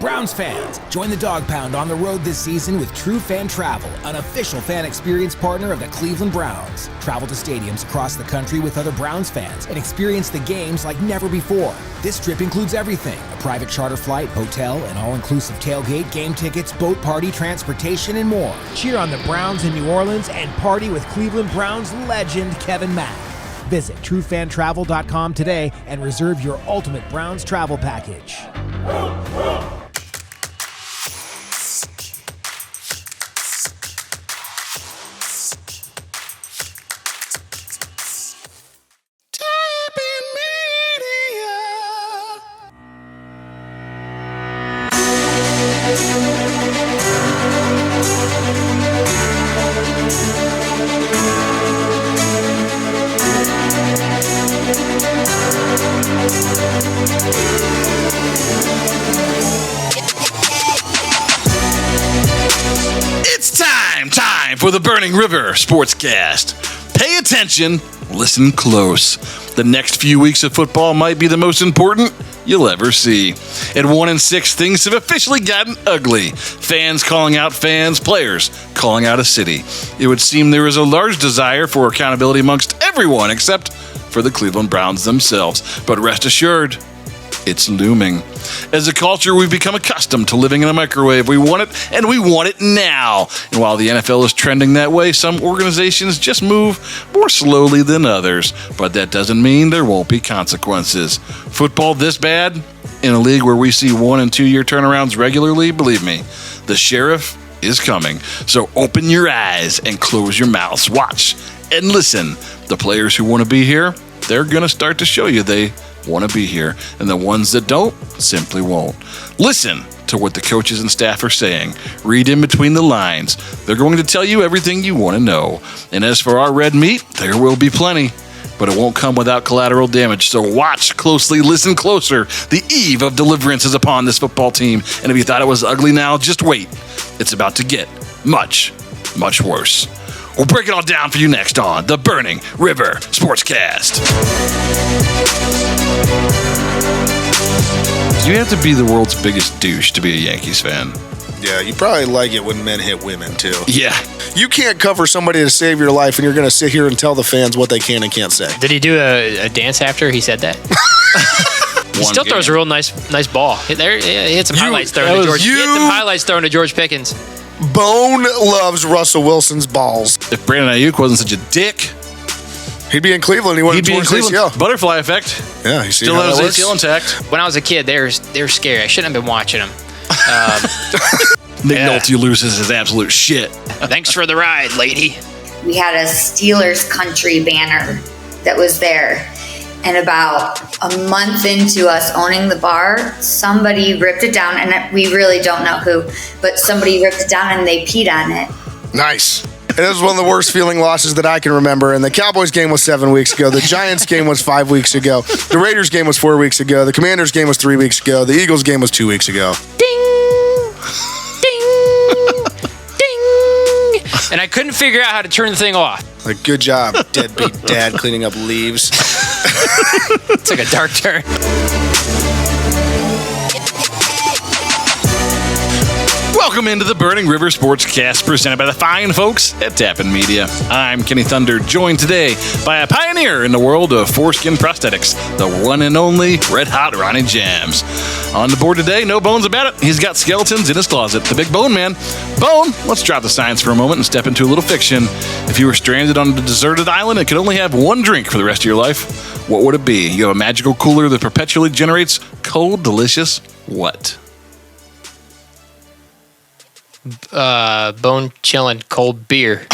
Browns fans, join the Dog Pound on the road this season with True Fan Travel, an official fan experience partner of the Cleveland Browns. Travel to stadiums across the country with other Browns fans and experience the games like never before. This trip includes everything: a private charter flight, hotel, an all-inclusive tailgate, game tickets, boat party, transportation, and more. Cheer on the Browns in New Orleans and party with Cleveland Browns legend Kevin Mack. Visit truefantravel.com today and reserve your ultimate Browns travel package. It's time for the Burning River Sportscast. Pay attention, listen close. The next few weeks of football might be the most important you'll ever see. At 1-6, things have officially gotten ugly. Fans calling out fans, players calling out a city. It would seem there is a large desire for accountability amongst everyone except for the Cleveland Browns themselves. But rest assured, it's looming. As a culture, we've become accustomed to living in a microwave. We want it, and we want it now. And while the NFL is trending that way, some organizations just move more slowly than others. But that doesn't mean there won't be consequences. Football this bad? In a league where we see 1- and 2-year turnarounds regularly, believe me, the sheriff is coming. So open your eyes and close your mouths. Watch and listen. The players who want to be here, they're going to start to show you they want to be here, and the ones that don't simply won't. Listen to what the coaches and staff are saying. Read in between the lines. They're going to tell you everything you want to know. And as for our red meat, there will be plenty, but it won't come without collateral damage. So watch closely, listen closer. The eve of deliverance is upon this football team, and if you thought it was ugly now, just wait. It's about to get much, much worse. We'll break it all down for you next on the Burning River Sportscast. You have to be the world's biggest douche to be a Yankees fan. Yeah, you probably like it when men hit women, too. Yeah. You can't cover somebody to save your life, and you're going to sit here and tell the fans what they can and can't say. Did he do a dance after he said that? He still throws a real nice ball. He had some highlights thrown to George Pickens. Bone loves Russell Wilson's balls. If Brandon Ayuk wasn't such a dick, he'd be in Cleveland. He wouldn't be in Cleveland. ACL. Butterfly effect. Yeah, he still has his ACL intact. When I was a kid, they were scary. I shouldn't have been watching them. Nick Nolte loses his absolute shit. Thanks for the ride, lady. We had a Steelers country banner that was there. And about a month into us owning the bar, somebody ripped it down, and we really don't know who, but somebody ripped it down and they peed on it. Nice. And this was one of the worst feeling losses that I can remember. And the Cowboys game was 7 weeks ago. The Giants game was 5 weeks ago. The Raiders game was 4 weeks ago. The Commanders game was 3 weeks ago. The Eagles game was 2 weeks ago. Ding! Ding! Ding! And I couldn't figure out how to turn the thing off. Like, good job, deadbeat dad cleaning up leaves. It's like a dark turn. Welcome into the Burning River Sportscast, presented by the fine folks at Tappan Media. I'm Kenny Thunder, joined today by a pioneer in the world of foreskin prosthetics, the one and only Red Hot Ronnie Jams. On the board today, no bones about it, he's got skeletons in his closet, the Big Bone Man. Bone, let's drop the science for a moment and step into a little fiction. If you were stranded on a deserted island and could only have one drink for the rest of your life, what would it be? You have a magical cooler that perpetually generates cold, delicious what? Bone chilling cold beer.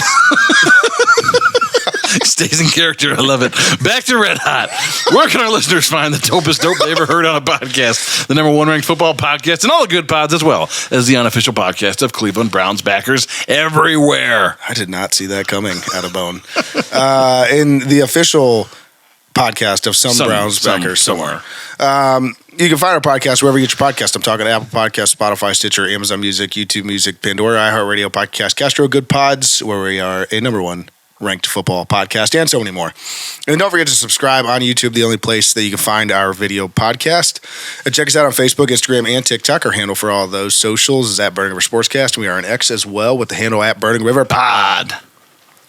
Stays in character. I love it. Back to Red Hot. Where can our listeners find the dopest dope they ever heard on a podcast? The #1 ranked football podcast and all the good pods, as well as the unofficial podcast of Cleveland Browns backers everywhere. I did not see that coming out of Bone. In the official podcast of some Browns backers somewhere. You can find our podcast wherever you get your podcast. I'm talking Apple Podcasts, Spotify, Stitcher, Amazon Music, YouTube Music, Pandora, iHeartRadio, Podcast, Castro, Good Pods, where we are a #1 ranked football podcast, and so many more. And don't forget to subscribe on YouTube, the only place that you can find our video podcast. And check us out on Facebook, Instagram, and TikTok. Our handle for all of those socials is at Burning River Sportscast. And we are on X as well with the handle at Burning River Pod.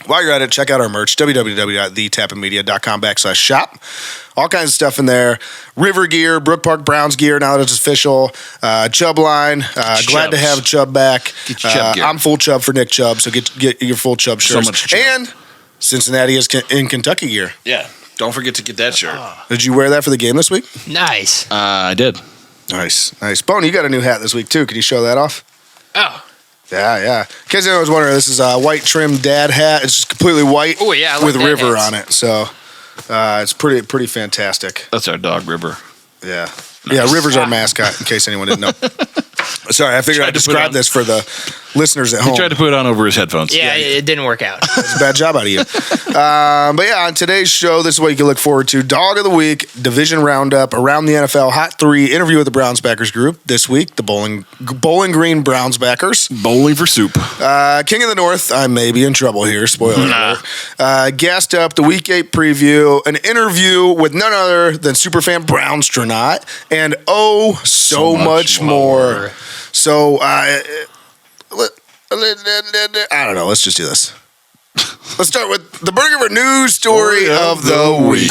While you're at it, check out our merch, www.thetappingmedia.com/shop. All kinds of stuff in there. River gear, Brook Park Browns gear, now that it's official. Chubb line. Glad to have Chubb back. Chubb gear. I'm full Chubb for Nick Chubb, so get your full Chubb shirts. So much Chubb. And Cincinnati is in Kentucky gear. Yeah. Don't forget to get that shirt. Did you wear that for the game this week? Nice. I did. Nice. Bone, you got a new hat this week, too. Can you show that off? Oh. Yeah. In case anyone was wondering, this is a white trim dad hat. It's just completely white with River on it. So it's pretty fantastic. That's our dog, River. Yeah. Nice. Yeah, River's our mascot, in case anyone didn't know. Sorry, I figured I'd describe this for the listeners at home. He tried to put it on over his headphones. Yeah, it didn't work out. That's a bad job out of you. But yeah, on today's show, this is what you can look forward to. Dog of the Week, Division Roundup, Around the NFL, Hot 3, interview with the Browns backers group. This week, the Bowling Green Browns backers. Bowling for soup. King of the North, I may be in trouble here, spoiler alert. Gassed up, the Week 8 preview, an interview with none other than Superfan Brownstronaut, and so much more. So, I don't know. Let's just do this. Let's start with the Burning River news story of the week.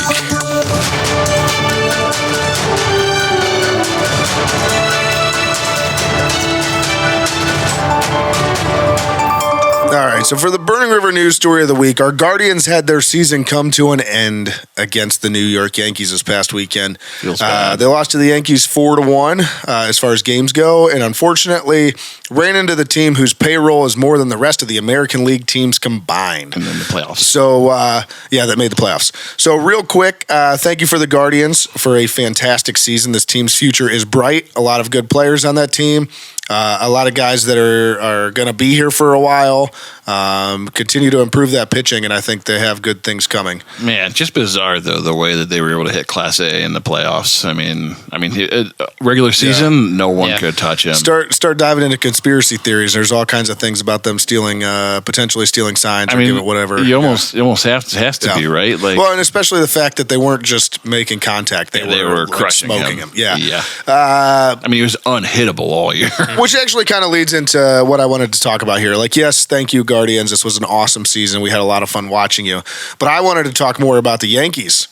All right, so for the Burning River news story of the week, our Guardians had their season come to an end against the New York Yankees this past weekend. They lost to the Yankees 4-1 as far as games go, and unfortunately ran into the team whose payroll is more than the rest of the American League teams combined. And then the playoffs. So, that made the playoffs. So real quick, thank you for the Guardians for a fantastic season. This team's future is bright. A lot of good players on that team. A lot of guys that are going to be here for a while. Continue to improve that pitching, and I think they have good things coming. Man, just bizarre though the way that they were able to hit Class A in the playoffs. I mean, regular season, no one could touch him. Start diving into conspiracy theories. There's all kinds of things about them potentially stealing signs or give it whatever. You almost has to be right. Like, well, and especially the fact that they weren't just making contact; they were crushing smoking him. Yeah. He was unhittable all year. Which actually kind of leads into what I wanted to talk about here. Like, yes, thank you, Guardians. This was an awesome season. We had a lot of fun watching you. But I wanted to talk more about the Yankees.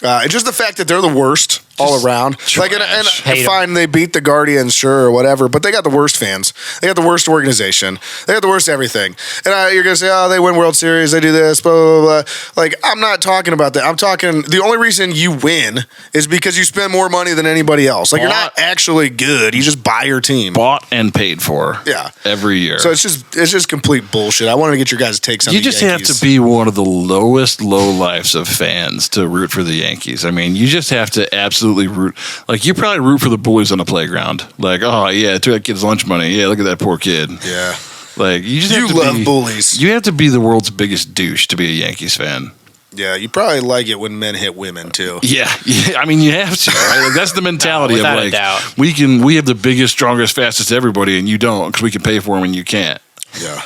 And just the fact that they're the worst all around. Like, and fine, they beat the Guardians, sure, or whatever, but they got the worst fans. They got the worst organization. They got the worst everything. And you're going to say, they win World Series, they do this, blah, blah, blah. Like, I'm not talking about that. I'm talking, the only reason you win is because you spend more money than anybody else. Like, you're not actually good. You just buy your team. Bought and paid for. Yeah. Every year. So it's just complete bullshit. I wanted to get your guys' takes on the Yankees. You just have to be one of the lowest lowlifes of fans to root for the Yankees. I mean, you just have to absolutely root. Like, you probably root for the bullies on the playground. Like, oh, yeah, took that kid's lunch money. Yeah, look at that poor kid. Yeah. Like, you love bullies. You have to be the world's biggest douche to be a Yankees fan. Yeah, you probably like it when men hit women, too. Yeah. I mean, you have to, right? Like, that's the mentality of, without like, a doubt. we have the biggest, strongest, fastest everybody, and you don't because we can pay for them and you can't. Yeah.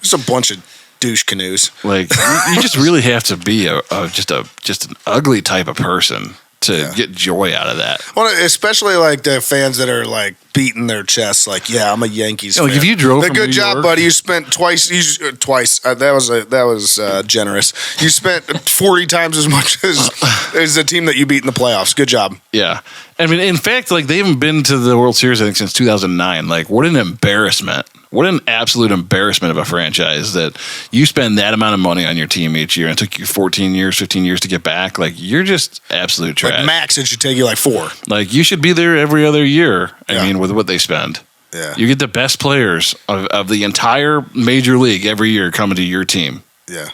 There's a bunch of douche canoes. Like, you just really have to be just an ugly type of person to get joy out of that. Well, especially like the fans that are like beating their chests, like, yeah, I'm a Yankees fan. Like, if you drove from good New job, York, buddy. You spent twice. That was generous. You spent 40 times as much as the team that you beat in the playoffs. Good job. Yeah, I mean, in fact, like, they haven't been to the World Series, I think, since 2009. Like, what an embarrassment. What an absolute embarrassment of a franchise that you spend that amount of money on your team each year and it took you 14 years, 15 years to get back. Like, you're just absolute trash. Like, max, it should take you like 4. Like, you should be there every other year. I mean, with what they spend. Yeah. You get the best players of the entire major league every year coming to your team. Yeah.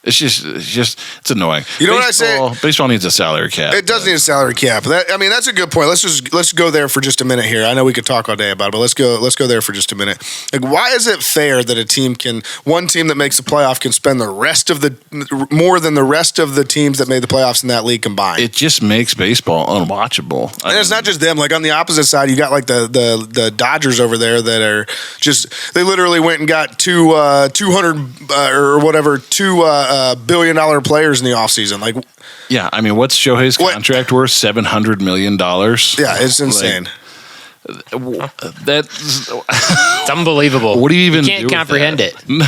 It's annoying. You know what I say? Baseball needs a salary cap. It does need a salary cap. That's a good point. Let's go there for just a minute here. I know we could talk all day about it, but let's go there for just a minute. Like, why is it fair that one team that makes the playoff can spend more than the rest of the teams that made the playoffs in that league combined? It just makes baseball unwatchable. And it's not just them. Like, on the opposite side, you got like the Dodgers over there that are just, they literally went and got two billion-dollar players in the offseason. Like, yeah, I mean, what's Shohei's contract worth? $700 million. Yeah, it's insane. That's It's unbelievable. What do you even can't comprehend it? No.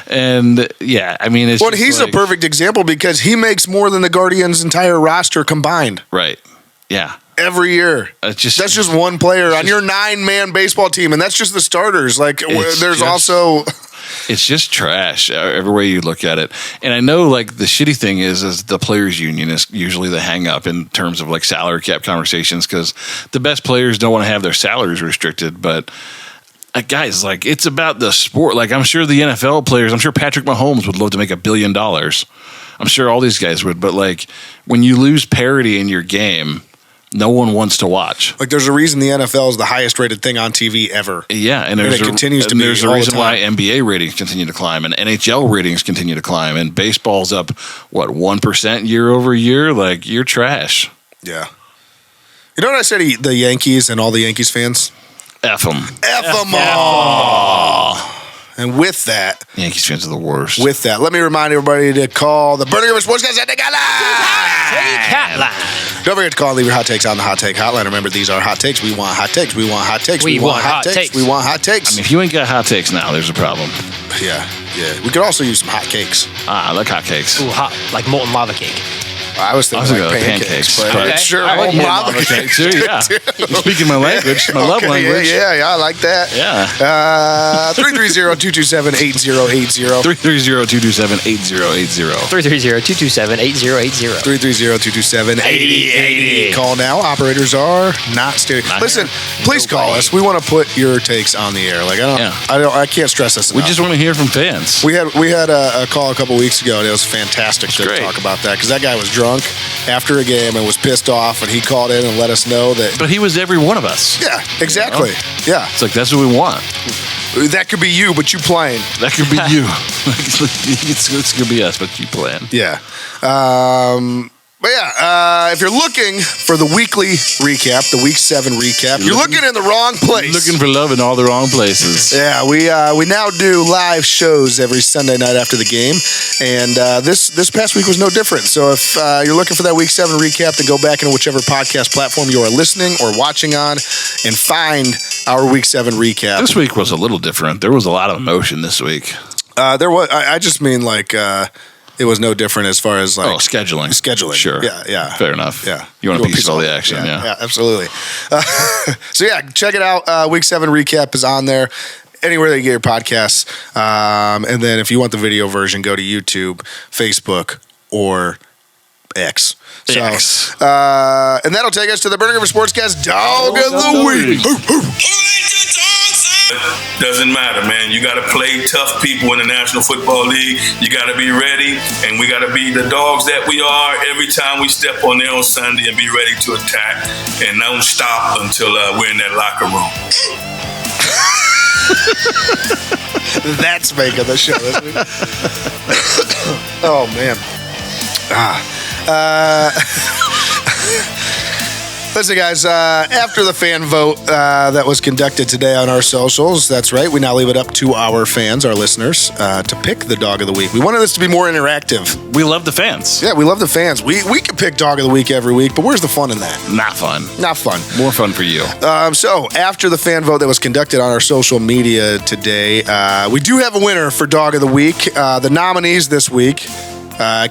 And yeah, I mean, it's well, he's a perfect example because he makes more than the Guardians' entire roster combined. Right. Yeah. Every year. That's just one player on your 9-man baseball team, and that's just the starters. Like, there's also... It's just trash every way you look at it. And I know, like, the shitty thing is the players' union is usually the hang up in terms of, like, salary cap conversations because the best players don't want to have their salaries restricted. But, guys, like, it's about the sport. Like, I'm sure the NFL players, I'm sure Patrick Mahomes would love to make $1 billion. I'm sure all these guys would. But, like, when you lose parity in your game, no one wants to watch. Like, there's a reason the NFL is the highest rated thing on TV ever. Yeah, and it continues to be. There's a reason why NBA ratings continue to climb and NHL ratings continue to climb, and baseball's up 1% year over year. Like, you're trash. Yeah. You know what I said to the Yankees and all the Yankees fans? F them. F them all. And with that, Yankees fans are the worst. With that, let me remind everybody to call the Burning River Sportscast Hotline. Don't forget to call and leave your hot takes on the Hot Take Hotline. Remember, these are hot takes. We want hot takes. We want hot takes. We want hot takes. We want hot takes. I mean, if you ain't got hot takes now, there's a problem. Yeah. We could also use some hot cakes. I like hot cakes. Ooh, hot, like molten lava cake. I was thinking like pancakes. But okay. Sure, molten lava cakes too, yeah. You're speaking my language, my love language. Yeah, I like that. Yeah. 330-227-8080. 330-227-8080. 330-227-8080. 330-227-8080. Call now. Operators are not steering. Listen, please call us. We want to put your takes on the air. Like, I can't stress this enough. We just want to hear from fans. We had a call a couple weeks ago, and it was fantastic to talk about that because that guy was drunk after a game and was pissed off, and he called in and let us know that. But he was every one of us. Yeah, exactly. You know? Yeah, it's like that's what we want. That could be you, but you playing. That could be you. It's gonna be us, but you playing. Yeah. But yeah, if you're looking for the weekly recap, the Week 7 recap, you're looking in the wrong place. Looking for love in all the wrong places. Yeah, we now do live shows every Sunday night after the game, and this past week was no different. So if you're looking for that Week 7 recap, then go back into whichever podcast platform you are listening or watching on, and find our Week 7 recap. This week was a little different. There was a lot of emotion this week. There was. I just mean like. It was no different as far as like scheduling. Sure. Yeah. Fair enough. Yeah. You want a piece of all the action. Yeah, absolutely. So yeah, check it out. Week 7 recap is on there. Anywhere that you get your podcasts. And then if you want the video version, go to YouTube, Facebook, or X. So, and that'll take us to the Burning River Sportscast Dog of the Week. Doesn't matter, man. You got to play tough people in the National Football League. You got to be ready, and we got to be the dogs that we are every time we step on there on Sunday and be ready to attack and don't stop until we're in that locker room. That's making the show, isn't it? Oh, man. Listen, guys, after the fan vote that was conducted today on our socials, that's right, we now leave it up to our fans, our listeners, to pick the Dog of the Week. We wanted this to be more interactive. We love the fans. Yeah, we love the fans. We could pick Dog of the Week every week, but where's the fun in that? Not fun. More fun for you. So, after the fan vote that was conducted on our social media today, we do have a winner for Dog of the Week. The nominees this week,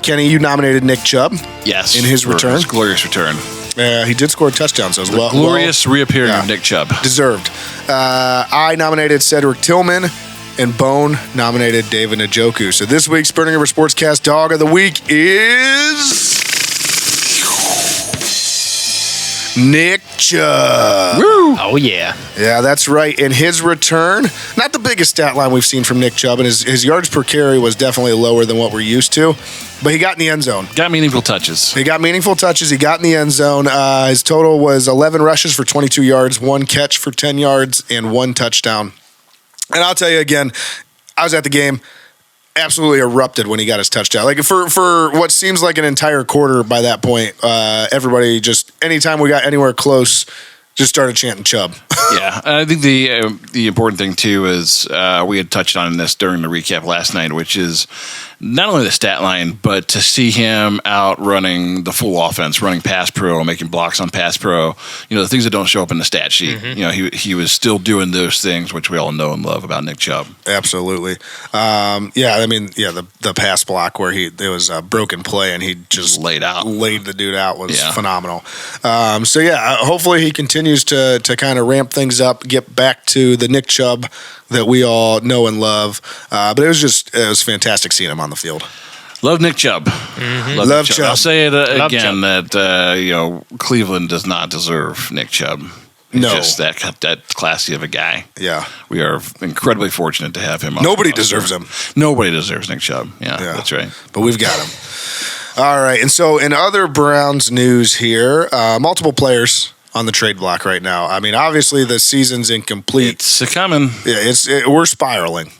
Kenny, you nominated Nick Chubb. Yes. In his return. His glorious return. He did score touchdowns as well. Glorious reappearing of Nick Chubb. Deserved. I nominated Cedric Tillman, and Bone nominated David Njoku. So this week's Burning River Sportscast Dog of the Week is Nick Chubb. Woo. Oh, yeah. Yeah, that's right. In his return, not the biggest stat line we've seen from Nick Chubb, and his yards per carry was definitely lower than what we're used to. But he got in the end zone. Got meaningful touches. He got meaningful touches. He got in the end zone. His total was 11 rushes for 22 yards, 1 catch for 10 yards, and 1 touchdown. And I'll tell you again, I was at the game, absolutely erupted when he got his touchdown. Like for what seems like an entire quarter by that point, everybody just, anytime we got anywhere close, just started chanting Chubb. Yeah, I think the important thing too is we had touched on this during the recap last night, which is not only the stat line, but to see him out running the full offense, running pass pro, making blocks on pass pro, the things that don't show up in the stat sheet. Mm-hmm. He was still doing those things, which we all know and love about Nick Chubb. Absolutely. The pass block where there was a broken play and he just laid the dude out was phenomenal. Hopefully he continues to kind of ramp things up, get back to the Nick Chubb that we all know and love. But it was fantastic seeing him on the field. Love Nick Chubb. Mm-hmm. Love Chubb. I'll say it again that Cleveland does not deserve Nick Chubb. He's just that classy of a guy. Yeah. We are incredibly fortunate to have him. Nobody deserves him. Nobody deserves Nick Chubb. Yeah, that's right. But we've got him. All right. And so in other Browns news here, multiple players on the trade block right now. I mean, obviously the season's incomplete. It's coming. Yeah, we're spiraling.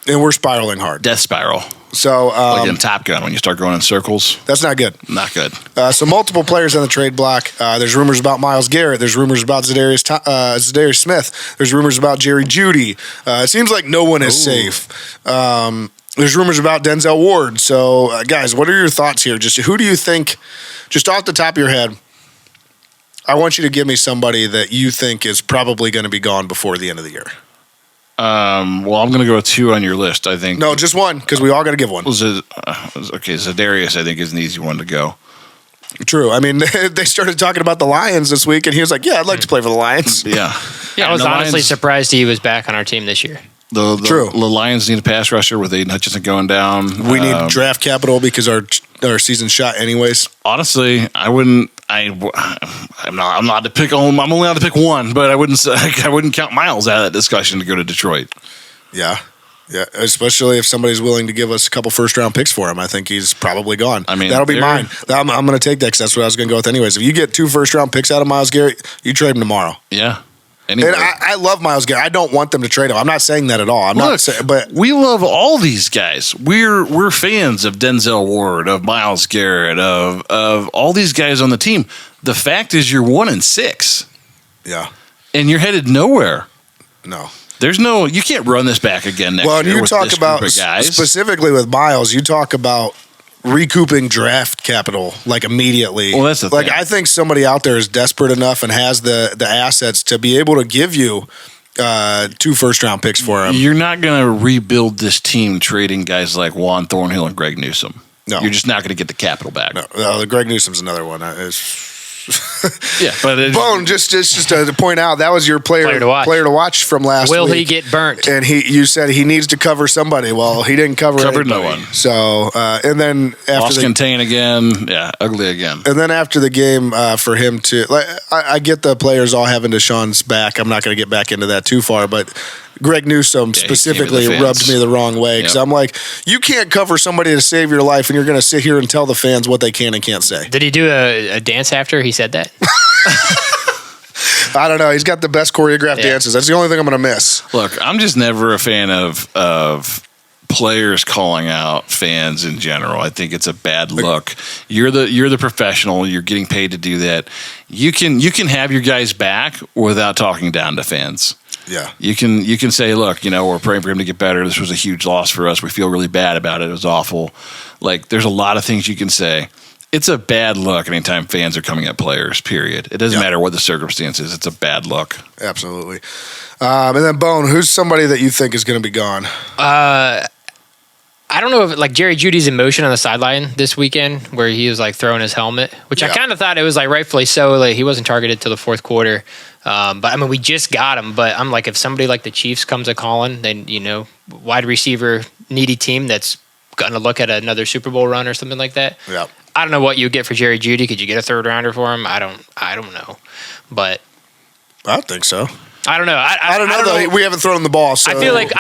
And we're spiraling hard. Death spiral. So, like in Top Gun, when you start going in circles. That's not good. Not good. So multiple players on the trade block. There's rumors about Myles Garrett. There's rumors about Zadarius Smith. There's rumors about Jerry Jeudy. It seems like no one is safe. There's rumors about Denzel Ward. So, guys, what are your thoughts here? Just who do you think, just off the top of your head, I want you to give me somebody that you think is probably going to be gone before the end of the year. I'm going to go with two on your list, I think. No, just one, because we all got to give one. Zadarius, I think, is an easy one to go. True. I mean, they started talking about the Lions this week, and he was like, "Yeah, I'd like to play for the Lions." Yeah. I was honestly surprised he was back on our team this year. True. The Lions need a pass rusher with Aiden Hutchinson going down. We need draft capital because our season's shot anyways. Honestly, I wouldn't. I'm not allowed to pick. I'm only allowed to pick one, but I wouldn't count Myles out of that discussion to go to Detroit. Yeah. Yeah, especially if somebody's willing to give us a couple first-round picks for him. I think he's probably gone. I mean, that'll be mine. I'm going to take that because that's what I was going to go with anyways. If you get 2 first-round picks out of Myles Garrett, you trade him tomorrow. Yeah. Anyway. And I love Myles Garrett. I don't want them to trade him. I'm not saying that at all. But we love all these guys. We're fans of Denzel Ward, of Myles Garrett, of all these guys on the team. The fact is, you're 1-6. Yeah. And you're headed nowhere. No. You can't run this back again next year. Well, and you with talk this about, group of guys. specifically with Myles, you talk about recouping draft capital like immediately. Well, that's the thing. I think somebody out there is desperate enough and has the assets to be able to give you 2 first-round picks for him. You're not going to rebuild this team trading guys like Juan Thornhill and Greg Newsome. No. You're just not going to get the capital back. No, Greg Newsome's another one. Yeah, but Bone, just to point out, that was your player to watch from last week. Will he get burnt? And you said he needs to cover somebody. Well, he didn't covered anybody. No one. So, and then after contain again, ugly again. And then after the game, for him to I get the players all having Deshaun's back. I'm not going to get back into that too far, but Greg Newsome specifically rubbed me the wrong way because I'm like, you can't cover somebody to save your life, and you're going to sit here and tell the fans what they can and can't say. Did he do a dance after he said that? I don't know. He's got the best choreographed dances. That's the only thing I'm going to miss. Look, I'm just never a fan of players calling out fans in general. I think it's a bad look. You're the professional. You're getting paid to do that. You can have your guys back without talking down to fans. Yeah. You can say, look, we're praying for him to get better. This was a huge loss for us. We feel really bad about it. It was awful. Like, there's a lot of things you can say. It's a bad look anytime fans are coming at players, period. It doesn't matter what the circumstance is. It's a bad look. Absolutely. And then, Bone, who's somebody that you think is going to be gone? I don't know if Jerry Jeudy's emotion on the sideline this weekend where he was throwing his helmet, which I kind of thought it was rightfully so. He wasn't targeted till the fourth quarter. But I mean, we just got him. But I'm if somebody like the Chiefs comes a calling, then, wide receiver needy team that's going to look at another Super Bowl run or something like that. Yeah. I don't know what you get for Jerry Jeudy. Could you get a third rounder for him? I don't know. But I don't think so. I don't know. I don't know, though. We haven't thrown him the ball. So I feel like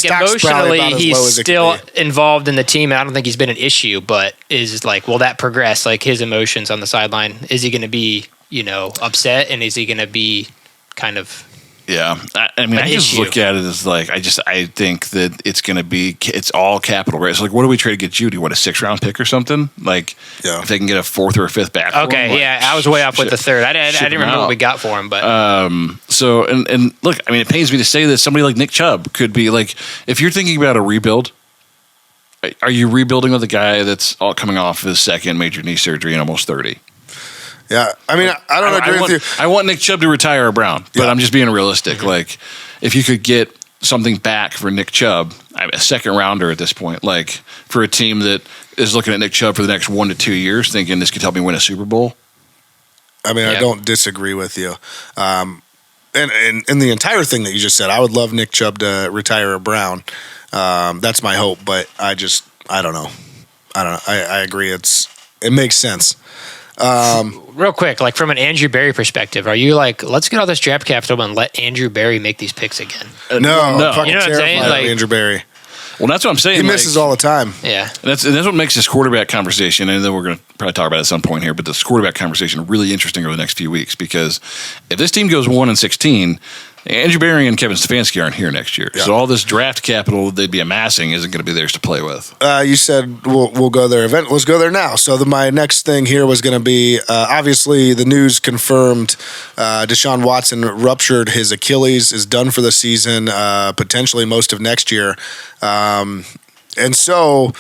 emotionally he's still involved in the team, and I don't think he's been an issue. But will that progress? His emotions on the sideline, is he going to be upset, and is he going to be kind of? Yeah, I mean, I just look at it as I think that it's all capital, right? So what do we trade to get Jeudy? What, a 6th-round pick or something? If they can get a 4th or a 5th back. Okay, I was way off with the 3rd. I didn't remember what we got for him, but so look, I mean, it pains me to say this. Somebody like Nick Chubb could be if you're thinking about a rebuild, are you rebuilding with a guy that's all coming off his second major knee surgery and almost 30? Yeah, I mean, I don't agree with you. I want Nick Chubb to retire a Brown, but I'm just being realistic. Mm-hmm. Like, if you could get something back for Nick Chubb, a second rounder at this point, like for a team that is looking at Nick Chubb for the next 1 to 2 years, thinking this could help me win a Super Bowl. I mean, I don't disagree with you. And the entire thing that you just said, I would love Nick Chubb to retire a Brown. That's my hope, but I don't know. I agree. It makes sense. Real quick, like from an Andrew Berry perspective, are you like, let's get all this draft capital and let Andrew Berry make these picks again? No. You know I'm what I'm terrified saying? of Like, Andrew Berry. Well, that's what I'm saying. He misses all the time. Yeah. And that's what makes this quarterback conversation, and then we're going to probably talk about it at some point here, but this quarterback conversation really interesting over the next few weeks, because if this team goes 1-16, Andrew Berry and Kevin Stefanski aren't here next year. Yeah. So all this draft capital they'd be amassing isn't going to be theirs to play with. You said we'll go there. Let's go there now. So my next thing here was going to be, obviously the news confirmed Deshaun Watson ruptured his Achilles, is done for the season, potentially most of next year. And so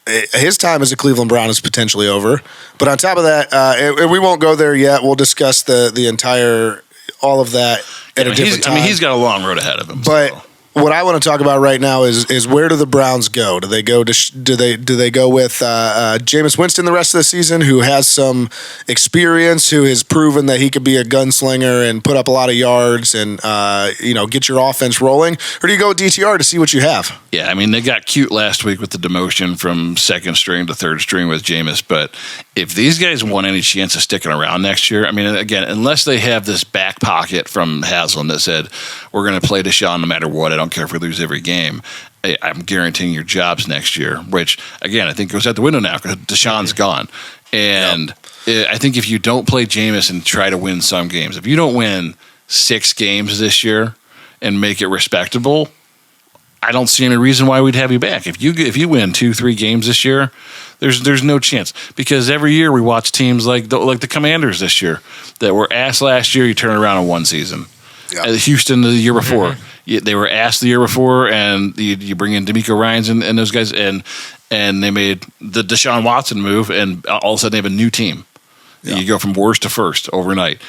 his time as a Cleveland Brown is potentially over. But on top of that, we won't go there yet. We'll discuss the entire, all of that at a different time. I mean, he's got a long road ahead of him. But so. What I want to talk about right now is where do the Browns go? Do they go with Jameis Winston the rest of the season, who has some experience, who has proven that he could be a gunslinger and put up a lot of yards and get your offense rolling? Or do you go with DTR to see what you have? Yeah, I mean, they got cute last week with the demotion from second string to third string with Jameis, but if these guys want any chance of sticking around next year, I mean, again, unless they have this back pocket from Haslam that said, we're going to play Deshaun no matter what, I don't care if we lose every game, I'm guaranteeing your jobs next year, which, again, I think goes out the window now because Deshaun's gone. And I think if you don't play Jameis and try to win some games, if you don't win 6 games this year and make it respectable, I don't see any reason why we'd have you back. If you win 2-3 games this year, there's no chance, because every year we watch teams like the Commanders this year that were ass last year. You turn it around in one season. Yeah. Houston the year before, they were ass the year before, and you bring in D'Amico Ryans and those guys, and they made the Deshaun Watson move, and all of a sudden they have a new team. Yeah. You go from worst to first overnight.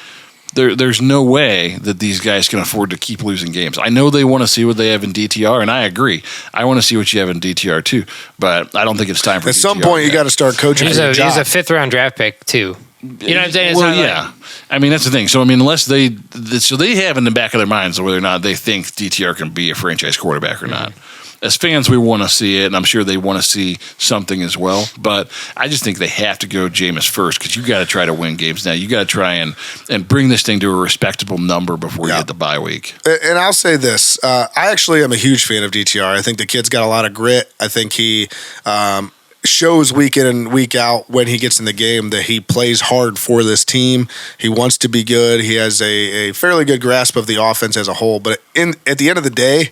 There's no way that these guys can afford to keep losing games. I know they want to see what they have in DTR, and I agree. I want to see what you have in DTR too, but I don't think it's time for DTR. At some point, you got to start coaching. He's a 5th-round draft pick too. You know what I'm saying? Well, yeah. I mean, that's the thing. So, I mean, unless they have in the back of their minds whether or not they think DTR can be a franchise quarterback or not. As fans, we want to see it, and I'm sure they want to see something as well. But I just think they have to go Jameis first, because you got to try to win games now. You got to try and bring this thing to a respectable number before you get the bye week. And I'll say this: I actually am a huge fan of DTR. I think the kid's got a lot of grit. I think he shows week in and week out when he gets in the game that he plays hard for this team. He wants to be good. He has a fairly good grasp of the offense as a whole. But at the end of the day,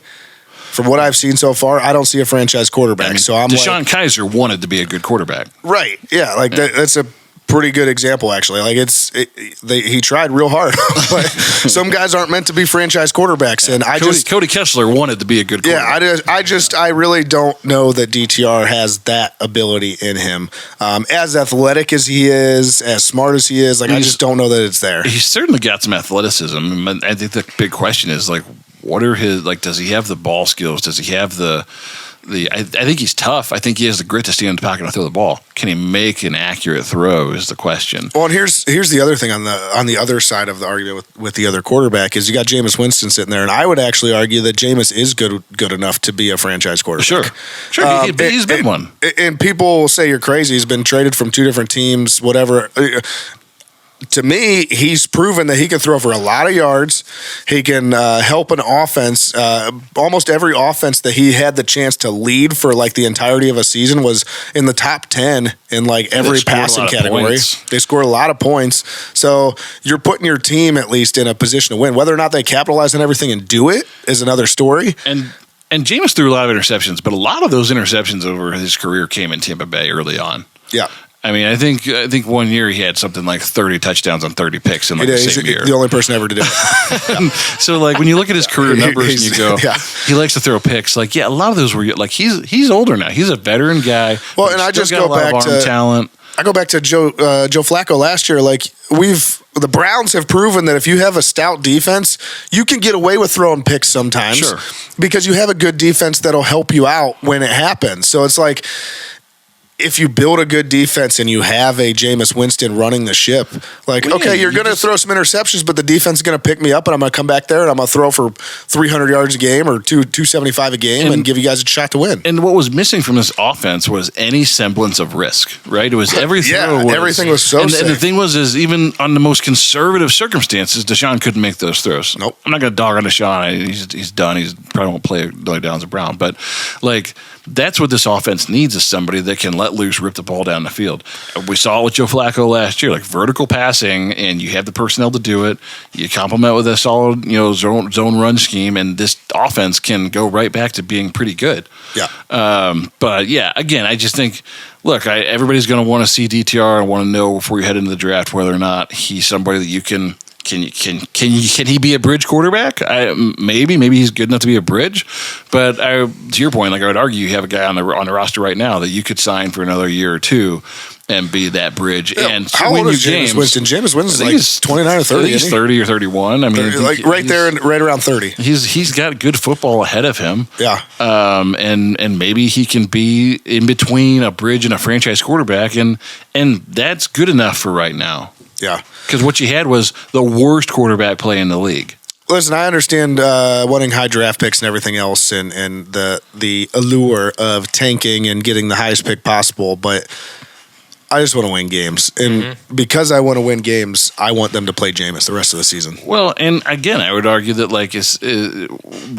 from what I've seen so far, I don't see a franchise quarterback. I mean, so I'm Deshaun Kaiser wanted to be a good quarterback. Right. Yeah. That's a pretty good example, actually. Like he tried real hard. But some guys aren't meant to be franchise quarterbacks, and Cody Kessler wanted to be a good quarterback. Yeah, I really don't know that DTR has that ability in him. As athletic as he is, as smart as he is, I just don't know that it's there. He's certainly got some athleticism. I think the big question is what are his does he have the ball skills? Does he have the I think he's tough. I think he has the grit to stand in the pocket and throw the ball. Can he make an accurate throw is the question. Well, and here's the other thing on the other side of the argument with the other quarterback is you got Jameis Winston sitting there, and I would actually argue that Jameis is good enough to be a franchise quarterback. Sure. He's been one. And people will say you're crazy. He's been traded from 2 different teams, whatever. To me, he's proven that he can throw for a lot of yards. He can help an offense. Almost every offense that he had the chance to lead for the entirety of a season was in the top 10 in every passing category. They scored a lot of points. So you're putting your team at least in a position to win. Whether or not they capitalize on everything and do it is another story. And Jameis threw a lot of interceptions, but a lot of those interceptions over his career came in Tampa Bay early on. Yeah. I mean, I think 1 year he had something like 30 touchdowns on 30 picks in like the same year. The only person ever to do it. So like when you look at his career numbers and you go, he likes to throw picks. Like, yeah, a lot of those were like he's older now. He's a veteran guy. Well, and I just go back to talent. I go back to Joe Flacco last year. Like the Browns have proven that if you have a stout defense, you can get away with throwing picks sometimes because you have a good defense that'll help you out when it happens. So it's like, if you build a good defense and you have a Jameis Winston running the ship, you're going to throw some interceptions, but the defense is going to pick me up and I'm going to come back there and I'm going to throw for 300 yards a game or 275 a game and give you guys a shot to win. And what was missing from this offense was any semblance of risk, right? It was everything. Everything was so safe. And the thing is even on the most conservative circumstances, Deshaun couldn't make those throws. Nope. I'm not going to dog on Deshaun. He's done. He's probably won't play down as a Brown. But like that's what this offense needs is somebody that can let loose, rip the ball down the field. We saw it with Joe Flacco last year, like vertical passing, and you have the personnel to do it. You complement with a solid, zone run scheme, and this offense can go right back to being pretty good. Yeah. But yeah, again, I just think, look, everybody's going to want to see DTR and want to know before you head into the draft whether or not he's somebody that you can. Can he be a bridge quarterback? Maybe he's good enough to be a bridge, but to your point, like I would argue, you have a guy on the roster right now that you could sign for another year or two and be that bridge. Yeah, and how old is Jameis Winston? Jameis Winston's like 29 or 30. He's 30 or 31. I mean, like right around 30. He's got good football ahead of him. Yeah. And maybe he can be in between a bridge and a franchise quarterback, and that's good enough for right now. Yeah. Because what you had was the worst quarterback play in the league. Listen, I understand wanting high draft picks and everything else and the allure of tanking and getting the highest pick possible, but I just want to win games. And because I want to win games, I want them to play Jameis the rest of the season. Well, and again, I would argue that like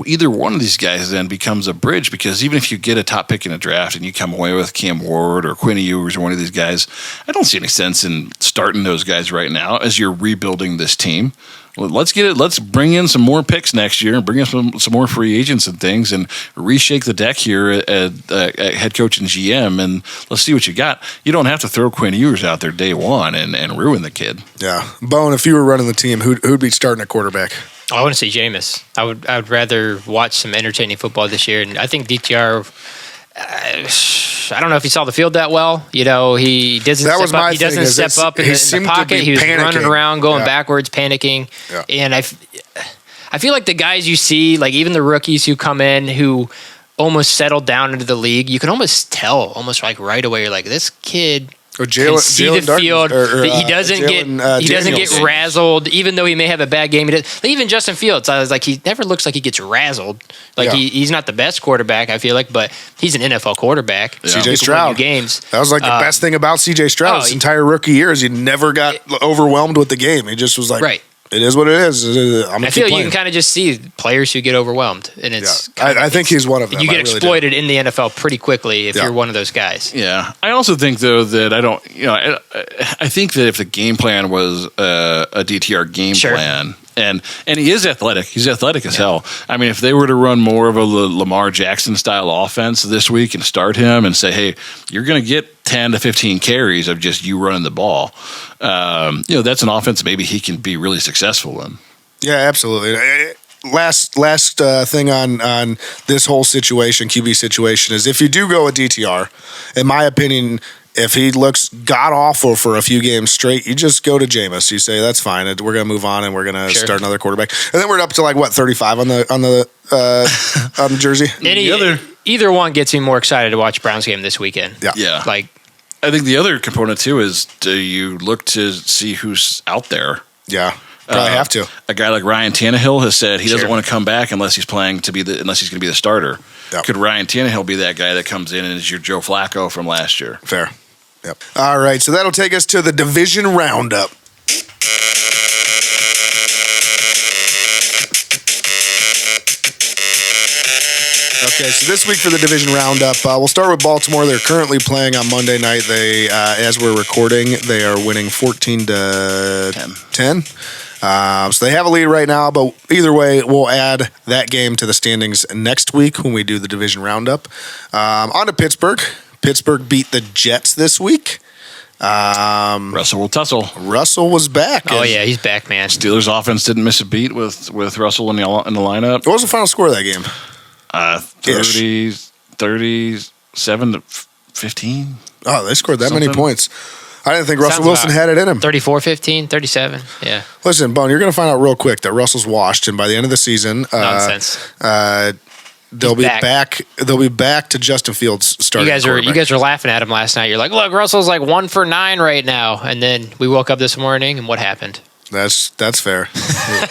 either one of these guys then becomes a bridge, because even if you get a top pick in a draft and you come away with Cam Ward or Quinn Ewers or one of these guys, I don't see any sense in starting those guys right now as you're rebuilding this team. Well, let's get it. Let's bring in some more picks next year and bring in some more free agents and things and reshake the deck here at head coach and GM, and let's see what you got. You don't have to throw Quinn Ewers out there day one and ruin the kid. Yeah. Bone, if you were running the team, who'd be starting at quarterback? I want to see Jameis. I would rather watch some entertaining football this year, and I think DTR. I don't know if he saw the field that well. He doesn't step up. He doesn't step up in the pocket. He was running around, going backwards, panicking. Yeah. And I feel like the guys you see, like even the rookies who come in who almost settled down into the league, you can almost tell, almost like right away, you're like, this kid can see the field. He doesn't get razzled, even though he may have a bad game. Even Justin Fields, I was like, he never looks like he gets razzled. Like he's not the best quarterback, I feel like, but he's an NFL quarterback. Yeah. CJ Stroud. Games. That was like the best thing about CJ Stroud his entire rookie year is he never got overwhelmed with the game. He just was like, right. It is what it is. I feel you can kind of just see players who get overwhelmed, and it's. Yeah. I think he's one of them. You get exploited in the NFL pretty quickly if you're one of those guys. Yeah, I also think though that I think that if the game plan was a DTR game plan. And he is athletic. He's athletic as hell. I mean, if they were to run more of a Lamar Jackson style offense this week and start him and say, hey, you're going to get 10 to 15 carries of just you running the ball, that's an offense maybe he can be really successful in. Yeah, absolutely. Last thing on this whole situation, QB situation, is if you do go with DTR, in my opinion, if he looks god-awful for a few games straight, you just go to Jameis. You say, that's fine. We're going to move on, and we're going to start another quarterback. And then we're up to 35 on the jersey? Either one gets me more excited to watch Browns game this weekend. Yeah. I think the other component, too, is do you look to see who's out there? Yeah. Probably have to. A guy like Ryan Tannehill has said he doesn't want to come back unless he's going to be the starter. Yep. Could Ryan Tannehill be that guy that comes in and is your Joe Flacco from last year? Fair. Yep. All right, so that'll take us to the Division Roundup. Okay, so this week for the Division Roundup, we'll start with Baltimore. They're currently playing on Monday night. They, as we're recording, they are winning 14-10. So they have a lead right now, but either way, we'll add that game to the standings next week when we do the Division Roundup. On to Pittsburgh. Pittsburgh beat the Jets this week. Russell will tussle. Russell was back. Oh, yeah, he's back, man. Steelers offense didn't miss a beat with Russell in the lineup. What was the final score of that game? 37 to 15. Oh, they scored that Something. many points. I didn't think Russell Sounds Wilson had it in him. 34-15, 37. Yeah. Listen, Bone, you're going to find out real quick that Russell's washed, and by the end of the season, Nonsense. they'll be back. back. They'll be back to Justin Fields starting. You guys were laughing at him last night. You're like, look, Russell's like 1 for 9 right now. And then we woke up this morning, and what happened? That's fair.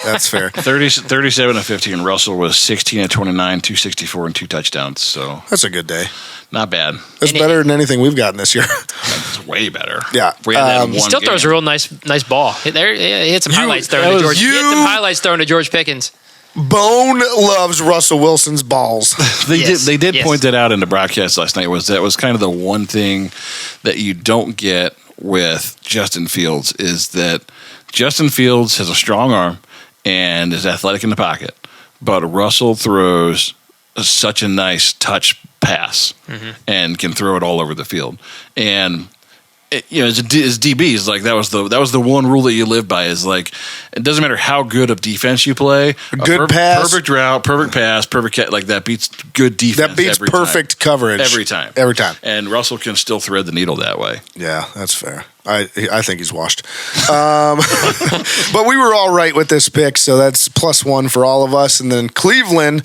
That's fair. 37 to 15. Russell was 16 to 29, 264, and 2 touchdowns. So That's a good day. not bad. That's better than anything we've gotten this year. It's way better. Yeah. We had that in He one still game. throws a real nice ball. He had some highlights thrown to George. He had some highlights thrown to George Pickens. Bone loves Russell Wilson's balls. They did Yes. point that out in the broadcast last night. That was kind of the one thing that you don't get with Justin Fields is that Justin Fields has a strong arm and is athletic in the pocket, but Russell throws such a nice touch pass and can throw it all over the field. And as DBs, like that was the one rule that you live by is like it doesn't matter how good of defense you play, Good pass, perfect route, perfect pass, perfect like that beats good defense. that beats every perfect coverage every time. Every time. And Russell can still thread the needle that way. Yeah, that's fair. I think he's washed. But we were all right with this pick, so that's +1 for all of us. And then Cleveland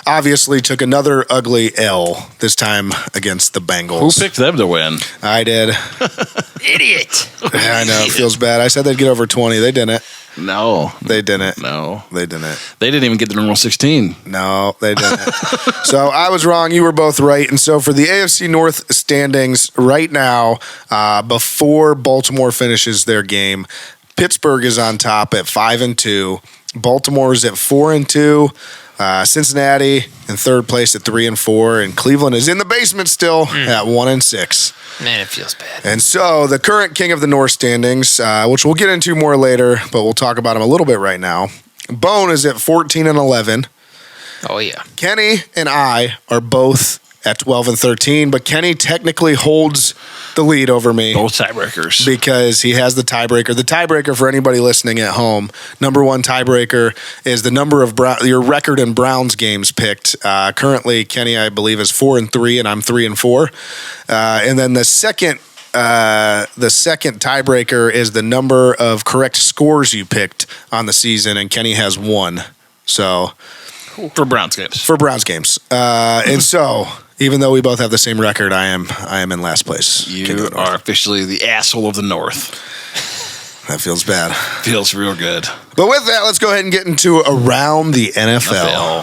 obviously took another ugly L this time against the Who Bengals. picked them to win? I did. Idiot. I know, it feels bad. I said they'd get over 20. They didn't. No, They didn't. no, They didn't. they didn't even get the normal 16. No, they didn't. So I was wrong. You were both right. And so for the AFC North standings right now, before Baltimore finishes their game, Pittsburgh is on top at 5-2. Baltimore is at 4-2. Cincinnati in third place at 3-4, and Cleveland is in the basement still at 1-6. Man, it feels bad. And so the current king of the North standings, which we'll get into more later, but we'll talk about him a little bit right now. Bone is at 14-11. Oh, yeah. Kenny and I are both at 12-13, but Kenny technically holds the lead over me. Both tiebreakers. Because he has the tiebreaker. The tiebreaker for anybody listening at home, number one tiebreaker is the number of your record in Browns games picked. Currently, Kenny, I believe, is 4-3, and I'm 3-4. And then the second tiebreaker is the number of correct scores you picked on the season, and Kenny has 1. So For Browns games. for Browns games, and so. Even though we both have the same record, I am in last place. You are officially the asshole of the North. That feels bad. Feels real good. But with that, let's go ahead and get into Around the NFL.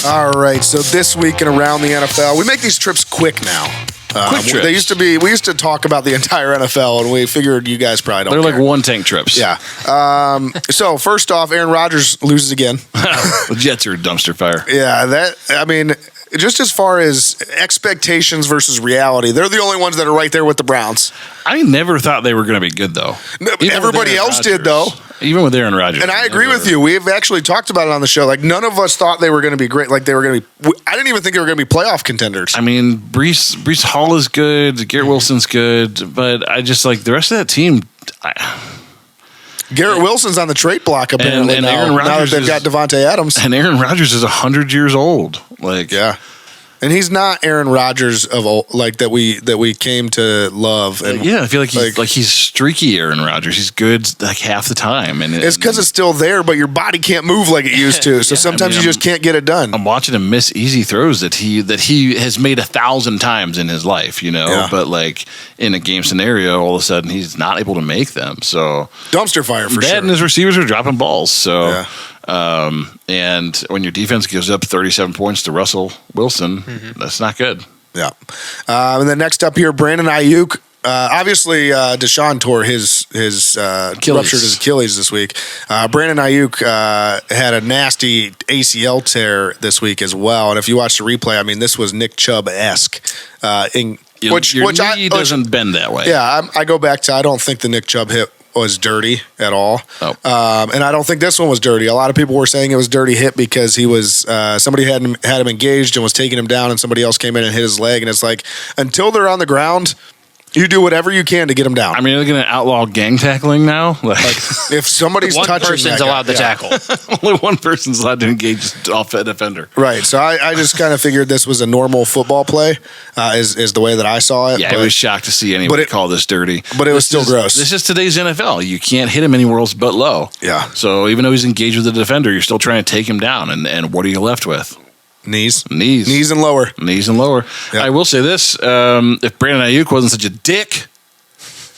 All right, so this week in Around the NFL, we make these trips quick now. Quick trips. We used to talk about the entire NFL, and we figured you guys probably don't They're care. like one tank trips. Yeah. So first off, Aaron Rodgers loses again. The Jets are a dumpster fire. Yeah, just as far as expectations versus reality, they're the only ones that are right there with the Browns. I never thought they were going to be good, though. No, Even with everybody Aaron else did, though. Even with Aaron Rodgers. And I agree with you. We've actually talked about it on the show. Like, none of us thought they were going to be great. Like, they were going to be. I didn't even think they were going to be playoff contenders. I mean, Breece Hall is good. Garrett Wilson's good. But I just like the rest of that team. Garrett Wilson's on the trade block apparently and now. Aaron Now that Rodgers they've is- got Devontae Adams. And Aaron Rodgers is 100 years old. Like, Yeah. And he's not Aaron Rodgers of old, like that we came to love. And yeah, I feel like he's streaky Aaron Rodgers. He's good like half the time. And it's because it's still there, but your body can't move like it used to. So sometimes you just can't get it done. I'm watching him miss easy throws that he has made 1,000 times in his life, Yeah. But like in a game scenario, all of a sudden he's not able to make them. So Dumpster fire for that sure. and his receivers are dropping balls. So Yeah. and when your defense gives up 37 points to Russell Wilson, that's not good. Yeah. And then next up here, Brandon Ayuk. Obviously, Deshaun tore his ruptured his Achilles this week. Brandon Ayuk had a nasty ACL tear this week as well. And if you watch the replay, I mean, this was Nick Chubb-esque. Your knee doesn't bend that way. Yeah, I go back to I don't think the Nick Chubb hit was dirty at all. Oh. And I don't think this one was dirty. A lot of people were saying it was dirty hit because he was somebody had him engaged and was taking him down, and somebody else came in and hit his leg. And it's like, until they're on the ground, you do whatever you can to get them down. I mean, they're going to outlaw gang tackling now. Like if somebody's one touching person's that guy, allowed to tackle. only one person's allowed to engage off a defender. Right. So I just kind of figured this was a normal football play, is the way that I saw it. Yeah, but I was shocked to see anybody call this dirty. But it was still gross. This is today's NFL. You can't hit him anywhere else but low. Yeah. So even though he's engaged with the defender, you're still trying to take him down. And what are you left with? Knees and lower. Knees and lower. Yeah. I will say this. If Brandon Ayuk wasn't such a dick,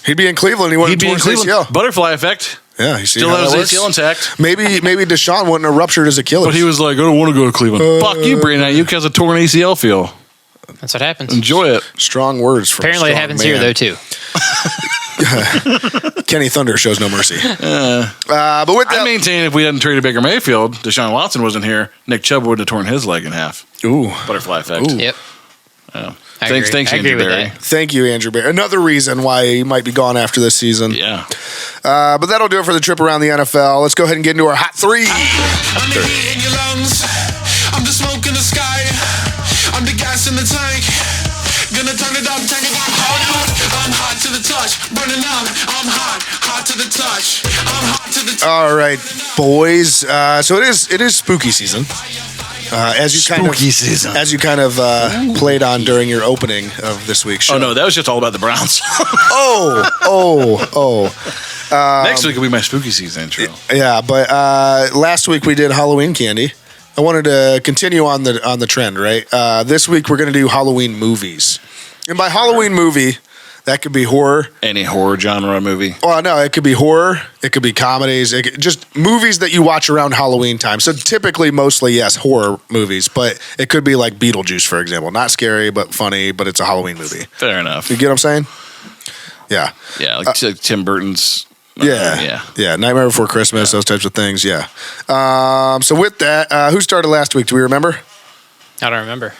he'd be in Cleveland. He'd be in Cleveland. ACL. Butterfly effect. Yeah, he still has his ACL intact. Maybe Deshaun wouldn't have ruptured his Achilles. But he was like, I don't want to go to Cleveland. Fuck you, Brandon Ayuk has a torn ACL feel. That's what happens. Enjoy it. Strong words from Apparently it happens here, though, too. Kenny Thunder shows no mercy. But with that, I maintain if we hadn't traded Baker Mayfield, Deshaun Watson wasn't here, Nick Chubb would have torn his leg in half. Ooh. Butterfly effect. Ooh. Yep. Thanks, Andrew Berry. Thank you, Andrew Berry. Another reason why he might be gone after this season. Yeah. But that'll do it for the trip around the NFL. Let's go ahead and get into our hot three. I'm the smoke in the sky. I'm the gas in the tank. Gonna turn it up, turn it up. I'm hot to the touch. Burning up. I'm hot to the touch. I'm hot to the touch. All right, boys. So it is spooky season. As you kind of played on during your opening of this week's show. Oh no, that was just all about the Browns. Next week will be my spooky season intro. Yeah, but last week we did Halloween candy. I wanted to continue on the trend, right? This week we're going to do Halloween movies, and by Halloween movie, that could be horror. Any horror genre movie. Well, no, it could be horror. It could be comedies. Just movies that you watch around Halloween time. So typically, mostly, yes, horror movies. But it could be like Beetlejuice, for example. Not scary, but funny, but it's a Halloween movie. Fair enough. You get what I'm saying? Yeah. Yeah, like Tim Burton's. Yeah. Nightmare Before Christmas, those types of things, yeah. So with that, who started last week? Do we remember? I don't remember.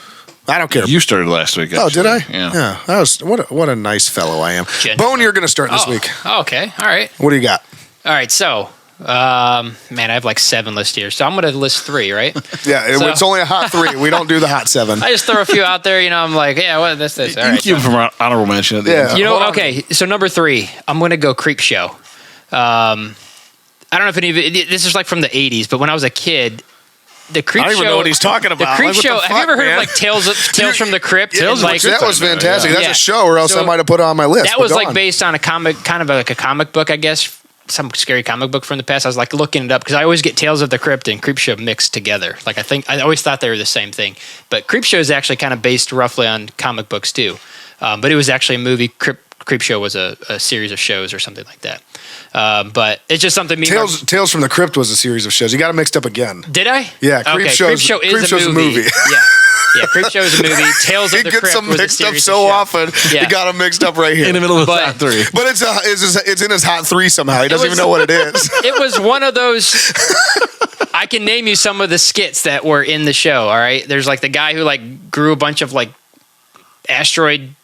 I don't care. You started last week, actually. Oh, did I? Yeah. That was what a nice fellow I am. Bone, you're going to start this week. Oh, okay. All right. What do you got? All right. So, I have like 7 lists here. So I'm going to list 3, right? Yeah. It's only a hot 3. We don't do the hot 7. I just throw a few out there. I'm like, yeah, what this? All right. Keep them from honorable mention at the end. Okay. So number 3, I'm going to go Creep Show. I don't know if any of it, this is like from the 80s, but when I was a kid, the Creep Show. I don't even know what he's talking about. The Creep Show. Have you ever heard of like Tales from the Crypt? That was fantastic. That's a show, or else I might have put it on my list. That was like based on a comic, kind of like a comic book, I guess. Some scary comic book from the past. I was like looking it up because I always get Tales of the Crypt and Creep Show mixed together. Like I always thought they were the same thing. But Creep Show is actually kind of based roughly on comic books too. But it was actually a movie. Creep Show was a series of shows or something like that. But it's just something. Tales from the Crypt was a series of shows. You got it mixed up again. Did I? Yeah, Creep Show is a movie. Yeah, Creep Show is a movie. Tales of the Crypt was a series of shows. He gets them mixed up so often. Yeah. He got them mixed up right here in the middle of the hot 3. But it's in his hot 3 somehow. He doesn't even know what it is. It was one of those. I can name you some of the skits that were in the show. All right, there's like the guy who like grew a bunch of like asteroid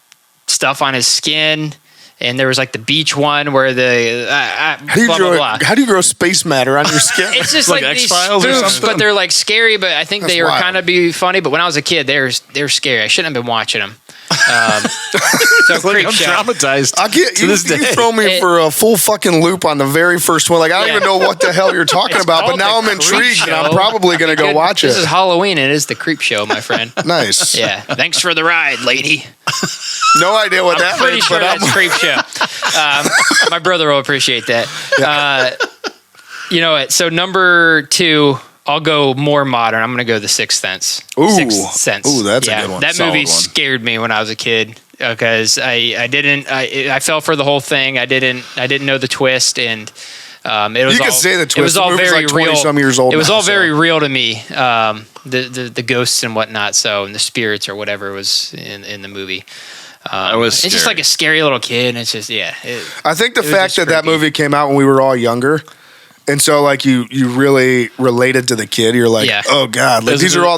stuff on his skin. And there was like the beach one where the How do you grow space matter on your skin? It's just like these spoofs, but they're like scary. But I think they were kind of be funny. But when I was a kid, they're scary. I shouldn't have been watching them. So I'm traumatized. To this day. You throw me for a full fucking loop on the very first one. Like I don't even know what the hell you're talking about. But now I'm intrigued, and I'm probably going to go watch it. This is Halloween. It is the Creep Show, my friend. Nice. Yeah. Thanks for the ride, lady. No idea what that means. I'm pretty sure that's Creep Show. My brother will appreciate that. You know what? So number 2, I'll go more modern. I'm going to go The Sixth Sense. Sixth Sense. Ooh, that's a good one. That movie scared me when I was a kid because I fell for the whole thing. I didn't know the twist, and it was. You can say the twist. It was all very like real. Some years old. It was all very real to me. The ghosts and whatnot. So and the spirits or whatever was in the movie. It's just like a scary little kid. And it's just I think the fact that movie came out when we were all younger. And so, like, you really related to the kid. You're like, oh God, like these are all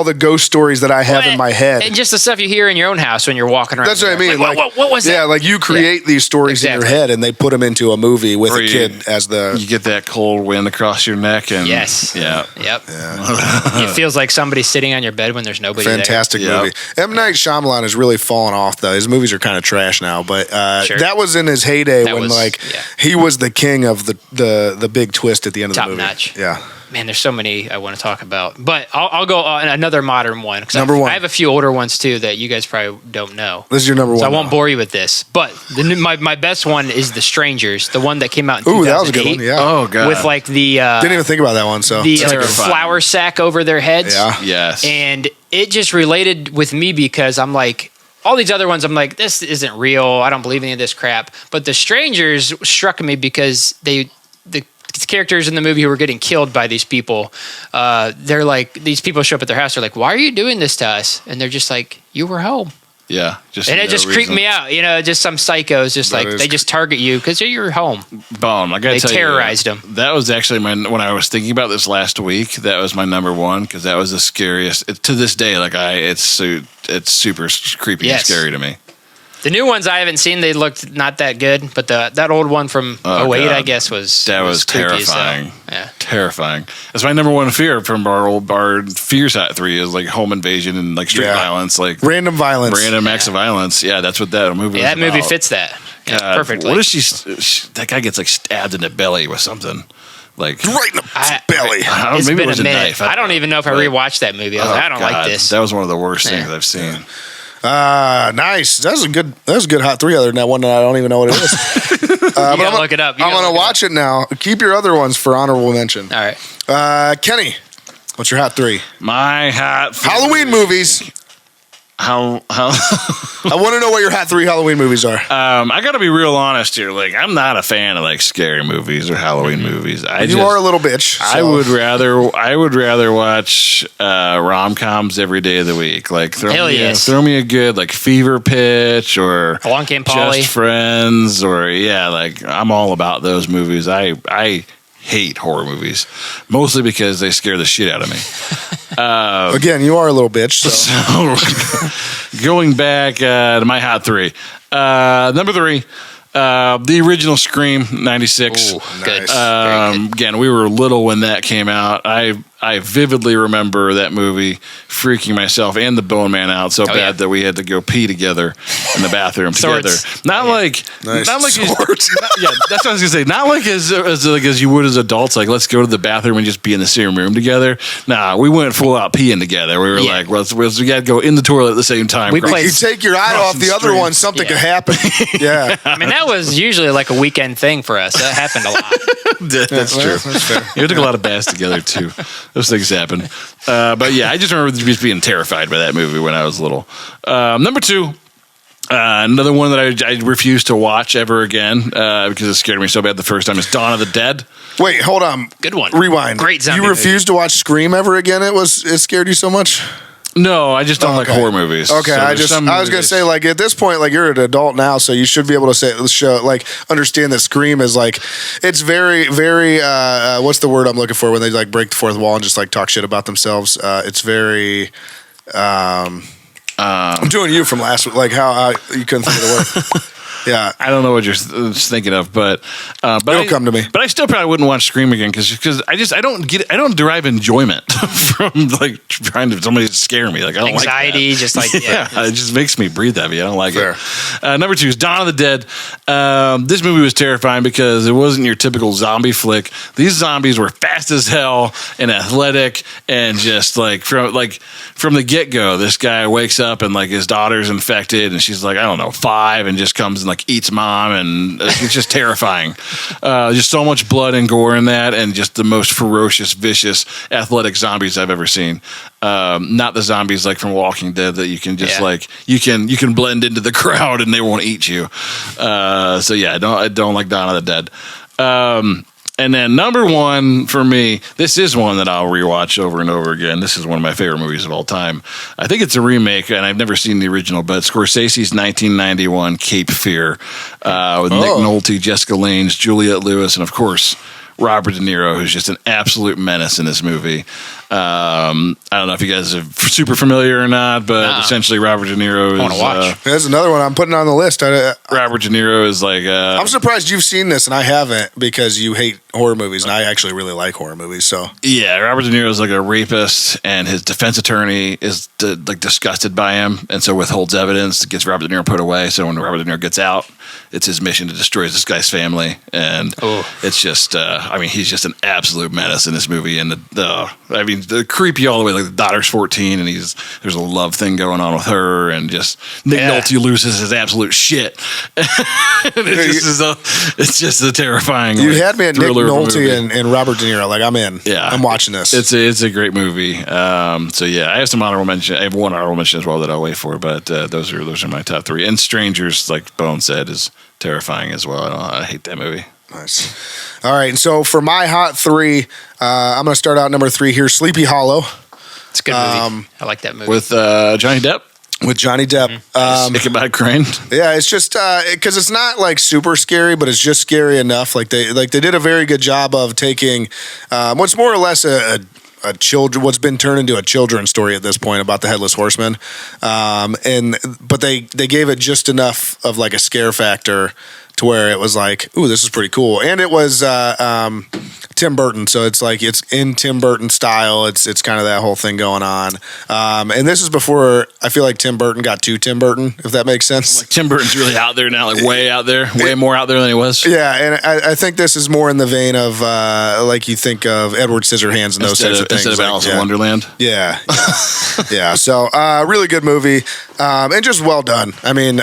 the ghost stories that I have in my head, and just the stuff you hear in your own house when you're walking around. That's what I mean. Like, what was that? Yeah, like you create these stories in your head, and they put them into a movie with a kid as the. You get that cold wind across your neck, and Yep. It feels like somebody's sitting on your bed when there's nobody. Fantastic movie. M. Night Shyamalan has really fallen off though. His movies are kind of trash now, but that was in his heyday when he was the king of the big twist at the end of the movie. Top notch. Yeah. Man, there's so many I want to talk about, but I'll go on another modern one. Number one. I have a few older ones too that you guys probably don't know. This is your number one. So I won't bore you with this, but my best one is The Strangers, the one that came out in 2008. That was a good one. Yeah. Oh God. With like the didn't even think about that one. So the flour sack over their heads. Yeah. Yes. And it just related with me because I'm like, all these other ones, I'm like, this isn't real. I don't believe any of this crap. But The Strangers struck me because the characters in the movie who were getting killed by these people, they're like, these people show up at their house. They're like, why are you doing this to us? And they're just like, you were home. Yeah. And it just creeped me out. You know, just some psychos, just like, they just target you because you're home. Bone. I gotta tell you, they terrorized them. That was actually when I was thinking about this last week, that was my number one because that was the scariest. To this day, like it's super creepy and scary to me. The new ones I haven't seen, they looked not that good, but that old one from 08, I guess, was terrifying. Yeah. Terrifying. That's my number one fear from our Fear Sat 3 is like home invasion and like street violence, like random acts of violence. Yeah, that's what that movie is that about. movie fits that perfectly. What is she? That guy gets like stabbed in the belly with something. Like right in the belly. It's maybe been it was a minute. knife. I don't even know if I rewatched that movie. I was like, I don't like this. That was one of the worst things I've seen. Nice. That was a good hot three. Other than that one that I don't even know what it is. I'm gonna look it up. I'm gonna watch it now. Keep your other ones for honorable mention. All right. Kenny, what's your hot three? My hot Halloween movies. How I want to know what your hot three Halloween movies are. I got to be real honest here. Like, I'm not a fan of like scary movies or Halloween movies. You are a little bitch. So. I would rather watch rom-coms every day of the week. Like, throw me a good like Fever Pitch or Along Came Polly. Just Friends or like I'm all about those movies. I hate horror movies, mostly because they scare the shit out of me. Again, you are a little bitch. So going back to my hot three, number three, the original Scream '96. Ooh, good. Again, we were little when that came out. I vividly remember that movie freaking myself and the Bone Man out so bad that we had to go pee together in the bathroom together. Not like swords. That's what I was gonna say. Not like as you would as adults. Like, let's go to the bathroom and just be in the same room together. Nah, we went full out peeing together. We were like, we got to go in the toilet at the same time. You take your eye off the other one, something could happen. Yeah, I mean that was usually like a weekend thing for us. That happened a lot. That's true. That's fair. We took a lot of baths together too. Those things happen. But yeah, I just remember just being terrified by that movie when I was little. Number two, another one that I refused to watch ever again because it scared me so bad the first time is Dawn of the Dead. Wait, hold on. Good one. Rewind. Great zombie You refused to watch Scream ever again? It scared you so much? No, I just don't like horror movies. Okay, so I was gonna say, like, at this point, like, you're an adult now, so you should be able to understand that Scream is like, it's very, very what's the word I'm looking for when they like break the fourth wall and just like talk shit about themselves. It's very I'm doing you from last week, like how you couldn't think of the word. Yeah, I don't know what you're thinking of, but it'll come to me. But I still probably wouldn't watch Scream again because I don't derive enjoyment from like trying to somebody scare me. Like, I don't anxiety, like that. Just like it just makes me breathe heavy. I don't like it. Number two is Dawn of the Dead. This movie was terrifying because it wasn't your typical zombie flick. These zombies were fast as hell and athletic and just like from the get go, this guy wakes up and like his daughter's infected and she's like, I don't know, 5 and just comes and like eats mom and it's just terrifying. Just so much blood and gore in that and just the most ferocious, vicious, athletic zombies I've ever seen. Not the zombies like from Walking Dead that you can just like you can blend into the crowd and they won't eat you. So yeah, I don't like Dawn of the Dead. And then number one for me, this is one that I'll rewatch over and over again. This is one of my favorite movies of all time. I think it's a remake, and I've never seen the original, but Scorsese's 1991 Cape Fear with Nick Nolte, Jessica Lange, Juliette Lewis, and of course, Robert De Niro, who's just an absolute menace in this movie. I don't know if you guys are super familiar or not, but essentially Robert De Niro is... I want to watch. There's another one I'm putting on the list. Robert De Niro is like... I'm surprised you've seen this and I haven't, because you hate horror movies, and I actually really like horror movies. So yeah, Robert De Niro is like a rapist, and his defense attorney is disgusted by him, and so withholds evidence, gets Robert De Niro put away. So when Robert De Niro gets out, it's his mission to destroy this guy's family, and it's just... he's just an absolute menace in this movie, and the creepy all the way. Like the daughter's 14, and there's a love thing going on with her, and just Nick Nolte loses his absolute shit. It's just a terrifying. You had me at Nick Nolte and Robert De Niro. Like, I'm in. Yeah, I'm watching this. It's a great movie. So yeah, I have some honorable mention. I have one honorable mention as well that I'll wait for, but those are my top three. And Strangers, like Bone said, is terrifying as well. I hate that movie. Nice. All right, and so for my hot three, I'm going to start out number 3 here, Sleepy Hollow. It's a good movie. I like that movie. With Johnny Depp? With Johnny Depp. Ichabod Crane? Yeah, it's just, because it's not like super scary, but it's just scary enough. They did a very good job of taking what's more or less what's been turned into a children's story at this point about the Headless Horseman. But they gave it just enough of like a scare factor to where it was like, ooh, this is pretty cool. And it was Tim Burton, so it's like it's in Tim Burton style. It's kind of that whole thing going on. And this is before I feel like Tim Burton got to Tim Burton, if that makes sense. Like Tim Burton's really out there now, like way out there, way more out there than he was. Yeah, and I think this is more in the vein of like you think of Edward Scissorhands and those types of things. Instead of Alice in Wonderland. Yeah. Yeah. So really good movie, and just well done. I mean,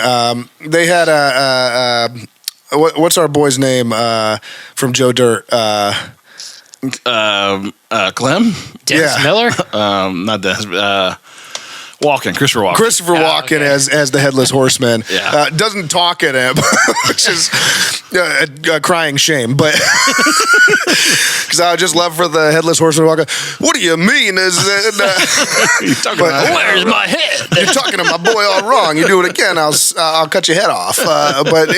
they had what's our boy's name from Joe Dirt? Clem? Dennis Miller? Not Dennis. Christopher Walken. Christopher Walken as the Headless Horseman. Yeah. Doesn't talk at him, which is a crying shame. But because I would just love for the Headless Horseman to walk. What do you mean? Where's my head? You're talking to my boy all wrong. You do it again, I'll cut your head off. But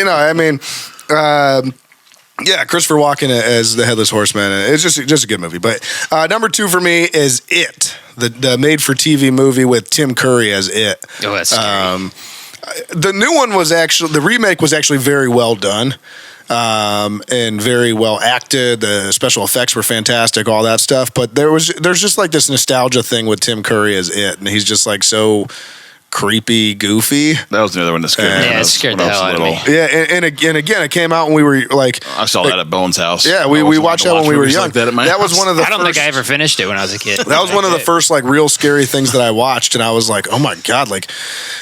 yeah, Christopher Walken as the Headless Horseman. It's just a good movie. But number 2 for me is It, the made-for-TV movie with Tim Curry as It. Oh, that's scary. The new one the remake was actually very well done and very well acted. The special effects were fantastic, all that stuff. But there's just like this nostalgia thing with Tim Curry as It, and he's just like so creepy, goofy. That was the other one that scared me. Yeah, it scared the hell out of me. Yeah, and again, it came out when we were like... I saw that at Bone's house. Yeah, we watched that when we were young. That was one of the I don't think I ever finished it when I was a kid. That was one of the first like real scary things that I watched, and I was like, oh my God, like,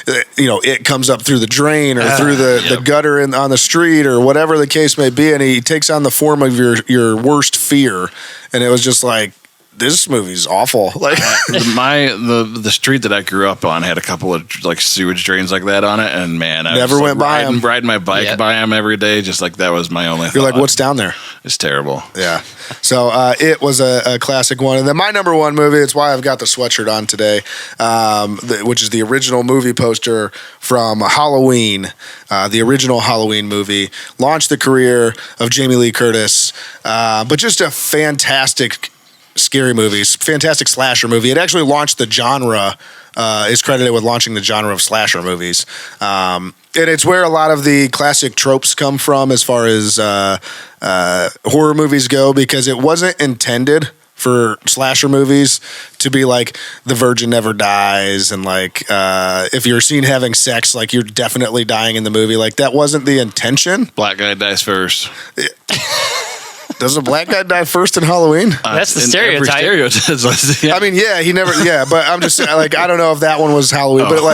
it comes up through the drain or through the gutter on the street or whatever the case may be, and he takes on the form of your worst fear, and it was just like, this movie's awful. Like the street that I grew up on had a couple of like sewage drains like that on it, and man, I never went by them. Riding my bike by them every day, just like that was my only. You're like, what's down there? It's terrible. Yeah. So it was a classic one, and then my number 1 movie. It's why I've got the sweatshirt on today, which is the original movie poster from Halloween, the original Halloween movie. Launched the career of Jamie Lee Curtis, but just a fantastic scary movies, fantastic slasher movie. It actually launched the genre, is credited with launching the genre of slasher movies. And it's where a lot of the classic tropes come from as far as horror movies go, because it wasn't intended for slasher movies to be like the virgin never dies and like if you're seen having sex, like you're definitely dying in the movie. Like that wasn't the intention. Black guy dies first. Does a black guy die first in Halloween? That's the stereotype. I mean, he never. Yeah, but I'm just like, I don't know if that one was Halloween, but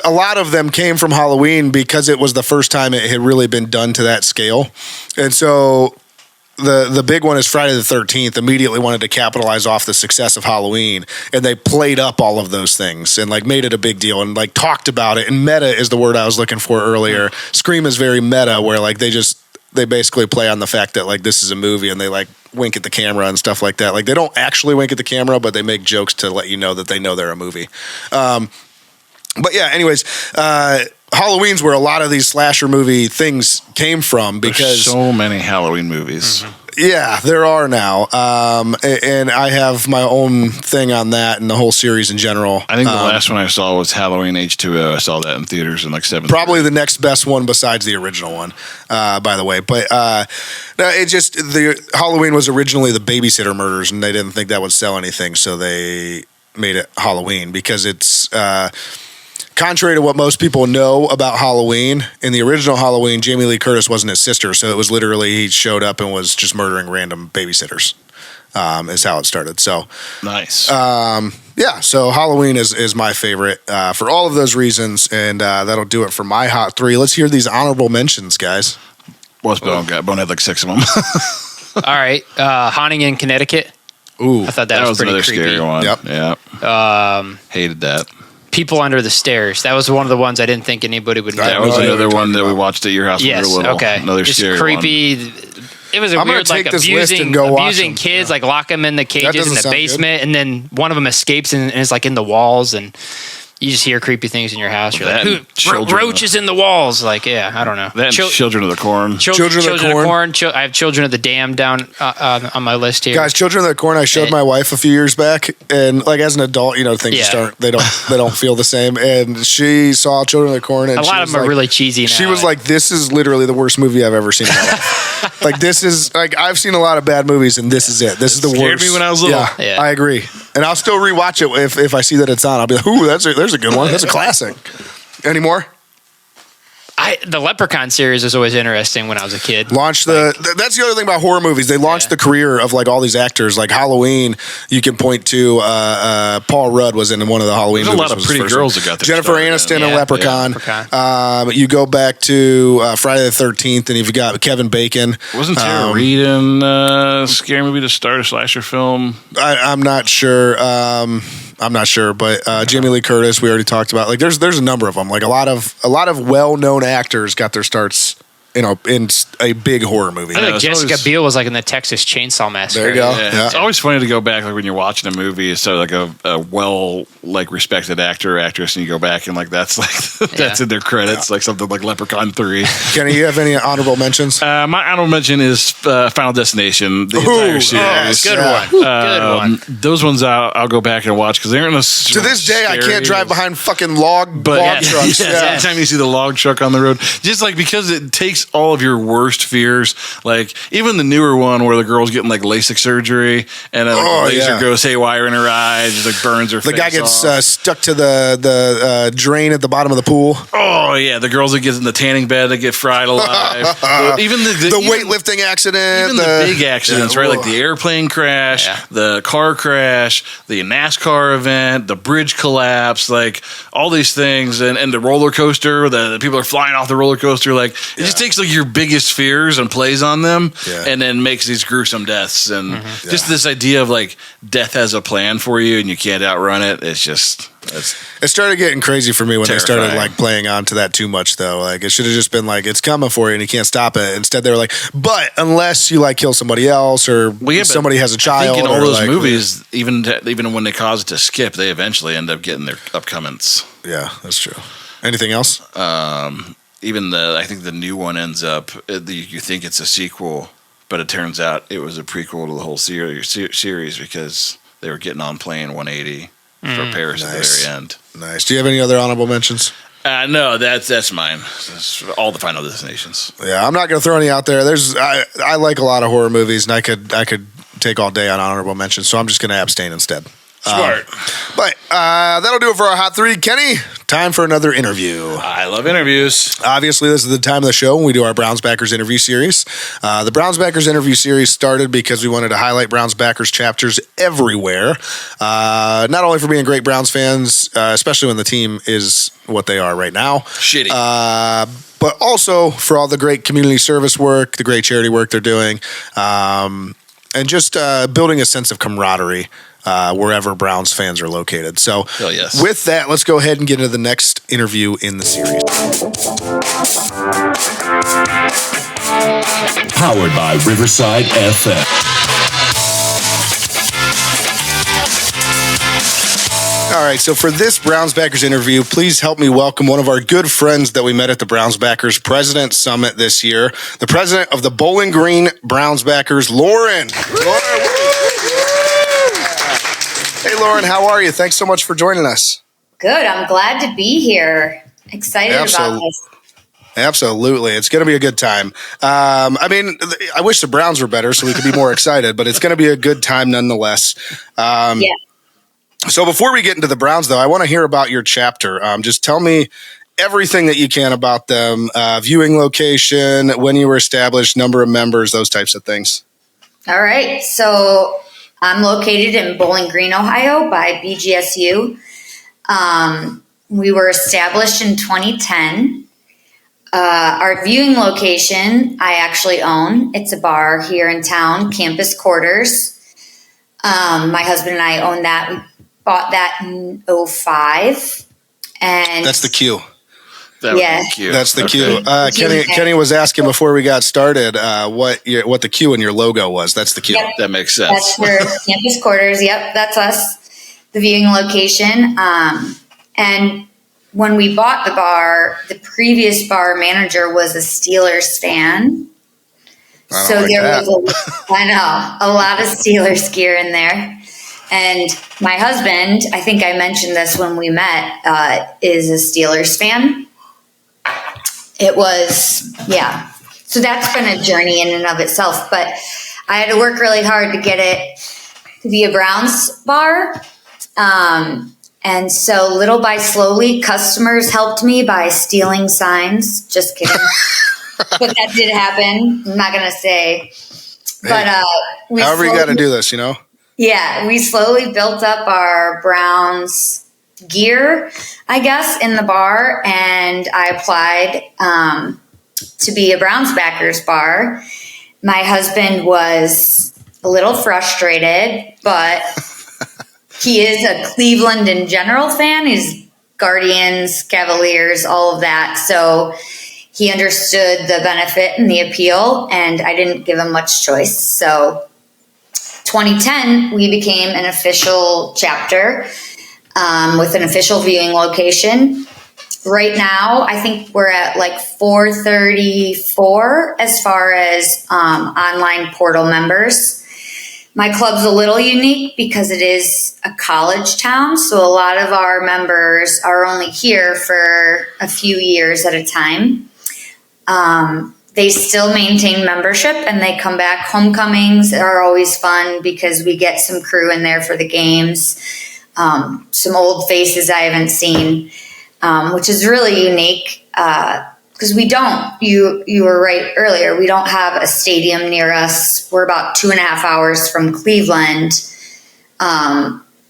a lot of them came from Halloween because it was the first time it had really been done to that scale, and so the big one is Friday the 13th. Immediately wanted to capitalize off the success of Halloween, and they played up all of those things and like made it a big deal and like talked about it. And meta is the word I was looking for earlier. Scream is very meta, where like they basically play on the fact that like this is a movie, and they like wink at the camera and stuff like that. Like they don't actually wink at the camera, but they make jokes to let you know that they know they're a movie. But yeah, anyways, Halloween's where a lot of these slasher movie things came from because There's so many Halloween movies. Yeah, there are now, and I have my own thing on that and the whole series in general. I think the last one I saw was Halloween H2O. I saw that in theaters in like 7th. Probably the next best one besides the original one, by the way. But no, it just the Halloween was originally the babysitter murders, and they didn't think that would sell anything, so they made it Halloween because it's. Contrary to what most people know about Halloween, in the original Halloween, Jamie Lee Curtis wasn't his sister, so it was literally he showed up and was just murdering random babysitters. Is how it started. So nice. Yeah, so Halloween is my favorite for all of those reasons, and that'll do it for my hot 3. Let's hear these honorable mentions, guys. What's Bone had like 6 of them. All right, Haunting in Connecticut. Ooh, I thought that was pretty another creepy. scary one. Yep. Yeah. Hated that. People Under the Stairs. That was one of the ones I didn't think anybody would know. That was another one that we watched at your house when Yes. we were little. Okay. Another Just scary creepy. one. It was a I'm gonna weird, like take this list and abusing go watch them. kids, like lock them in the cages doesn't in the sound basement, and then one of them escapes and is like in the walls, and you just hear creepy things in your house. You're That like, and children. roaches in the walls. Like, yeah, I don't know. That and Children of the Corn. Children of the Corn. I have Children of the Dam down on my list here. Guys, Children of the Corn. I showed my wife a few years back, and like as an adult, things just aren't. They don't feel the same. And she saw Children of the Corn, and a lot of them are really cheesy. Now. She was like, "This is literally the worst movie I've ever seen in my life." Like this is like I've seen a lot of bad movies, and this is it. This is the scared worst. me when I was little. Yeah, I agree, and I'll still rewatch it if I see that it's on. I'll be like, "Ooh, there's a good one. That's a classic." Any more? The Leprechaun series was always interesting when I was a kid. That's the other thing about horror movies. They launched the career of like all these actors. Like Halloween, you can point to Paul Rudd was in one of the Halloween There's movies. a lot of pretty girls that got their Jennifer start Aniston in. and Leprechaun. You go back to Friday the 13th, and you've got Kevin Bacon. Wasn't Tara Reid in a scary movie to start a slasher film? I'm not sure. But Jamie Lee Curtis, we already talked about. Like, there's a number of them. Like a lot of well-known actors got their starts, in a big horror movie. I think Jessica Biel was like in the Texas Chainsaw Massacre. There you go. Yeah. Yeah. It's always funny to go back, like when you're watching a movie, so like a well respected actor or actress, and you go back and like that's in their credits, like something like Leprechaun 3. Kenny, you have any honorable mentions? My honorable mention is Final Destination, the entire series. Good one. Good one. Those ones I'll go back and watch because they aren't To this day, I can't drive behind fucking log trucks. Yes, anytime you see the log truck on the road, just like because it takes all of your worst fears, like even the newer one where the girl's getting like LASIK surgery and the laser goes haywire in her eye, just like burns her face. The guy gets stuck to the drain at the bottom of the pool. Oh yeah, the girls that get in the tanning bed that get fried alive. Even the weightlifting accident, even the big accidents, right? Like the airplane crash, the car crash, the NASCAR event, the bridge collapse, like all these things, and the roller coaster. The people are flying off the roller coaster. Like it just takes like your biggest fears and plays on them, and then makes these gruesome deaths. And just this idea of like death has a plan for you and you can't outrun it. It's just. It started getting crazy for me when terrifying. they started like playing onto that too much, though. Like it should have just been like it's coming for you and you can't stop it. Instead, they were like, but unless you like kill somebody else or somebody has a child. I think in all those like, movies, even when they cause it to skip, they eventually end up getting their upcomings. Yeah, that's true. Anything else? Even I think the new one ends up. You think it's a sequel, but it turns out it was a prequel to the whole series because they were getting on plane 180 for Paris at the very end. Nice. Do you have any other honorable mentions? No, that's mine. That's all the Final Destinations. Yeah, I'm not going to throw any out there. I like a lot of horror movies, and I could take all day on honorable mentions, so I'm just going to abstain instead. Smart. But that'll do it for our Hot 3. Kenny, time for another interview. I love interviews. Obviously, this is the time of the show when we do our Browns Backers interview series. The Browns Backers interview series started because we wanted to highlight Browns Backers chapters everywhere. Not only for being great Browns fans, especially when the team is what they are right now. Shitty. But also for all the great community service work, the great charity work they're doing, and just building a sense of camaraderie wherever Browns fans are located. So yes. With that, let's go ahead and get into the next interview in the series. Powered by Riverside FM. All right, so for this Browns Backers interview, please help me welcome one of our good friends that we met at the Browns Backers President Summit this year, the president of the Bowling Green Browns Backers, Lauren. Hey, Lauren, how are you? Thanks so much for joining us. Good. I'm glad to be here. Excited about this. Absolutely. It's going to be a good time. I wish the Browns were better so we could be more excited, but it's going to be a good time nonetheless. Yeah. So before we get into the Browns, though, I want to hear about your chapter. Just tell me everything that you can about them, viewing location, when you were established, number of members, those types of things. All right. So I'm located in Bowling Green, Ohio by BGSU. We were established in 2010. Our viewing location, I actually own. It's a bar here in town, Campus Quarters. My husband and I own that. We bought that in 2005. And that's the cue. That's the cue. Kenny was asking before we got started what the cue in your logo was. That's the cue. Yep. That makes sense. That's for Campus Quarters. Yep, that's us, the viewing location. And when we bought the bar, the previous bar manager was a Steelers fan. So there was a lot of Steelers gear in there. And my husband, I think I mentioned this when we met, is a Steelers fan. It was, So that's been a journey in and of itself. But I had to work really hard to get it to be a Browns bar. And so little by slowly, customers helped me by stealing signs. Just kidding. But that did happen. I'm not going to say. But however you got to do this, Yeah, we slowly built up our Browns gear, I guess, in the bar. And I applied to be a Browns Backers bar. My husband was a little frustrated, but he is a Cleveland in general fan. He's Guardians, Cavaliers, all of that. So he understood the benefit and the appeal, and I didn't give him much choice. So 2010, we became an official chapter with an official viewing location. Right now, I think we're at like 434 as far as online portal members. My club's a little unique because it is a college town, so a lot of our members are only here for a few years at a time. They still maintain membership and they come back. Homecomings are always fun because we get some crew in there for the games, some old faces I haven't seen, which is really unique. Because we don't, you were right earlier, we don't have a stadium near us. We're about 2.5 hours from Cleveland.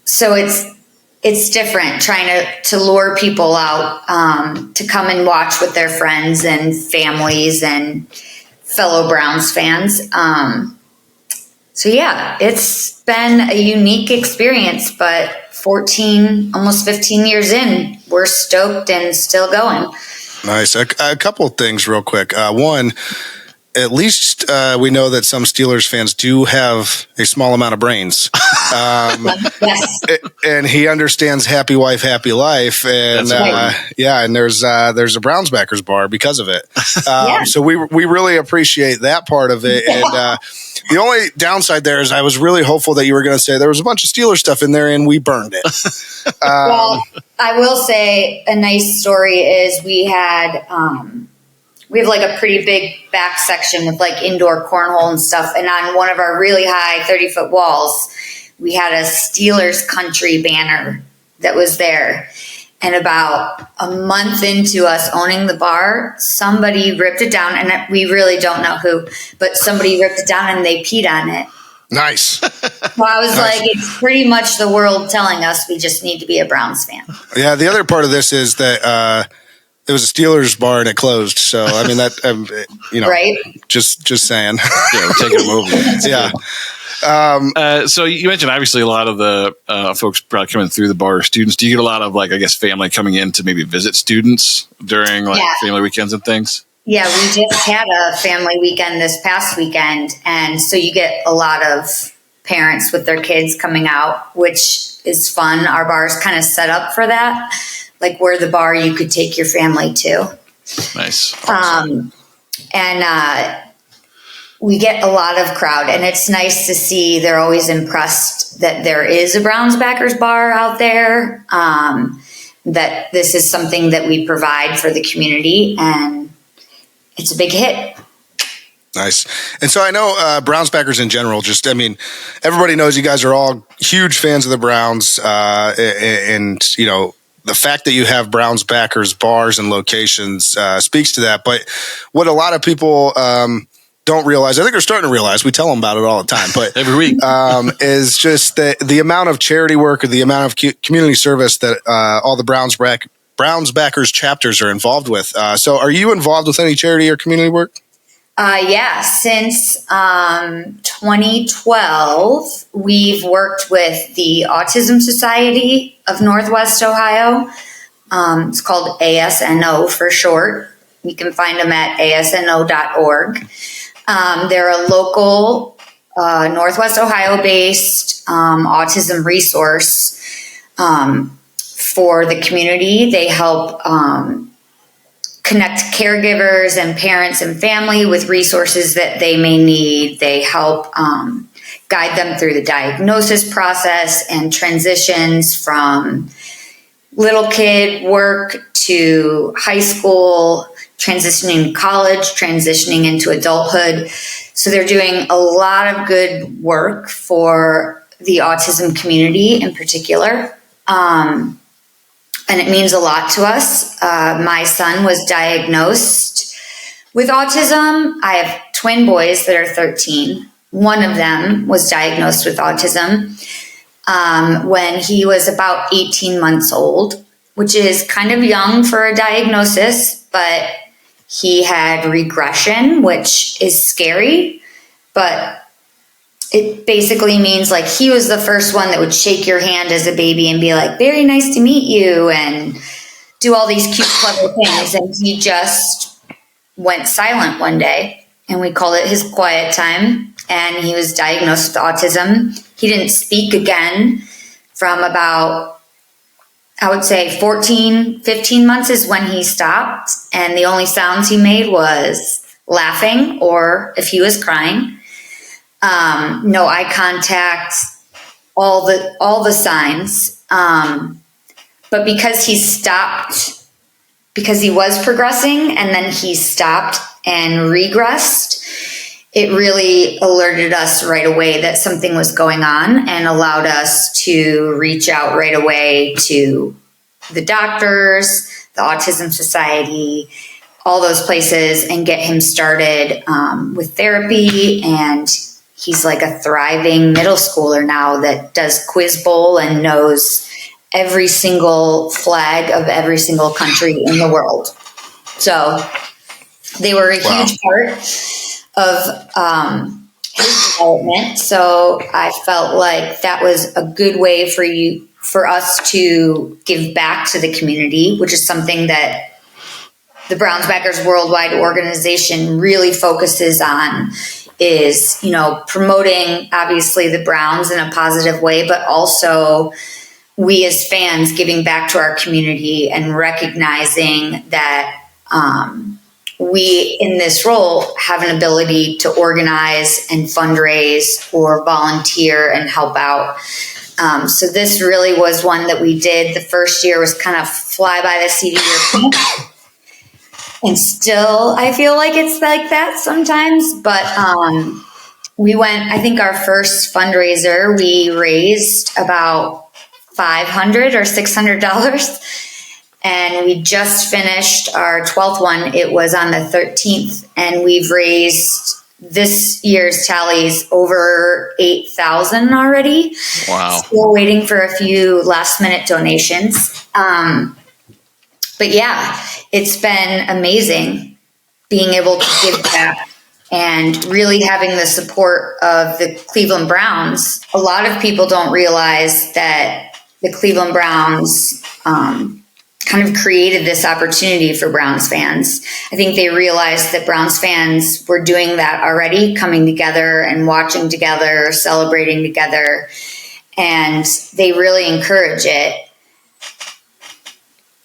So it's different trying to lure people out to come and watch with their friends and families and fellow Browns fans. It's been a unique experience, but 14, almost 15 years in, we're stoked and still going. Nice. A couple of things real quick. One, at least we know that some Steelers fans do have a small amount of brains. Yes. And he understands happy wife, happy life. And and there's a Browns Backers bar because of it. So we really appreciate that part of it. And the only downside there is I was really hopeful that you were going to say there was a bunch of Steelers stuff in there and we burned it. Well, I will say a nice story is we have like a pretty big back section with like indoor cornhole and stuff. And on one of our really high 30-foot walls, we had a Steelers country banner that was there. And about a month into us owning the bar, somebody ripped it down. And we really don't know who, but somebody ripped it down and they peed on it. Nice. So I was like, it's pretty much the world telling us we just need to be a Browns fan. Yeah, the other part of this is that it was a Steelers bar and it closed. So, I mean, that, right? Just saying. Yeah, we're taking them over. Yeah. So you mentioned obviously a lot of the folks probably coming through the bar are students. Do you get a lot of family coming in to maybe visit students during family weekends and things? Yeah, we just had a family weekend this past weekend, and so you get a lot of parents with their kids coming out, which is fun. Our bar is kind of set up for that. Like we're the bar you could take your family to. Nice. We get a lot of crowd, and it's nice to see. They're always impressed that there is a Browns backers bar out there, that this is something that we provide for the community, and it's a big hit. Nice. And so I know Browns backers in general, everybody knows you guys are all huge fans of the Browns, and the fact that you have Browns backers bars and locations speaks to that. But what a lot of people don't realize, I think they're starting to realize, we tell them about it all the time, but every week, is just the amount of charity work or the amount of community service that all the Browns backers chapters are involved with. So are you involved with any charity or community work? Yeah, since 2012, we've worked with the Autism Society of Northwest Ohio. It's called ASNO for short. You can find them at asno.org. They're a local Northwest Ohio-based autism resource for the community. They help connect caregivers and parents and family with resources that they may need. They help guide them through the diagnosis process and transitions from little kid work to high school, transitioning to college, transitioning into adulthood. So they're doing a lot of good work for the autism community in particular. And it means a lot to us. My son was diagnosed with autism. I have twin boys that are 13. One of them was diagnosed with autism when he was about 18 months old, which is kind of young for a diagnosis, but he had regression, which is scary, but it basically means like he was the first one that would shake your hand as a baby and be like, very nice to meet you, and do all these cute, clever things. And he just went silent one day, and we called it his quiet time. And he was diagnosed with autism. He didn't speak again from about, I would say 14, 15 months is when he stopped. And the only sounds he made was laughing or if he was crying. No eye contact, all the signs. But because he stopped, because he was progressing and then he stopped and regressed, it really alerted us right away that something was going on and allowed us to reach out right away to the doctors, the Autism Society, all those places, and get him started with therapy. And he's like a thriving middle schooler now that does quiz bowl and knows every single flag of every single country in the world. So they were a huge part of his development. So I felt like that was a good way for us to give back to the community, which is something that the Browns Backers Worldwide organization really focuses on, is, promoting obviously the Browns in a positive way, but also we as fans giving back to our community and recognizing that we in this role have an ability to organize and fundraise or volunteer and help out. So this really was one that we did. The first year was kind of fly by the seat of your pants. And still, I feel like it's like that sometimes. But we went, I think our first fundraiser, we raised about $500 or $600. And we just finished our 12th one. It was on the 13th. And we've raised this year's tallies over 8,000 already. Wow. Still waiting for a few last minute donations. But yeah, it's been amazing being able to give back and really having the support of the Cleveland Browns. A lot of people don't realize that the Cleveland Browns kind of created this opportunity for Browns fans. I think they realized that Browns fans were doing that already, coming together and watching together, celebrating together, and they really encourage it.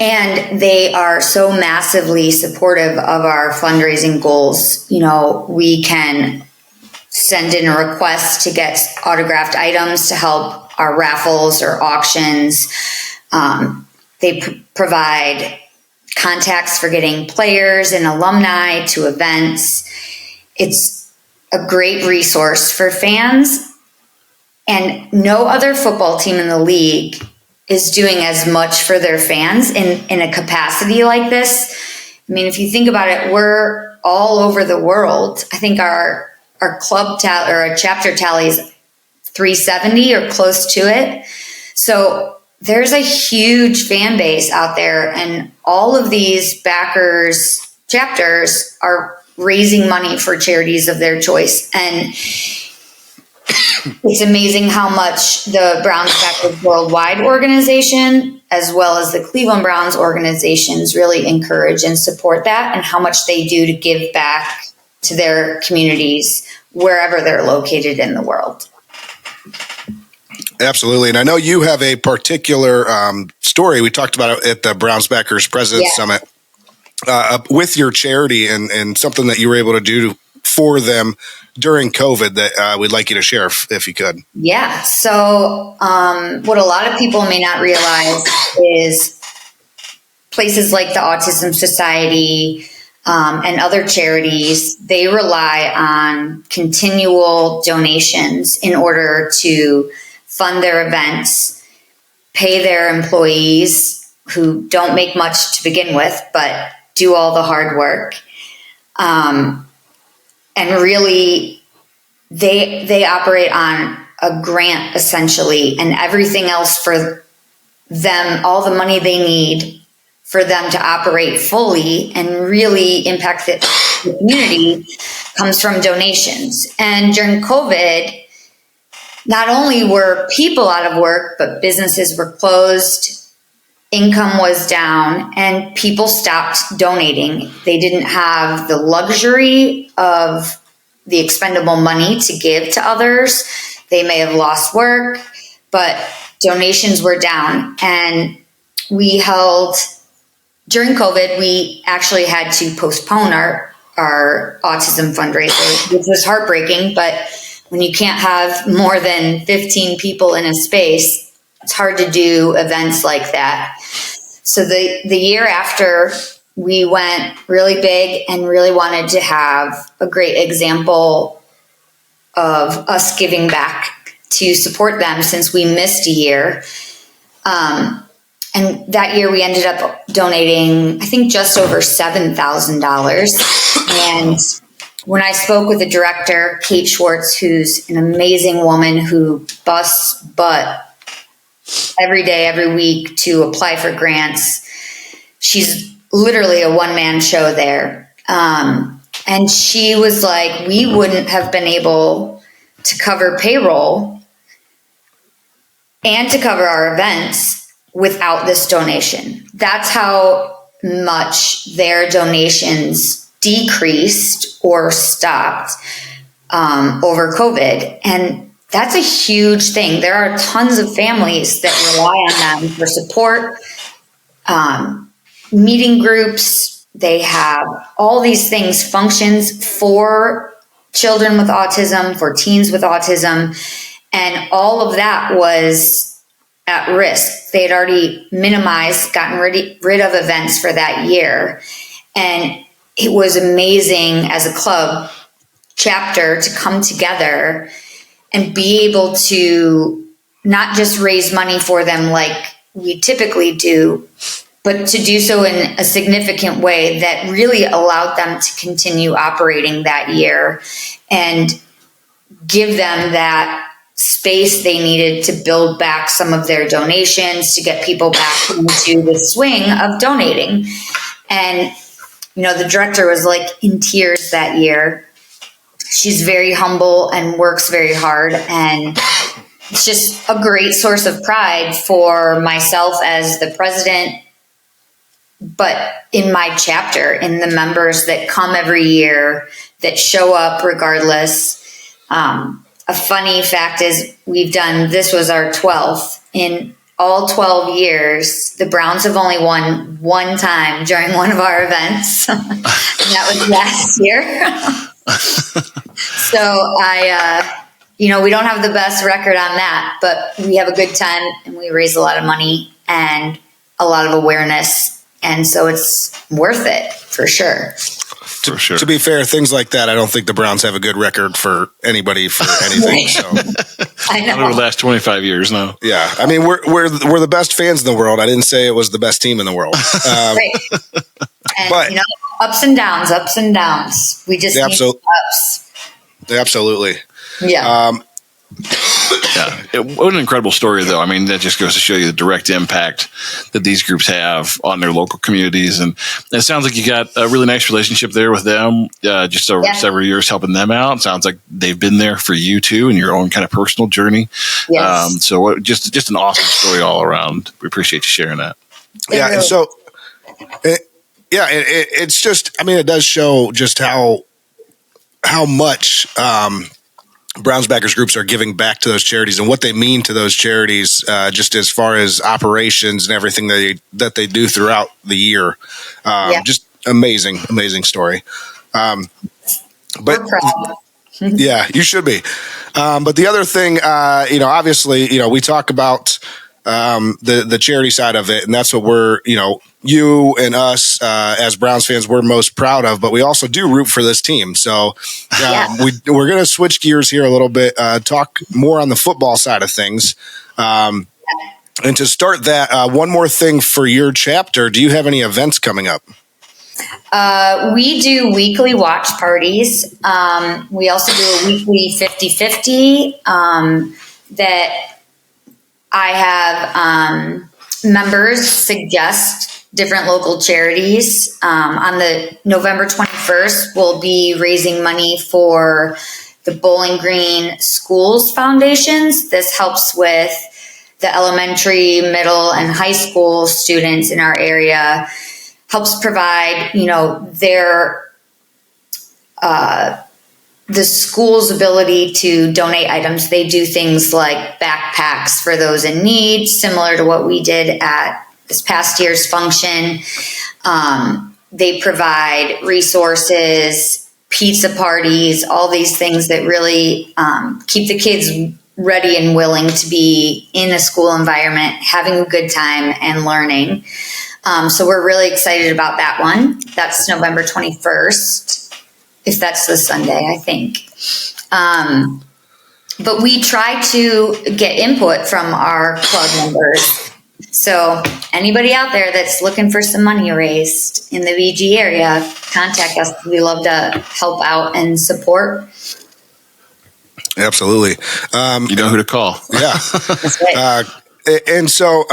And they are so massively supportive of our fundraising goals. You know, we can send in a request to get autographed items to help our raffles or auctions. They provide contacts for getting players and alumni to events. It's a great resource for fans, and no other football team in the league is doing as much for their fans in a capacity like this. I mean, if you think about it, we're all over the world. I think our club tally or our chapter tally is 370 or close to it. So there's a huge fan base out there, and all of these backers, chapters, are raising money for charities of their choice. And it's amazing how much the Browns Backers Worldwide organization, as well as the Cleveland Browns organizations, really encourage and support that, and how much they do to give back to their communities wherever they're located in the world. Absolutely. And I know you have a particular story. We talked about it at the Browns Backers President's Summit with your charity and something that you were able to do for them during COVID that we'd like you to share if you could. Yeah. So what a lot of people may not realize is places like the Autism Society and other charities, they rely on continual donations in order to fund their events, pay their employees who don't make much to begin with, but do all the hard work. And really, they operate on a grant, essentially, and everything else for them, all the money they need for them to operate fully and really impact the community comes from donations. And during COVID, not only were people out of work, but businesses were closed, income was down, and people stopped donating. They didn't have the luxury of the expendable money to give to others. They may have lost work, but donations were down. And we held, during COVID, we actually had to postpone our autism fundraiser, which was heartbreaking, but when you can't have more than 15 people in a space, it's hard to do events like that. So the year after, we went really big and really wanted to have a great example of us giving back to support them since we missed a year. And that year we ended up donating, I think, just over $7,000. And when I spoke with the director, Kate Schwartz, who's an amazing woman who busts butt every day, every week to apply for grants, she's literally a one-man show there. And she was like, we wouldn't have been able to cover payroll and to cover our events without this donation. That's how much their donations decreased or stopped over COVID. And that's a huge thing. There are tons of families that rely on them for support, meeting groups. They have all these things, functions for children with autism, for teens with autism. And all of that was at risk. They had already gotten rid of events for that year. And it was amazing as a club chapter to come together and be able to not just raise money for them like we typically do, but to do so in a significant way that really allowed them to continue operating that year and give them that space they needed to build back some of their donations, to get people back into the swing of donating. And the director was like in tears that year. She's very humble and works very hard. And it's just a great source of pride for myself as the president but in my chapter, in the members that come every year, that show up regardless. A funny fact is this was our 12th. In all 12 years, the Browns have only won one time during one of our events. And that was last year. So we don't have the best record on that, but we have a good time and we raise a lot of money and a lot of awareness. And so it's worth it for sure. For sure. To be fair, things like that, I don't think the Browns have a good record for anybody for anything. So I know. Not over the last 25 years, no. yeah, I mean we're the best fans in the world. I didn't say it was the best team in the world. Right. And, but ups and downs. We just need some ups. Absolutely. Yeah. Yeah. What an incredible story, though. I mean, that just goes to show you the direct impact that these groups have on their local communities. And it sounds like you got a really nice relationship there with them, just over several years helping them out. It sounds like they've been there for you, too, in your own kind of personal journey. Yes. Just an awesome story all around. We appreciate you sharing that. Yeah. And so, it's just, I mean, it does show just how much Browns backers groups are giving back to those charities and what they mean to those charities, just as far as operations and everything that they do throughout the year. Just amazing story. But we're proud. Yeah, you should be. But the other thing, obviously, we talk about the charity side of it, and that's what we're, you and us as Browns fans, we're most proud of. But we also do root for this team. So we're going to switch gears here a little bit, talk more on the football side of things. And to start that, one more thing for your chapter, do you have any events coming up? We do weekly watch parties. We also do a weekly 50-50 that I have members suggest different local charities. On the November 21st, we'll be raising money for the Bowling Green Schools Foundations. This helps with the elementary, middle, and high school students in our area, helps provide, the school's ability to donate items. They do things like backpacks for those in need, similar to what we did at this past year's function. They provide resources, pizza parties, all these things that really keep the kids ready and willing to be in a school environment, having a good time and learning. So we're really excited about that one. That's November 21st. If that's the Sunday, I think. But we try to get input from our club members. So anybody out there that's looking for some money raised in the VG area, contact us. We love to help out and support. Absolutely. You know who to call. Yeah. That's right. And so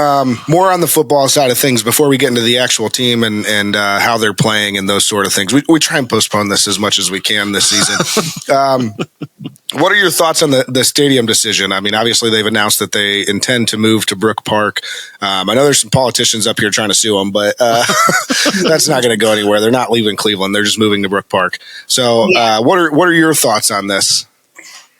more on the football side of things before we get into the actual team and how they're playing and those sort of things. We try and postpone this as much as we can this season. What are your thoughts on the stadium decision? I mean, obviously they've announced that they intend to move to Brook Park. I know there's some politicians up here trying to sue them, but that's not going to go anywhere. They're not leaving Cleveland. They're just moving to Brook Park. So what are your thoughts on this?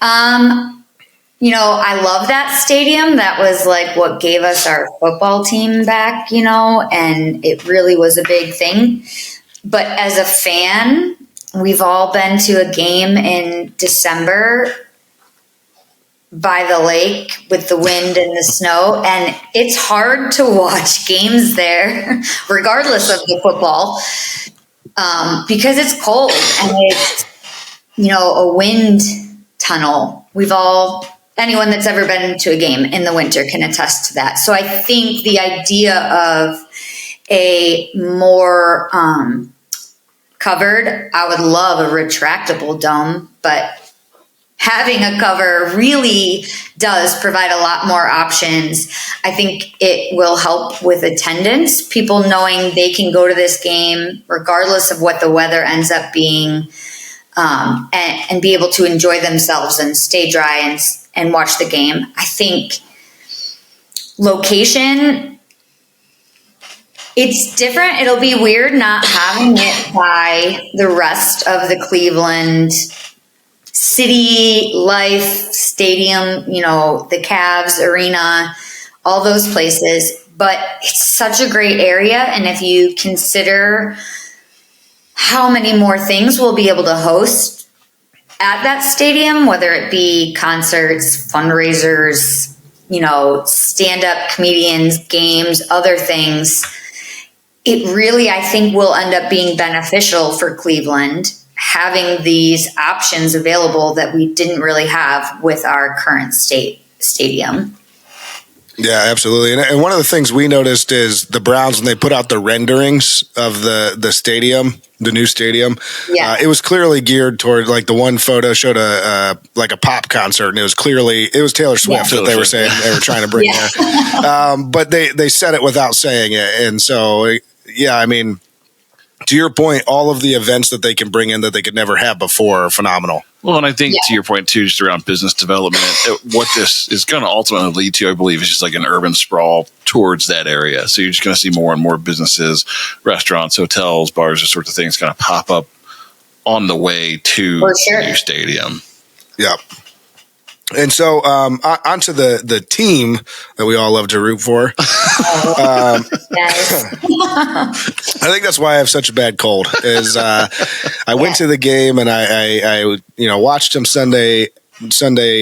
I love that stadium. That was like what gave us our football team back, and it really was a big thing. But as a fan, we've all been to a game in December by the lake with the wind and the snow, and it's hard to watch games there, regardless of the football, because it's cold and it's, a wind tunnel. Anyone that's ever been to a game in the winter can attest to that. So I think the idea of a more covered, I would love a retractable dome, but having a cover really does provide a lot more options. I think it will help with attendance, people knowing they can go to this game regardless of what the weather ends up being, and be able to enjoy themselves and stay dry and watch the game. I think location, It's different. It'll be weird not having it by the rest of the Cleveland city life, stadium, the Cavs arena, all those places. But it's such a great area. And if you consider how many more things we'll be able to host at that stadium, whether it be concerts, fundraisers, stand-up comedians, games, other things, it really, I think, will end up being beneficial for Cleveland, having these options available that we didn't really have with our current stadium. Yeah, absolutely. And one of the things we noticed is the Browns, when they put out the renderings of the stadium, the new stadium, it was clearly geared toward, like, the one photo showed a pop concert, and it was Taylor Swift that they were saying they were trying to bring there. But they said it without saying it. And so, yeah, I mean, to your point, all of the events that they can bring in that they could never have before are phenomenal. Well, and I think to your point, too, just around business development, what this is going to ultimately lead to, I believe, is just like an urban sprawl towards that area. So you're just going to see more and more businesses, restaurants, hotels, bars, those sorts of things kind of pop up on the way to the new stadium. Yep. And so onto the team that we all love to root for. I think that's why I have such a bad cold. Is I went to the game and I watched him Sunday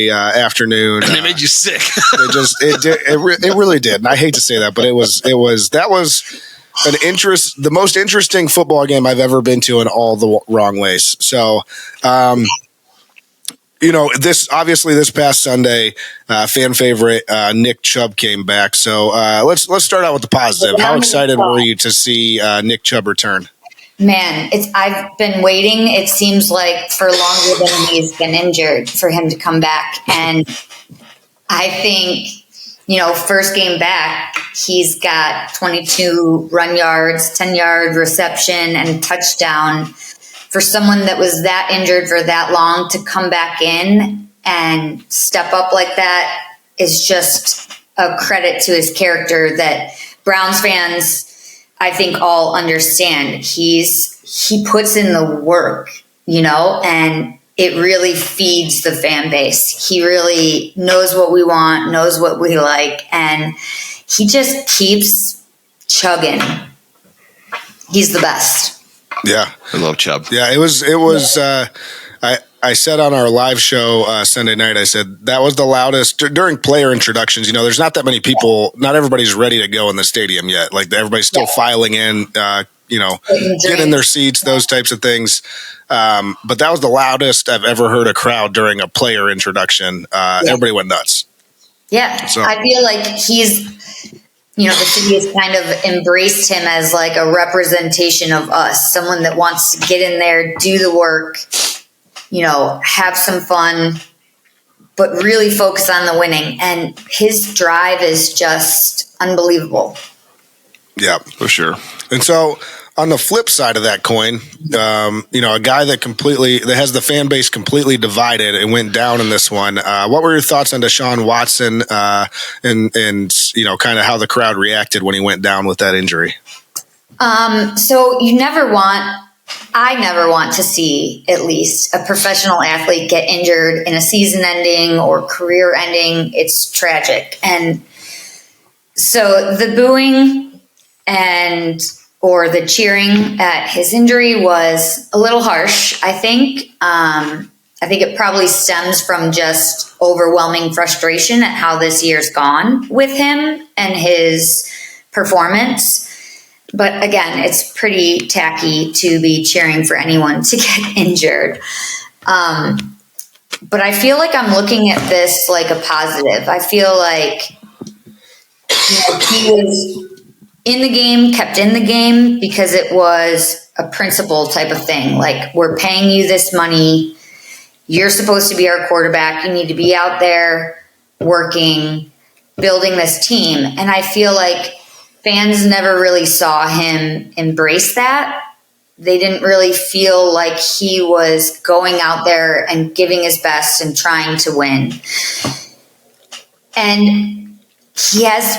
afternoon. And it made you sick. It really did. And I hate to say that, but that was the most interesting football game I've ever been to in all the wrong ways. So. This past Sunday, fan favorite Nick Chubb came back. So let's start out with the positive. How excited were you to see Nick Chubb return? Man, I've been waiting. It seems like for longer than he's been injured for him to come back, and I think first game back, he's got 22 run yards, 10-yard reception, and touchdown. For someone that was that injured for that long to come back in and step up like that is just a credit to his character that Browns fans, I think, all understand. He puts in the work, and it really feeds the fan base. He really knows what we want, knows what we like, and he just keeps chugging. He's the best. Yeah, I love Chubb. Yeah, it was. I said on our live show Sunday night, I said that was the loudest during player introductions. There's not that many people. Not everybody's ready to go in the stadium yet. Like everybody's still filing in. Get in their seats, those types of things. But that was the loudest I've ever heard a crowd during a player introduction. Everybody went nuts. Yeah, so I feel like he's. The city has kind of embraced him as like a representation of us, someone that wants to get in there, do the work, have some fun, but really focus on the winning. And his drive is just unbelievable. Yeah, for sure. And so on the flip side of that coin, a guy that has the fan base completely divided and went down in this one. What were your thoughts on Deshaun Watson and kind of how the crowd reacted when he went down with that injury? So I never want to see at least a professional athlete get injured in a season ending or career ending. It's tragic. And so the booing or the cheering at his injury was a little harsh, I think. I think it probably stems from just overwhelming frustration at how this year's gone with him and his performance. But again, it's pretty tacky to be cheering for anyone to get injured. But I feel like I'm looking at this like a positive. I feel like he was in the game, kept in the game because it was a principle type of thing. Like, we're paying you this money. You're supposed to be our quarterback. You need to be out there working, building this team. And I feel like fans never really saw him embrace that. They didn't really feel like he was going out there and giving his best and trying to win. And he has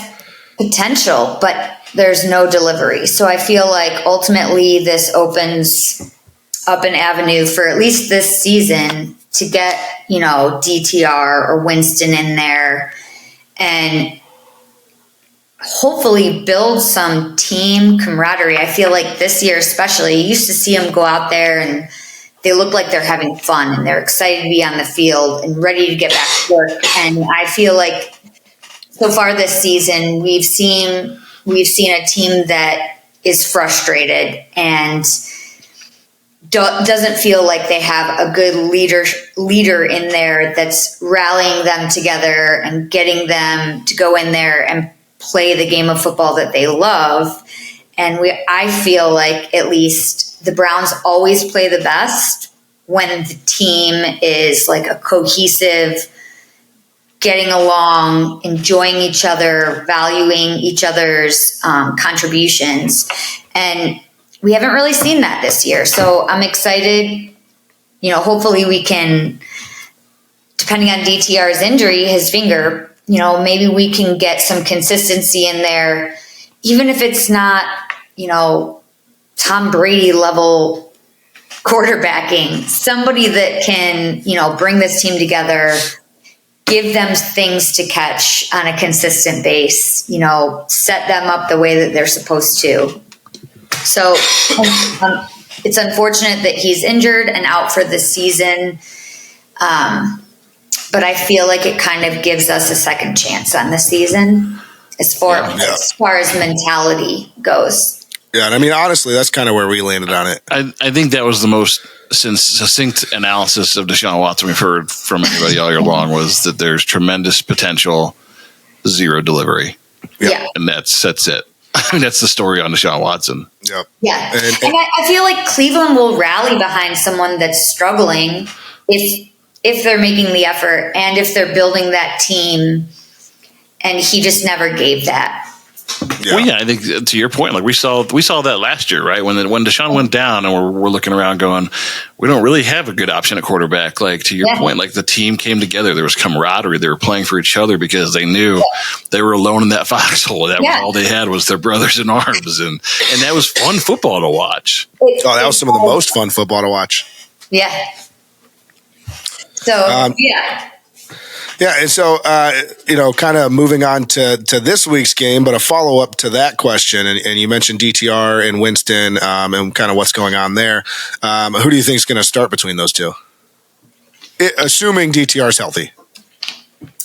potential, but there's no delivery. So I feel like ultimately this opens up an avenue for at least this season to get, DTR or Winston in there and hopefully build some team camaraderie. I feel like this year especially, you used to see them go out there and they look like they're having fun and they're excited to be on the field and ready to get back to work. And I feel like so far this season, we've seen a team that is frustrated and doesn't feel like they have a good leader in there that's rallying them together and getting them to go in there and play the game of football that they love. And I feel like at least the Browns always play the best when the team is like a cohesive, getting along, enjoying each other, valuing each other's contributions. And we haven't really seen that this year. So I'm excited. Hopefully we can, depending on DTR's injury, his finger, maybe we can get some consistency in there, even if it's not, Tom Brady level quarterbacking, somebody that can, bring this team together, give them things to catch on a consistent base, set them up the way that they're supposed to. So it's unfortunate that he's injured and out for the season. But I feel like it kind of gives us a second chance on the season as far as mentality goes. Yeah, and I mean, honestly, that's kind of where we landed on it. I think that was the most succinct analysis of Deshaun Watson we've heard from anybody all year long, was that there's tremendous potential, zero delivery. Yeah. And that's it. I mean, that's the story on Deshaun Watson. Yep. Yeah. And I feel like Cleveland will rally behind someone that's struggling if they're making the effort and if they're building that team, and he just never gave that. Yeah. Well, yeah, I think to your point, like we saw that last year, right? When Deshaun went down, and we're looking around going, we don't really have a good option at quarterback. Like to your point, like the team came together. There was camaraderie. They were playing for each other because they knew they were alone in that foxhole. That was all they had was their brothers in arms, and that was fun football to watch. That was some of the most fun football to watch. Yeah. So Yeah, and so, kind of moving on to this week's game, but a follow-up to that question, and you mentioned DTR and Winston and kind of what's going on there. Who do you think is going to start between those two? Assuming DTR is healthy.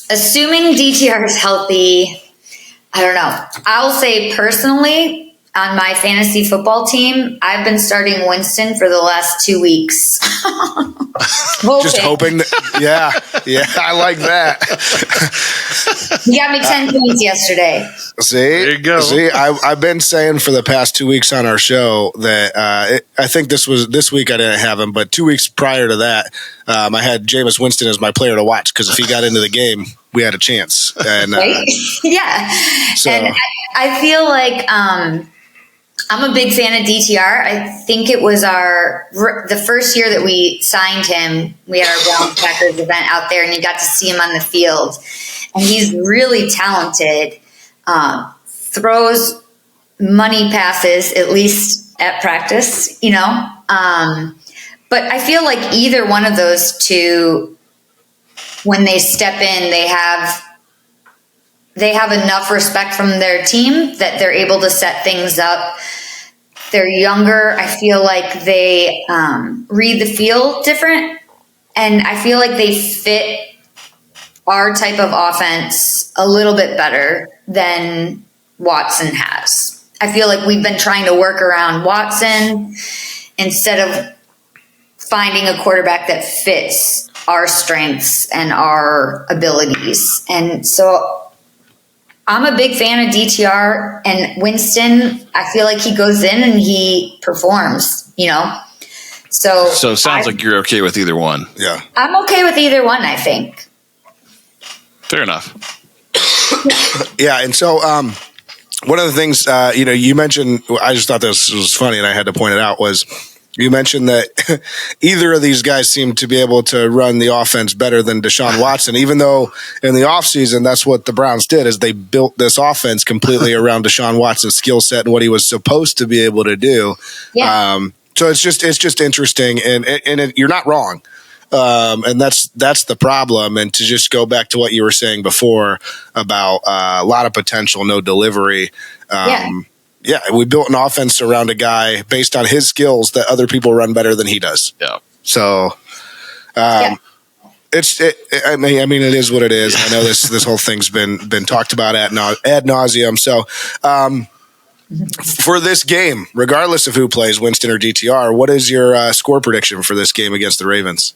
Assuming DTR is healthy, I don't know. I'll say personally, on my fantasy football team, I've been starting Winston for the last 2 weeks. Just hoping that, yeah, I like that. He got me 10 points yesterday. See, there you go. See, I've been saying for the past 2 weeks on our show that I think this week I didn't have him, but 2 weeks prior to that, I had Jameis Winston as my player to watch, because if he got into the game, we had a chance. And right? Yeah. So. And I feel like I'm a big fan of DTR. I think it was the first year that we signed him, we had our Browns Packers event out there, and you got to see him on the field. And he's really talented, throws money passes, at least at practice, But I feel like either one of those two, when they step in, they have enough respect from their team that they're able to set things up. They're younger. I feel like they read the field different. And I feel like they fit our type of offense a little bit better than Watson has. I feel like we've been trying to work around Watson instead of finding a quarterback that fits our strengths and our abilities. And so I'm a big fan of DTR, and Winston, I feel like he goes in and he performs, So it sounds like you're okay with either one. Yeah. I'm okay with either one, I think. Fair enough. Yeah, and so one of the things, you mentioned, I just thought this was funny and I had to point it out, was You mentioned that either of these guys seem to be able to run the offense better than Deshaun Watson, even though in the offseason, that's what the Browns did, is they built this offense completely around Deshaun Watson's skill set and what he was supposed to be able to do. Yeah. So it's just interesting, and you're not wrong. And that's the problem. And to just go back to what you were saying before about a lot of potential, no delivery. Yeah, we built an offense around a guy based on his skills that other people run better than he does. Yeah. So, I mean, it is what it is. I know this whole thing's been talked about ad nauseum. So, for this game, regardless of who plays, Winston or DTR, what is your score prediction for this game against the Ravens?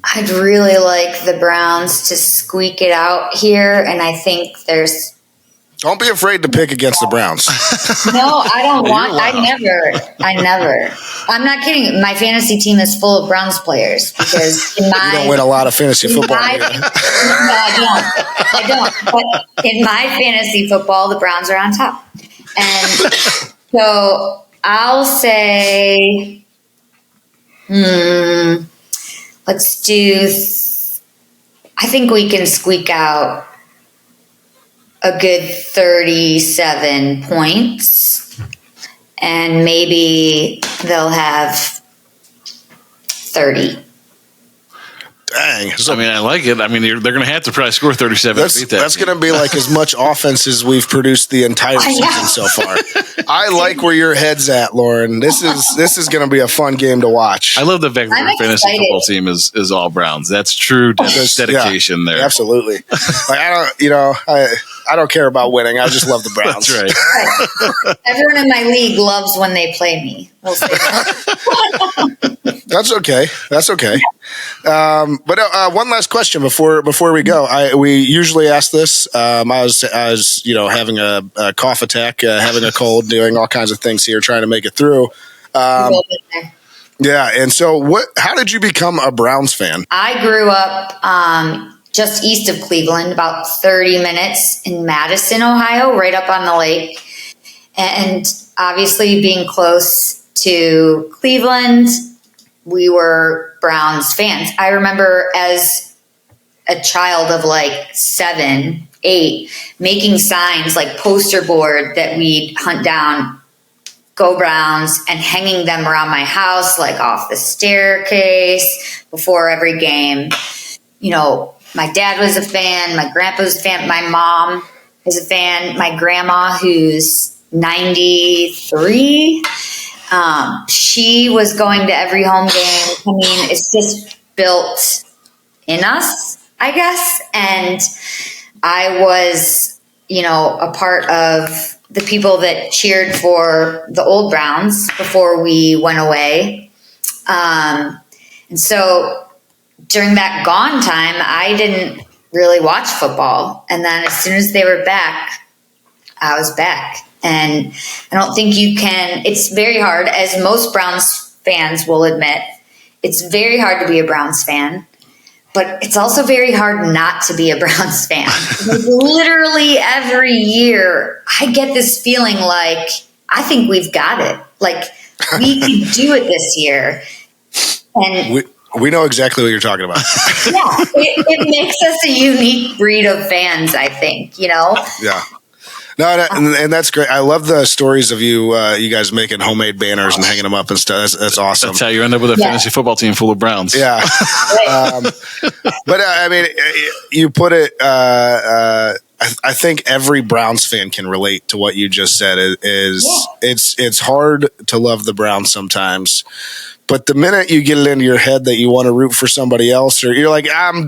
I'd really like the Browns to squeak it out here, and I think there's. Don't be afraid to pick against the Browns. No, I don't want. I never. I'm not kidding. My fantasy team is full of Browns players because you don't win a lot of fantasy football. No, I don't. But in my fantasy football, the Browns are on top, and so I'll say. Let's do. I think we can squeak out a good 37 points, and maybe they'll have 30. Dang. I mean, I like it. I mean, they're going to have to probably score 37 to beat that. That's going to be like as much offense as we've produced the entire season so far. I like where your head's at, Lauren. This is going to be a fun game to watch. I love the fact that our fantasy football team is all Browns. That's true dedication there. Absolutely. Like, I don't care about winning. I just love the Browns. That's right. Everyone in my league loves when they play me. We'll say that. That's okay. But one last question before we go. We usually ask this. I was having a cough attack, having a cold, doing all kinds of things here, trying to make it through. Yeah, and so how did you become a Browns fan? I grew up just east of Cleveland, about 30 minutes in Madison, Ohio, right up on the lake. And obviously being close to Cleveland, we were Browns fans. I remember as a child of like 7, 8, making signs like poster board that we'd hunt down, "Go Browns," and hanging them around my house, like off the staircase before every game. You know, my dad was a fan, my grandpa was a fan, my mom is a fan, my grandma, who's 93, she was going to every home game. I mean, it's just built in us, I guess. And I was, a part of the people that cheered for the old Browns before we went away. And so during that gone time, I didn't really watch football. And then as soon as they were back, I was back. And I don't think you can, it's very hard, as most Browns fans will admit, it's very hard to be a Browns fan, but it's also very hard not to be a Browns fan. Like, literally every year, I get this feeling like, I think we've got it. Like, we can do it this year. And we know exactly what you're talking about. Yeah, it makes us a unique breed of fans, I think, Yeah. No, and that's great. I love the stories of you guys making homemade banners and hanging them up and stuff. That's awesome. That's how you end up with a fantasy football team full of Browns. Yeah. But I mean, you put it. I think every Browns fan can relate to what you just said. It's hard to love the Browns sometimes. But the minute you get it into your head that you want to root for somebody else, or you're like, I'm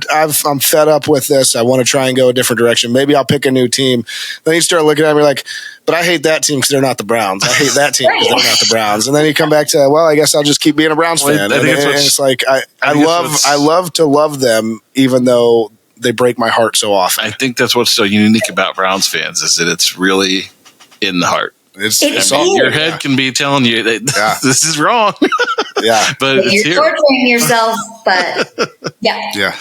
fed up with this, I want to try and go a different direction, maybe I'll pick a new team. Then you start looking at me like, but I hate that team because they're not the Browns. I hate that team because they're not the Browns. And then you come back to, well, I guess I'll just keep being a Browns fan. And it's like I love to love them, even though they break my heart so often. I think that's what's so unique about Browns fans is that it's really in the heart. Your head can be telling you that this is wrong. Yeah, but you're torturing yourself. But yeah, yeah,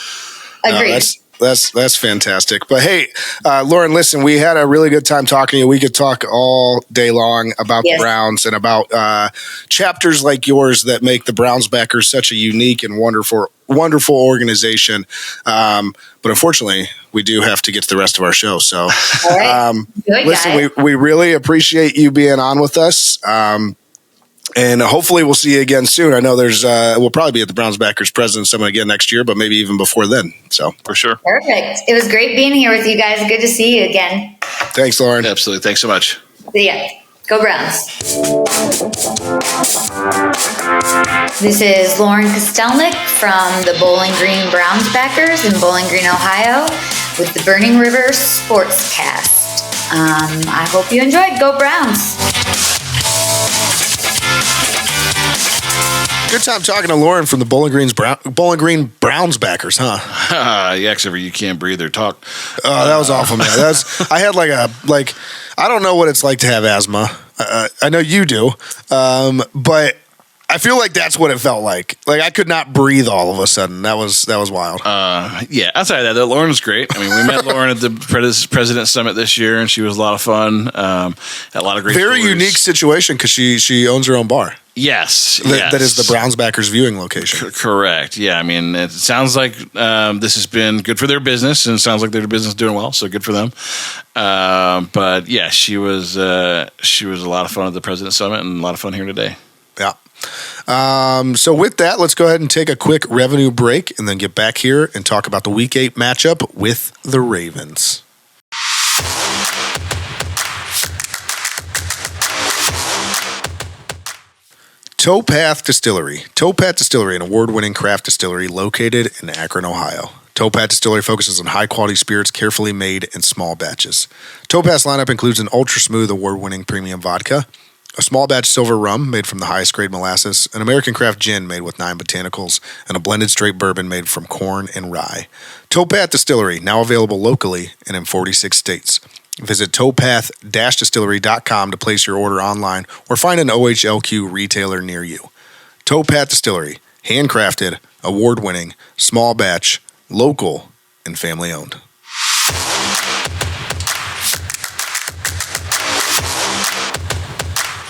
agreed. That's fantastic. But hey, Lauren, listen, we had a really good time talking to you. We could talk all day long about the Browns and about chapters like yours that make the Browns backers such a unique and wonderful organization. But unfortunately, we do have to get to the rest of our show. So, all right. Listen, we really appreciate you being on with us. And hopefully we'll see you again soon. I know we'll probably be at the Browns Backers President's Summit again next year, but maybe even before then. So for sure. Perfect. It was great being here with you guys. Good to see you again. Thanks, Lauren. Absolutely. Thanks so much. See ya. Go Browns. This is Lauren Kostelnik from the Bowling Green Browns Backers in Bowling Green, Ohio with the Burning River Sportscast. I hope you enjoyed. Go Browns. Good time talking to Lauren from the Bowling Green Browns Backers, huh? Yeah, except for you can't breathe or talk. Oh, that was awful, man. I had I don't know what it's like to have asthma. I know you do, but I feel like that's what it felt like. Like I could not breathe all of a sudden. That was wild. Yeah, outside of that, Lauren was great. I mean, we met Lauren at the President's Summit this year, and she was a lot of fun. Had a lot of great Very stories. unique situation because she owns her own bar. Yes, that is the Browns Backers viewing location. Correct. Yeah, I mean, it sounds like this has been good for their business, and it sounds like their business is doing well, so good for them. But yeah, she was a lot of fun at the President's Summit, and a lot of fun here today. Yeah. So with that, let's go ahead and take a quick revenue break, and then get back here and talk about the Week 8 matchup with the Ravens. Towpath Distillery. Towpath Distillery, an award-winning craft distillery located in Akron, Ohio. Towpath Distillery focuses on high-quality spirits carefully made in small batches. Towpath's lineup includes an ultra-smooth, award-winning premium vodka, a small batch silver rum made from the highest grade molasses, an American craft gin made with 9 botanicals, and a blended straight bourbon made from corn and rye. Towpath Distillery, now available locally and in 46 states. Visit towpath-distillery.com to place your order online or find an OHLQ retailer near you. Towpath Distillery, handcrafted, award-winning, small batch, local, and family-owned.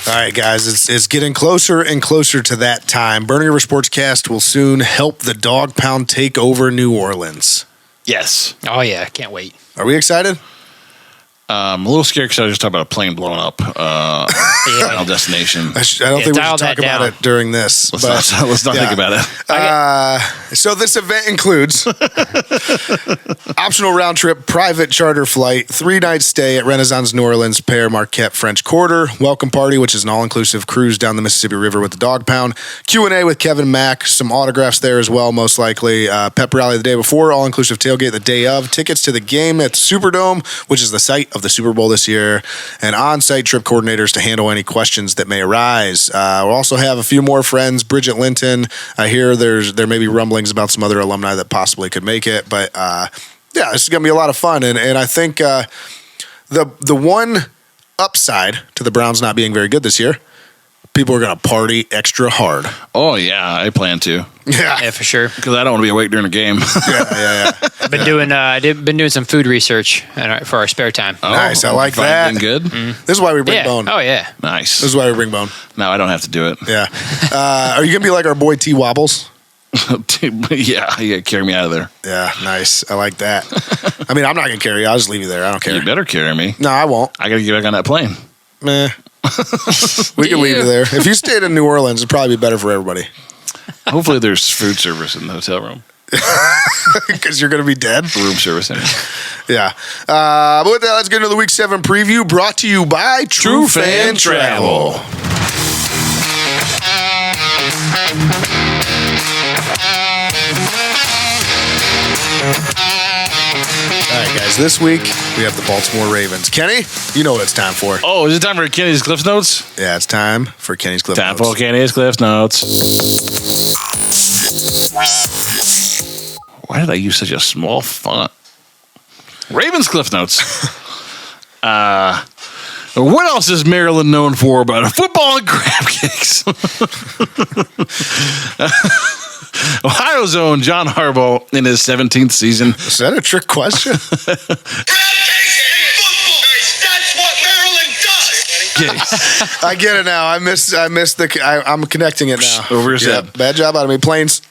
All right, guys, it's getting closer and closer to that time. Burning River Sportscast will soon help the Dog Pound take over New Orleans. Yes. Oh, yeah. Can't wait. Are we excited? I'm a little scared because I just talked about a plane blowing up. Final destination. I don't think we should talk about it during this. Let's not think about it. So this event includes optional round trip, private charter flight, 3-night stay at Renaissance New Orleans, Père Marquette French Quarter, welcome party, which is an all-inclusive cruise down the Mississippi River with the Dog Pound, Q&A with Kevin Mack, some autographs there as well, most likely, pep rally the day before, all-inclusive tailgate the day of, tickets to the game at the Superdome, which is the site of the Super Bowl this year, and on-site trip coordinators to handle any questions that may arise. We'll also have a few more friends. Bridget Linton, I hear there may be rumblings about some other alumni that possibly could make it, but yeah, this is going to be a lot of fun, and I think the one upside to the Browns not being very good this year, people are going to party extra hard. Oh, yeah, I plan to. Yeah, for sure. Because I don't want to be awake during a game. Yeah. Been doing some food research for our spare time. Oh, nice, I like that. Good. This is why we bring Bone. Oh, yeah. Nice. This is why we bring Bone. No, I don't have to do it. Yeah. Are you going to be like our boy T Wobbles? Yeah, you gotta carry me out of there. Yeah, nice. I like that. I mean, I'm not going to carry you. I'll just leave you there. I don't care. You better carry me. No, I won't. I gotta get back on that plane. Meh. We can leave you there. If you stayed in New Orleans, it'd probably be better for everybody. Hopefully there's food service in the hotel room. Because you're going to be dead. Room service. Yeah. But with that, let's get into the Week 7 preview brought to you by True Fan Travel. All right, guys. This week, we have the Baltimore Ravens. Kenny, you know what it's time for. Oh, is it time for Kenny's Cliff Notes? Yeah, it's time for Kenny's Cliff Notes. Time for Kenny's Cliff Notes. Why did I use such a small font? Ravens Cliff Notes. What else is Maryland known for but football and crab cakes? Ohio's own John Harbaugh in his 17th season. Is that a trick question? I get it now. I'm connecting it now. Over his head. Bad job out of me. Planes.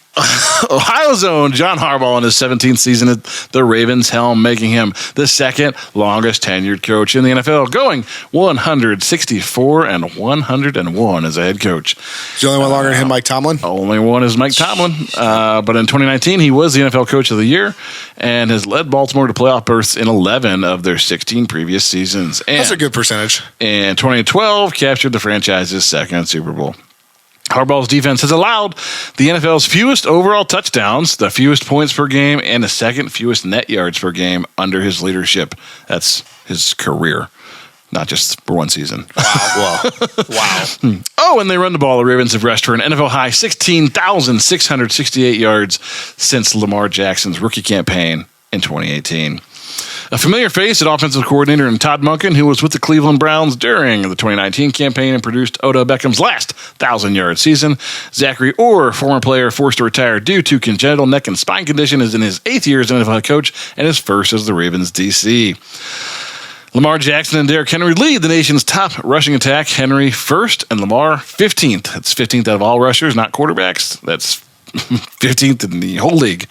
Ohio's own John Harbaugh in his 17th season at the Ravens helm, making him the second longest tenured coach in the NFL, going 164-101 as a head coach. Is the only one longer than him, Mike Tomlin? Only one is Mike Tomlin. But in 2019, he was the NFL Coach of the Year and has led Baltimore to playoff berths in 11 of their 16 previous seasons. And that's a good percentage. In 2012, captured the franchise's second Super Bowl. Harbaugh's defense has allowed the NFL's fewest overall touchdowns, the fewest points per game, and the second fewest net yards per game under his leadership. That's his career, not just for one season. Wow. Oh, and they run the ball. The Ravens have rushed for an NFL high 16,668 yards since Lamar Jackson's rookie campaign in 2018. A familiar face at offensive coordinator in Todd Monken, who was with the Cleveland Browns during the 2019 campaign and produced Odell Beckham's last 1,000-yard season. Zachary Orr, former player forced to retire due to congenital neck and spine condition, is in his 8th year as an NFL head coach and his first as the Ravens DC. Lamar Jackson and Derrick Henry lead the nation's top rushing attack. Henry first and Lamar 15th. That's 15th out of all rushers, not quarterbacks. That's 15th in the whole league.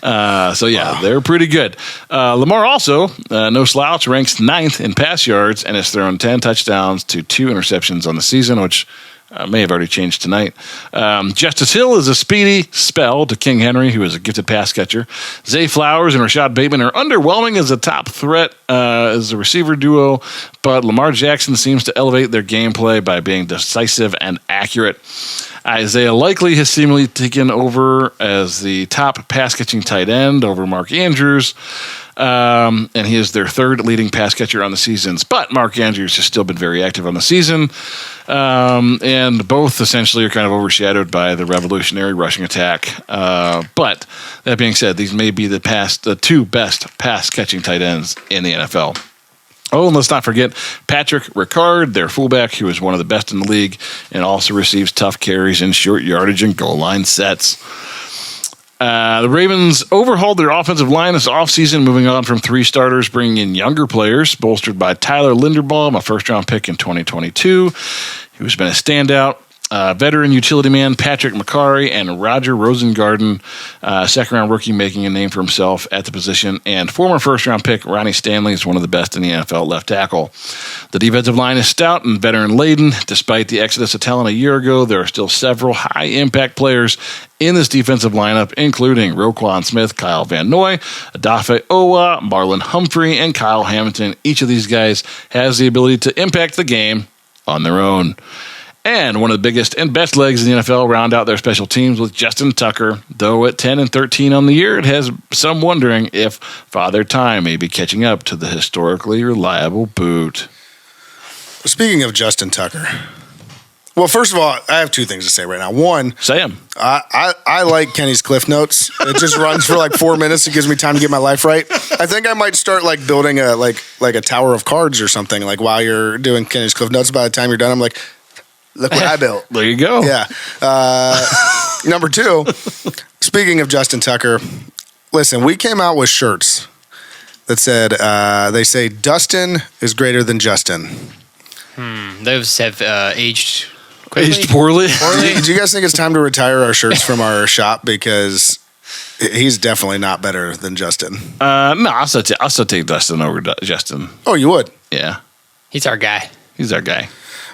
They're pretty good. Lamar also, no slouch, ranks 9th in pass yards and has thrown 10 touchdowns to 2 interceptions on the season, which may have already changed tonight. Justice Hill is a speedy spell to King Henry, who is a gifted pass catcher. Zay Flowers and Rashad Bateman are underwhelming as a top threat as a receiver duo, but Lamar Jackson seems to elevate their gameplay by being decisive and accurate. Isaiah Likely has seemingly taken over as the top pass-catching tight end over Mark Andrews, and he is their third leading pass catcher on the seasons. But Mark Andrews has still been very active on the season, and both essentially are kind of overshadowed by the revolutionary rushing attack. But that being said, these may be the two best pass-catching tight ends in the NFL. Oh, and let's not forget Patrick Ricard, their fullback, who is one of the best in the league and also receives tough carries in short yardage and goal line sets. The Ravens overhauled their offensive line this offseason, moving on from 3 starters, bringing in younger players, bolstered by Tyler Linderbaum, a first-round pick in 2022, who's been a standout. Veteran utility man Patrick McCarry and Roger Rosengarten, second-round rookie making a name for himself at the position, and former first-round pick Ronnie Stanley is one of the best in the NFL left tackle. The defensive line is stout and veteran-laden. Despite the exodus of talent a year ago, there are still several high-impact players in this defensive lineup, including Roquan Smith, Kyle Van Noy, Adafe Owa, Marlon Humphrey, and Kyle Hamilton. Each of these guys has the ability to impact the game on their own. And one of the biggest and best legs in the NFL round out their special teams with Justin Tucker. Though at 10-13 on the year, it has some wondering if Father Time may be catching up to the historically reliable boot. Speaking of Justin Tucker, well, first of all, I have 2 things to say right now. One, say them. I like Kenny's Cliff Notes. It just runs for like 4 minutes. It gives me time to get my life right. I think I might start like building a like a tower of cards or something. Like while you're doing Kenny's Cliff Notes, by the time you're done, I'm like, look what I built. There you go. Yeah. Number 2, speaking of Justin Tucker, listen, we came out with shirts that said, they say, Dustin is greater than Justin. Those have aged quickly. Aged poorly. Do you guys think it's time to retire our shirts from our shop? Because he's definitely not better than Justin. No, I'll still take Dustin over Justin. Oh, you would? Yeah. He's our guy. He's our guy.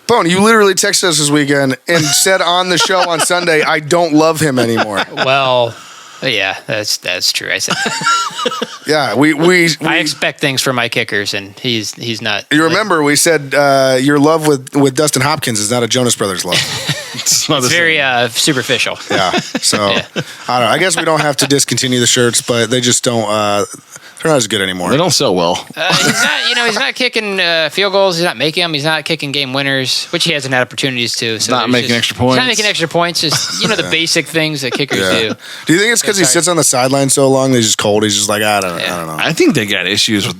Bone, you literally texted us this weekend and said on the show on Sunday, I don't love him anymore. Well, yeah, that's true. I said yeah, we I expect things from my kickers, and he's not. You remember we said your love with Dustin Hopkins is not a Jonas Brothers love. It's very superficial. Yeah, so yeah. I don't know. I guess we don't have to discontinue the shirts, but they just don't. They're not as good anymore. They don't sell well. He's not kicking field goals. He's not making them. He's not kicking game winners, which he hasn't had opportunities to. So not making extra points. He's not making extra points. Just the basic things that kickers do. Do you think it's because he sits on the sideline so long that he's just cold? He's just like, I don't know. I think they got issues with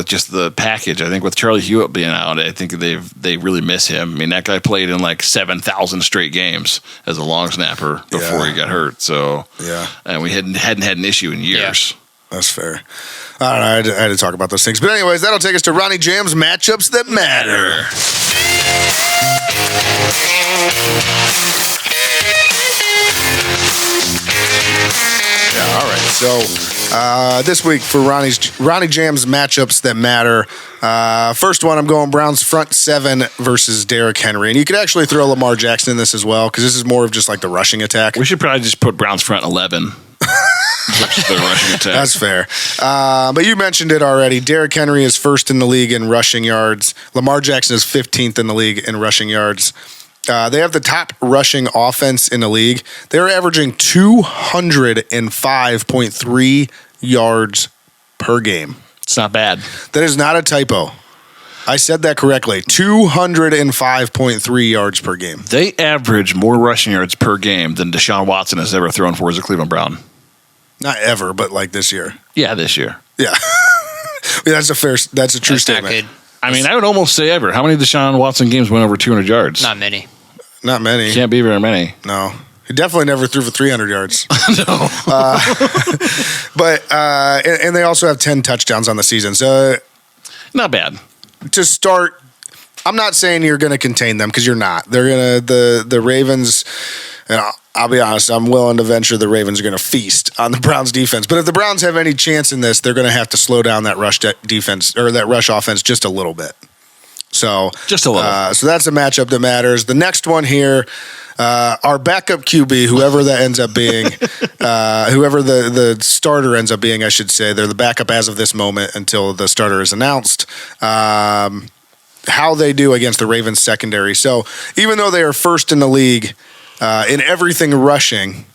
just the package. I think with Charlie Hewitt being out, I think they really miss him. I mean, that guy played in like 7,000 straight games as a long snapper before he got hurt. So and we hadn't had an issue in years. Yeah. That's fair. I don't know. I had to talk about those things. But anyways, that'll take us to Ronnie Jam's matchups that matter. Yeah, all right. So this week for Ronnie Jam's matchups that matter. First one, I'm going Browns front 7 versus Derrick Henry. And you could actually throw Lamar Jackson in this as well, because this is more of just like the rushing attack. We should probably just put Browns front 11. The rushing attack. That's fair. But you mentioned it already. Derrick Henry is first in the league in rushing yards. Lamar Jackson is 15th in the league in rushing yards. They have the top rushing offense in the league. They're averaging 205.3 yards per game. It's not bad. That is not a typo. I said that correctly. 205.3 yards per game. They average more rushing yards per game than Deshaun Watson has ever thrown for as a Cleveland Brown. Not ever, but like this year. Yeah, this year. Yeah. That's a true statement. I mean, I would almost say ever. How many Deshaun Watson games went over 200 yards? Not many. Not many. Can't be very many. No. He definitely never threw for 300 yards. No. And they also have 10 touchdowns on the season. So not bad. To start, I'm not saying you're going to contain them, because you're not. They're going to the Ravens, and I'll be honest, I'm willing to venture the Ravens are going to feast on the Browns defense. But if the Browns have any chance in this, they're going to have to slow down that rush defense, or that rush offense, just a little bit. So just a little. So that's a matchup that matters. The next one here, our backup QB, whoever that ends up being, whoever the starter ends up being, I should say, they're the backup as of this moment until the starter is announced. How they do against the Ravens secondary. So even though they are first in the league in everything rushing,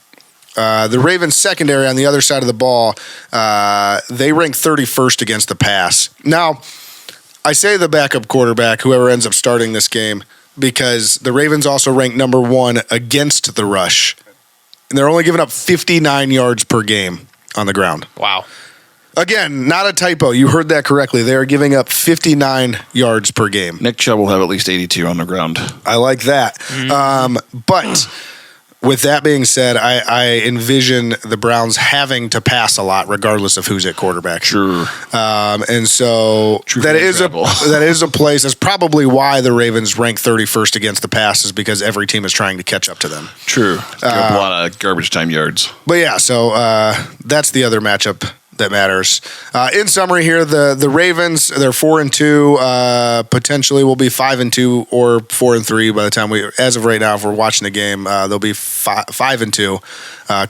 the Ravens secondary on the other side of the ball, they rank 31st against the pass. Now, I say the backup quarterback, whoever ends up starting this game, because the Ravens also rank number 1 against the rush. And they're only giving up 59 yards per game on the ground. Wow. Again, not a typo. You heard that correctly. They are giving up 59 yards per game. Nick Chubb will have at least 82 on the ground. I like that. But with that being said, I envision the Browns having to pass a lot regardless of who's at quarterback. Sure. And so that is a place. That's probably why the Ravens rank 31st against the pass, is because every team is trying to catch up to them. True. Give up a lot of garbage time yards. But yeah, so that's the other matchup that matters. In summary here, the Ravens, they're 4-2, potentially will be 5-2 or 4-3 by the time as of right now, if we're watching the game, they'll be 5-2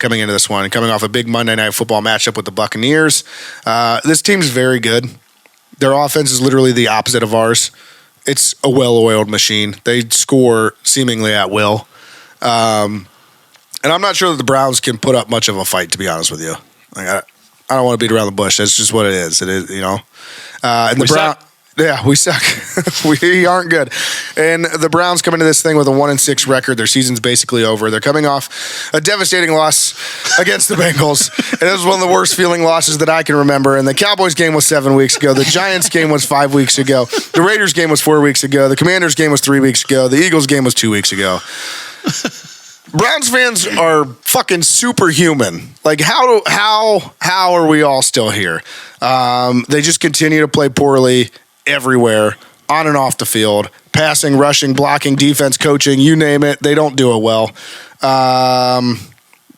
coming into this one, coming off a big Monday Night Football matchup with the Buccaneers. This team's very good. Their offense is literally the opposite of ours. It's a well-oiled machine. They score seemingly at will. And I'm not sure that the Browns can put up much of a fight, to be honest with you. I don't want to beat around the bush. That's just what it is. It is, And the Browns, yeah, we suck. We aren't good. And the Browns come into this thing with a 1-6 record. Their season's basically over. They're coming off a devastating loss against the Bengals, and it was one of the worst feeling losses that I can remember. And the Cowboys game was 7 weeks ago. The Giants game was 5 weeks ago. The Raiders game was 4 weeks ago. The Commanders game was 3 weeks ago. The Eagles game was 2 weeks ago. Browns fans are fucking superhuman. Like, how are we all still here? They just continue to play poorly everywhere, on and off the field. Passing, rushing, blocking, defense, coaching, you name it. They don't do it well. They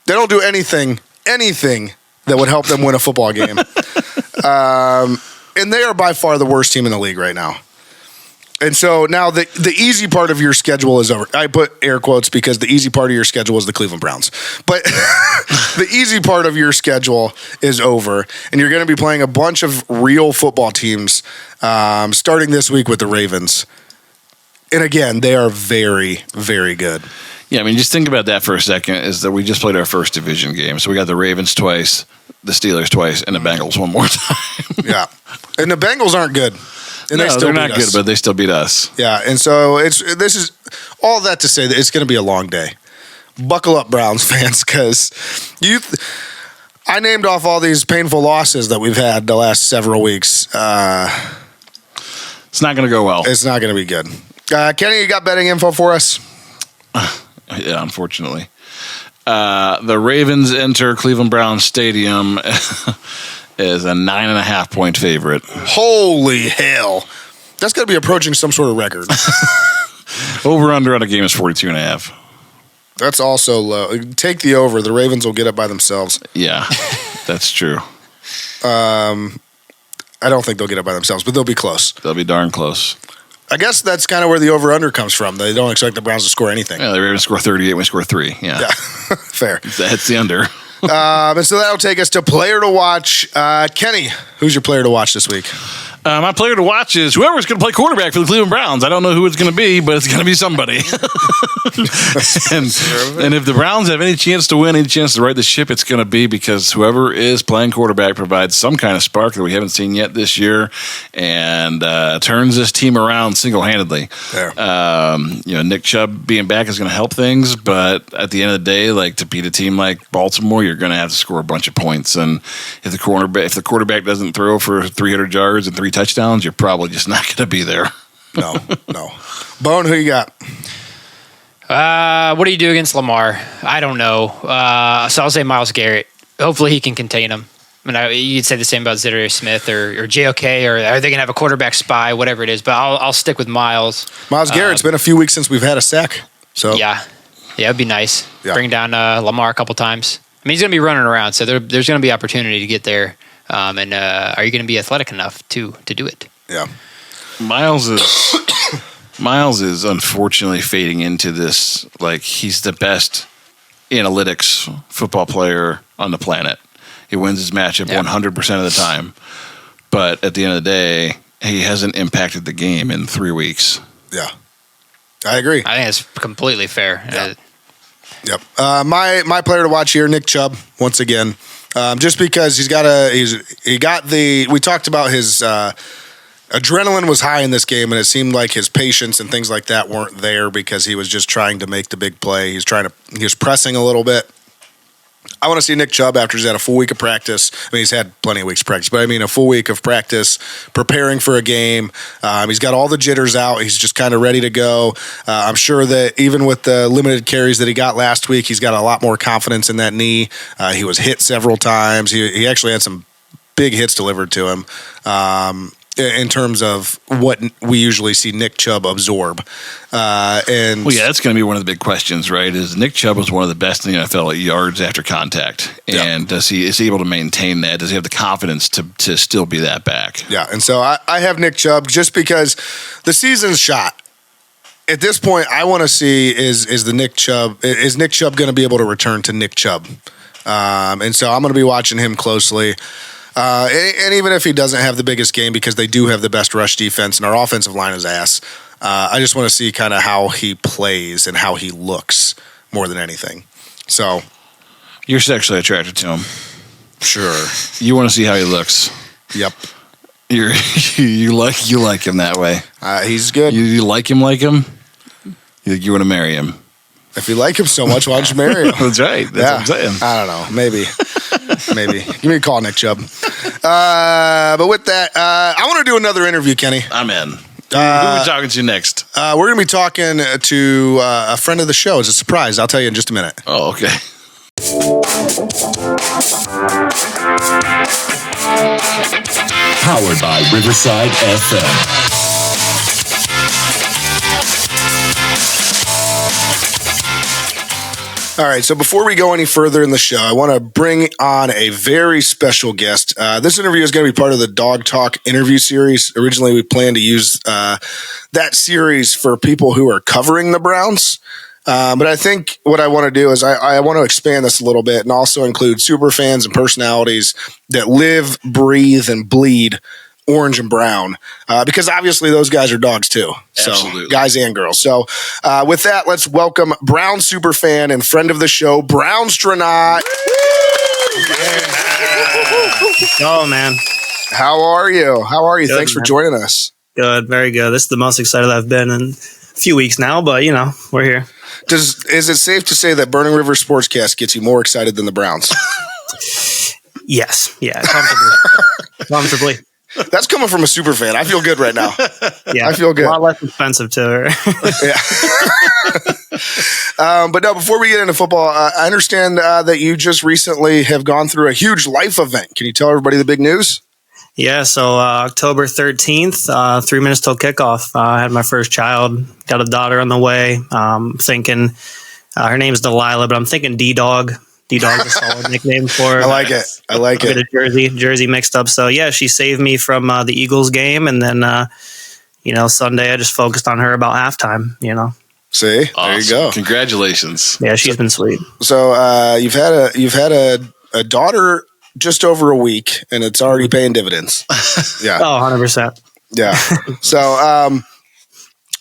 don't do anything that would help them win a football game. And they are by far the worst team in the league right now. And so now the easy part of your schedule is over. I put air quotes because the easy part of your schedule is the Cleveland Browns. But the easy part of your schedule is over. And you're going to be playing a bunch of real football teams starting this week with the Ravens. And again, they are very, very good. Yeah, I mean, just think about that for a second, is that we just played our first division game. So we got the Ravens twice, the Steelers twice and the Bengals one more time. Yeah. And the Bengals aren't good. And No, they're not beat us. good, but they still beat us. Yeah, and so this is all that to say that it's going to be a long day. Buckle up, Browns fans, because I named off all these painful losses that we've had the last several weeks. It's not going to go well. It's not going to be good. Kenny, you got betting info for us? Yeah, unfortunately. The Ravens enter Cleveland Browns Stadium is a 9.5 point favorite. Holy hell. That's got to be approaching some sort of record. Over under on a game is 42.5. That's also low. Take the over. The Ravens will get it by themselves. Yeah, that's true. I don't think they'll get it by themselves, but they'll be close. They'll be darn close. I guess that's kind of where the over-under comes from. They don't expect the Browns to score anything. Yeah, the Ravens score 38, we score 3. Yeah. Fair. That's the under. And so that'll take us to player to watch. Kenny, who's your player to watch this week? My player to watch is whoever's going to play quarterback for the Cleveland Browns. I don't know who it's going to be, but it's going to be somebody. and if the Browns have any chance to win, any chance to right the ship, it's going to be because whoever is playing quarterback provides some kind of spark that we haven't seen yet this year and turns this team around single-handedly. Nick Chubb being back is going to help things, but at the end of the day, like to beat a team like Baltimore, you're going to have to score a bunch of points. And if the quarterback doesn't throw for 300 yards and 3 touchdowns, you're probably just not going to be there. No. Bone, who you got? What do you do against Lamar? I don't know. So I'll say Myles Garrett. Hopefully he can contain him. I mean, you'd say the same about Zidere Smith or JOK, or are they going to have a quarterback spy, whatever it is. But I'll stick with Myles. Myles Garrett, it's been a few weeks since we've had a sack. So Yeah, it'd be nice. Yeah. Bring down Lamar a couple times. I mean, he's going to be running around, so there's going to be opportunity to get there. And are you going to be athletic enough to do it? Yeah. Myles is unfortunately fading into this, like he's the best analytics football player on the planet. He wins his matchup 100% of the time. But at the end of the day, he hasn't impacted the game in 3 weeks. Yeah. I agree. I think it's completely fair. Yeah. Yep. My player to watch here, Nick Chubb, once again. Just because we talked about his adrenaline was high in this game, and it seemed like his patience and things like that weren't there because he was just trying to make the big play. He was pressing a little bit. I want to see Nick Chubb after he's had a full week of practice. I mean, he's had plenty of weeks of practice, but I mean a full week of practice, preparing for a game. He's got all the jitters out. He's just kind of ready to go. I'm sure that even with the limited carries that he got last week, he's got a lot more confidence in that knee. He was hit several times. He actually had some big hits delivered to him. In terms of what we usually see Nick Chubb absorb. That's going to be one of the big questions, right? Is Nick Chubb was one of the best in the NFL at yards after contact. And is he able to maintain that? Does he have the confidence to still be that back? Yeah, and so I have Nick Chubb just because the season's shot. At this point, I want to see is Nick Chubb going to be able to return to Nick Chubb? And so I'm going to be watching him closely. And even if he doesn't have the biggest game, because they do have the best rush defense and our offensive line is ass, I just want to see kind of how he plays and how he looks more than anything. So you're sexually attracted to him. Sure. You want to see how he looks. Yep. You like him that way. He's good. You like him. You want to marry him. If you like him so much, why don't you marry him? That's right. That's what I'm saying. I don't know. Maybe. Give me a call, Nick Chubb. But with that, I want to do another interview, Kenny. I'm in. Who are we talking to next? We're going to be talking to a friend of the show. It's a surprise. I'll tell you in just a minute. Oh, okay. Powered by Riverside FM. All right, so before we go any further in the show, I want to bring on a very special guest. This interview is going to be part of the Dawg Talk interview series. Originally, we planned to use that series for people who are covering the Browns. But I think what I want to do is I want to expand this a little bit and also include super fans and personalities that live, breathe, and bleed orange and brown, because obviously those guys are dogs too. So Absolutely. Guys and girls. So with that, let's welcome Browns superfan and friend of the show, Brownstronaut. Oh, man. How are you? Good, Thanks for joining us. Good. Very good. This is the most excited I've been in a few weeks now, but, we're here. Is it safe to say that Burning River Sportscast gets you more excited than the Browns? Yes. Yeah. Comfortably. That's coming from a super fan. I feel good right now. Yeah. I feel good. A lot less expensive too. Yeah. But no, before we get into football, I understand that you just recently have gone through a huge life event. Can you tell everybody the big news? Yeah. So October 13th, 3 minutes till kickoff, I had my first child, got a daughter on the way. Thinking her name's Delilah, but I'm thinking D-Dog. D-Dog's a solid nickname for her. I like it. A bit of jersey mixed up. So yeah, she saved me from the Eagles game, and then Sunday I just focused on her about halftime. See, awesome. There you go. Congratulations. Yeah, she's been sweet. So you've had a daughter just over a week, and it's already paying dividends. Yeah. Oh, 100%. Yeah. So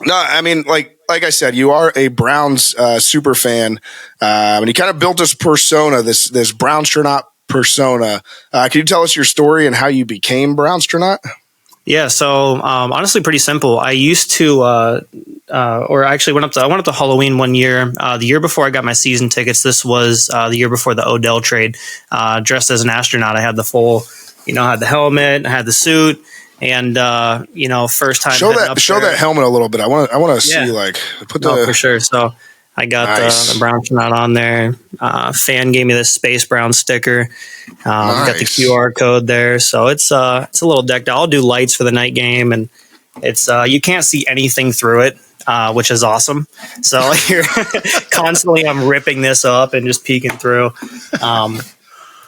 no, I mean, like I said, you are a Browns super fan, and you kind of built this persona, this Brownstronaut persona. Can you tell us your story and how you became Brownstronaut? Yeah, so honestly, pretty simple. I used to, or actually I went up to Halloween one year. The year before I got my season tickets, this was the year before the Odell trade. Dressed as an astronaut, I had the full, I had the helmet, I had the suit. And first time show that helmet a little bit. I want to see for sure. So I got the Brownstronaut on there. Fan gave me this Space Brown sticker. Got the QR code there. So it's a little decked out. I'll do lights for the night game, and it's you can't see anything through it, which is awesome. So you're constantly I'm ripping this up and just peeking through.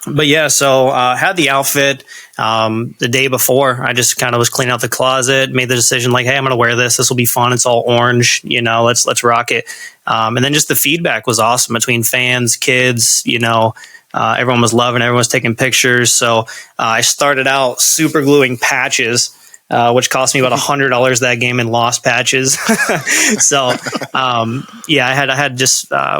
But yeah, so had the outfit the day before. I just kind of was cleaning out the closet, made the decision like, hey, I'm going to wear this. This will be fun. It's all orange, let's rock it. And then just the feedback was awesome between fans, kids, everyone was loving it. Everyone was taking pictures. So I started out super gluing patches, which cost me about $100 that game in lost patches. So, I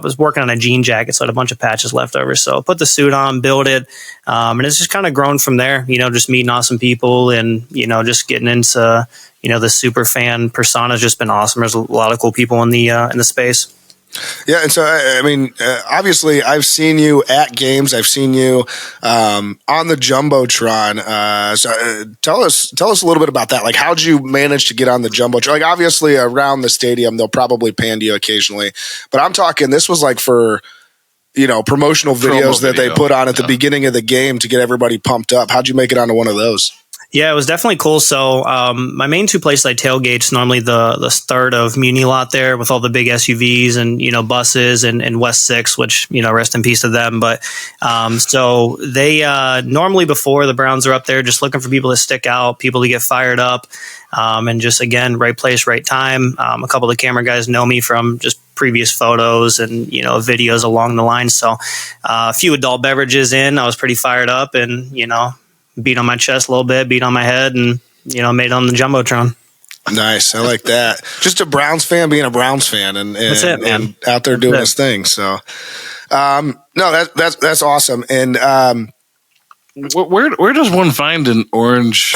was working on a jean jacket, so I had a bunch of patches left over. So put the suit on, build it. And it's just kind of grown from there, just meeting awesome people and, just getting into, the super fan persona has just been awesome. There's a lot of cool people in the space. Yeah, and so I mean, obviously, I've seen you at games. I've seen you on the jumbotron. Tell us a little bit about that. Like, how'd you manage to get on the jumbotron? Like, obviously, around the stadium, they'll probably pan to you occasionally, but I'm talking. This was like for promotional videos that they put on at the beginning of the game to get everybody pumped up. How'd you make it onto one of those? Yeah, it was definitely cool. So my main two places I tailgate is normally the start of Muni Lot there with all the big SUVs and, buses and West 6, which, rest in peace to them. But so they normally before the Browns are up there just looking for people to stick out, people to get fired up. And just, again, right place, right time. A couple of the camera guys know me from just previous photos and, videos along the line. So a few adult beverages in, I was pretty fired up and, beat on my chest a little bit, beat on my head, and, made it on the jumbotron. Nice. I like that. Just a Browns fan being a Browns fan and that's it, man. And out there doing his thing. So, no, that's awesome. And, where does one find an orange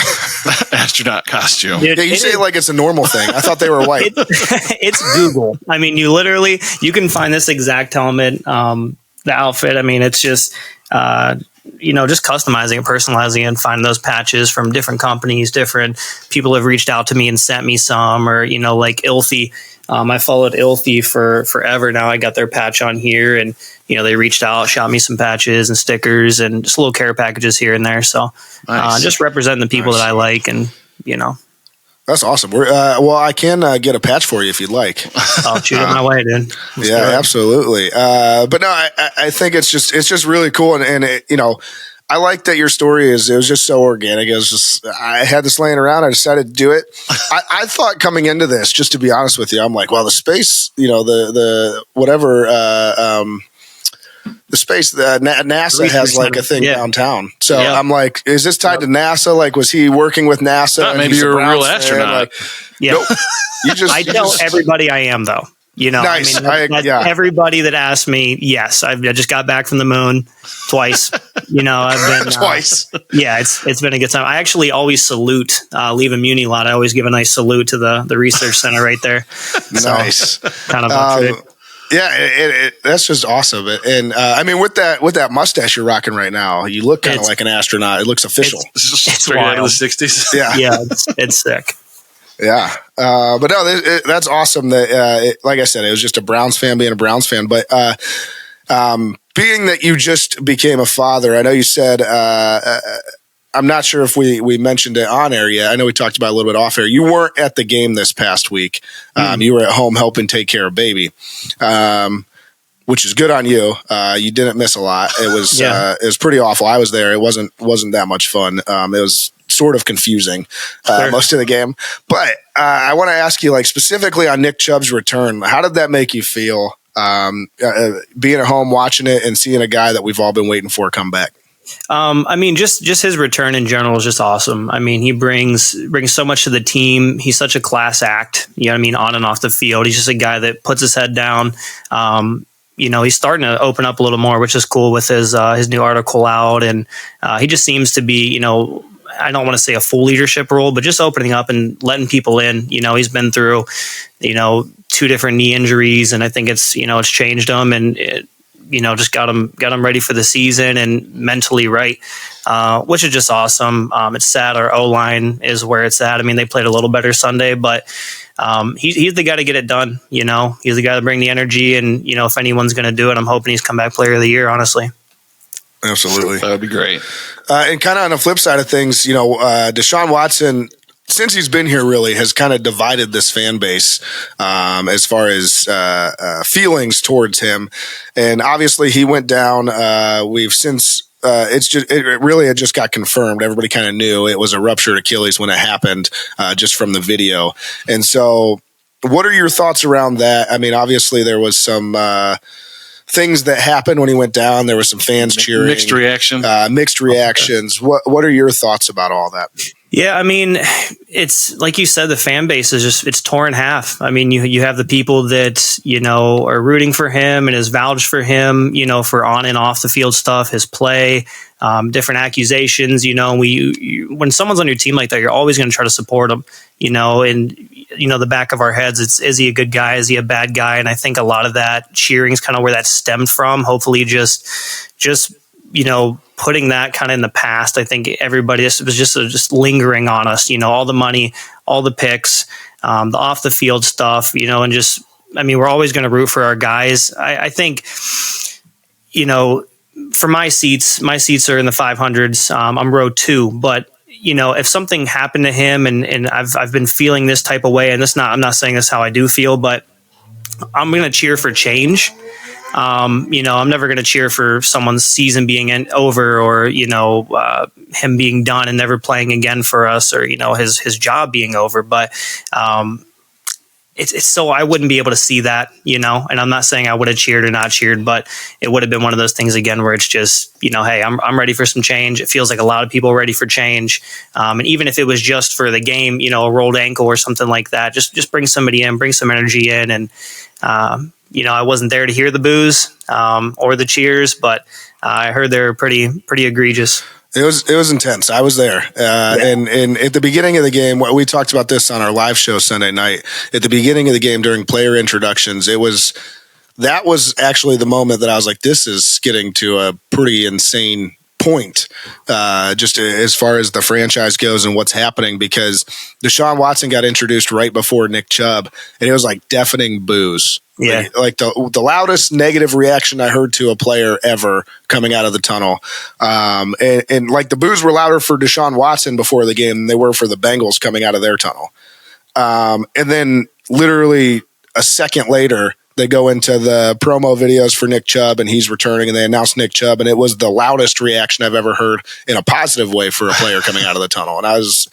astronaut costume? Yeah, you say it like it's a normal thing. I thought they were white. It's Google. I mean, you can find this exact helmet, the outfit. I mean, it's just, just customizing and personalizing and finding those patches from different companies, different people have reached out to me and sent me some, or, like Ilthy. I followed Ilthy for forever. Now I got their patch on here and, they reached out, shot me some patches and stickers and just little care packages here and there. So just representing the people that I like and, That's awesome. Well, I can get a patch for you if you'd like. I'll shoot it my way, dude. Absolutely. But no, I think it's just really cool, and it, I like that your story it was just so organic. It was just I had this laying around. I decided to do it. I thought coming into this, just to be honest with you, I'm like, well, the space, the whatever. The space that NASA has like a thing downtown. So I'm like, is this tied to NASA? Like, was he working with NASA? Maybe you're a real astronaut. Nope. I tell everybody I am, though. Nice. Everybody that asked me, yes, I just got back from the moon twice. I've been twice. Yeah, it's been a good time. I actually always salute, leave a muni lot. I always give a nice salute to the research center right there. Nice. Kind of yeah, that's just awesome. And I mean, with that mustache you're rocking right now, you look kind of like an astronaut. It looks official. It's straight out of the 60s. Yeah, it's sick. Yeah, but no, that's awesome. That like I said, it was just a Browns fan being a Browns fan. But being that you just became a father, I know you said I'm not sure if we mentioned it on air yet. I know we talked about it a little bit off air. You weren't at the game this past week. You were at home helping take care of baby, which is good on you. You didn't miss a lot. It was pretty awful. I was there. It wasn't that much fun. It was sort of confusing most of the game. But I want to ask you, like, specifically on Nick Chubb's return, how did that make you feel being at home watching it and seeing a guy that we've all been waiting for come back? I mean, just his return in general is just awesome. I mean, he brings so much to the team. He's such a class act, you know what I mean, on and off the field. He's just a guy that puts his head down. He's starting to open up a little more, which is cool with his new article out. And he just seems to be, I don't want to say a full leadership role, but just opening up and letting people in. He's been through, 2 different knee injuries, and I think it's changed him, and it, just got him ready for the season and mentally right, which is just awesome. It's sad our O-line is where it's at. I mean, they played a little better Sunday, but he's the guy to get it done. He's the guy to bring the energy, and if anyone's going to do it, I'm hoping he's comeback player of the year, honestly. Absolutely. That would be great. And kind of on the flip side of things, Deshaun Watson, since he's been here, really has kind of divided this fan base as far as feelings towards him. And obviously he went down. We've since it really had just got confirmed. Everybody kind of knew it was a ruptured Achilles when it happened, just from the video. And so what are your thoughts around that? I mean, obviously there was some things that happened when he went down. There were some fans cheering. Mixed reactions. What are your thoughts about all that? Yeah, I mean, it's like you said, the fan base is it's torn in half. I mean, you have the people that, are rooting for him and has vouched for him, for on and off the field stuff, his play, different accusations, when someone's on your team like that, you're always going to try to support them, and, the back of our heads, is he a good guy? Is he a bad guy? And I think a lot of that cheering is kind of where that stemmed from. Hopefully just putting that kind of in the past. I think everybody, this was just lingering on us, all the money, all the picks, the off the field stuff, and just, I mean, we're always going to root for our guys. I think, for my seats are in the 500s. I'm row 2, but if something happened to him and I've been feeling this type of way, and I'm not saying this is how I do feel, but I'm going to cheer for change. I'm never going to cheer for someone's season being over, or, him being done and never playing again for us, or, his job being over. But, it's so I wouldn't be able to see that, and I'm not saying I would have cheered or not cheered, but it would have been one of those things again, where it's just, hey, I'm ready for some change. It feels like a lot of people are ready for change. And even if it was just for the game, a rolled ankle or something like that, just bring somebody in, bring some energy in. And, I wasn't there to hear the boos or the cheers, but I heard they were pretty egregious. It was intense. I was there. And at the beginning of the game, we talked about this on our live show Sunday night. At the beginning of the game, during player introductions, that was actually the moment that I was like, this is getting to a pretty insane point, just as far as the franchise goes and what's happening, because Deshaun Watson got introduced right before Nick Chubb, and it was like deafening boos. Yeah, like the loudest negative reaction I heard to a player ever coming out of the tunnel. And like the boos were louder for Deshaun Watson before the game than they were for the Bengals coming out of their tunnel. And then literally a second later, they go into the promo videos for Nick Chubb, and he's returning, and they announce Nick Chubb, and it was the loudest reaction I've ever heard in a positive way for a player coming out of the tunnel. And I was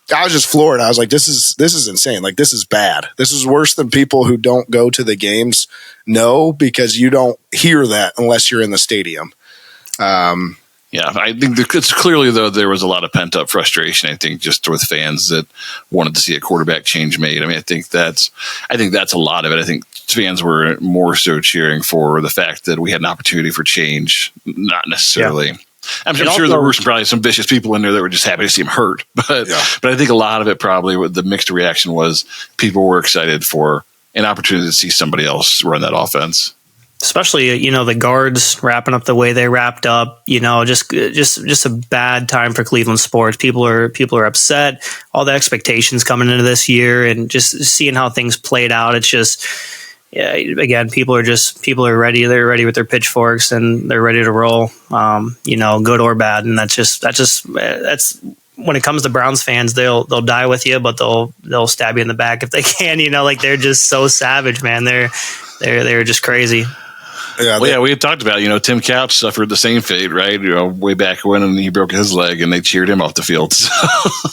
just floored. I was like, this is insane. Like, this is bad. This is worse than people who don't go to the games know, because you don't hear that unless you're in the stadium. Yeah, I think it's clearly, though, there was a lot of pent-up frustration, I think, just with fans that wanted to see a quarterback change made. I mean, I think that's a lot of it. I think fans were more so cheering for the fact that we had an opportunity for change, not necessarily I'm sure there were probably some vicious people in there that were just happy to see him hurt. But I think a lot of it probably, the mixed reaction was people were excited for an opportunity to see somebody else run that offense. Especially, the guards wrapping up the way they wrapped up, just a bad time for Cleveland sports. People are upset. All the expectations coming into this year and just seeing how things played out. It's just, again, people are ready. They're ready with their pitchforks and they're ready to roll, good or bad. And that's when it comes to Browns fans, they'll die with you, but they'll stab you in the back if they can, they're just so savage, man. They're just crazy. Yeah, we had talked about, Tim Couch suffered the same fate, right? Way back when he broke his leg and they cheered him off the field. So.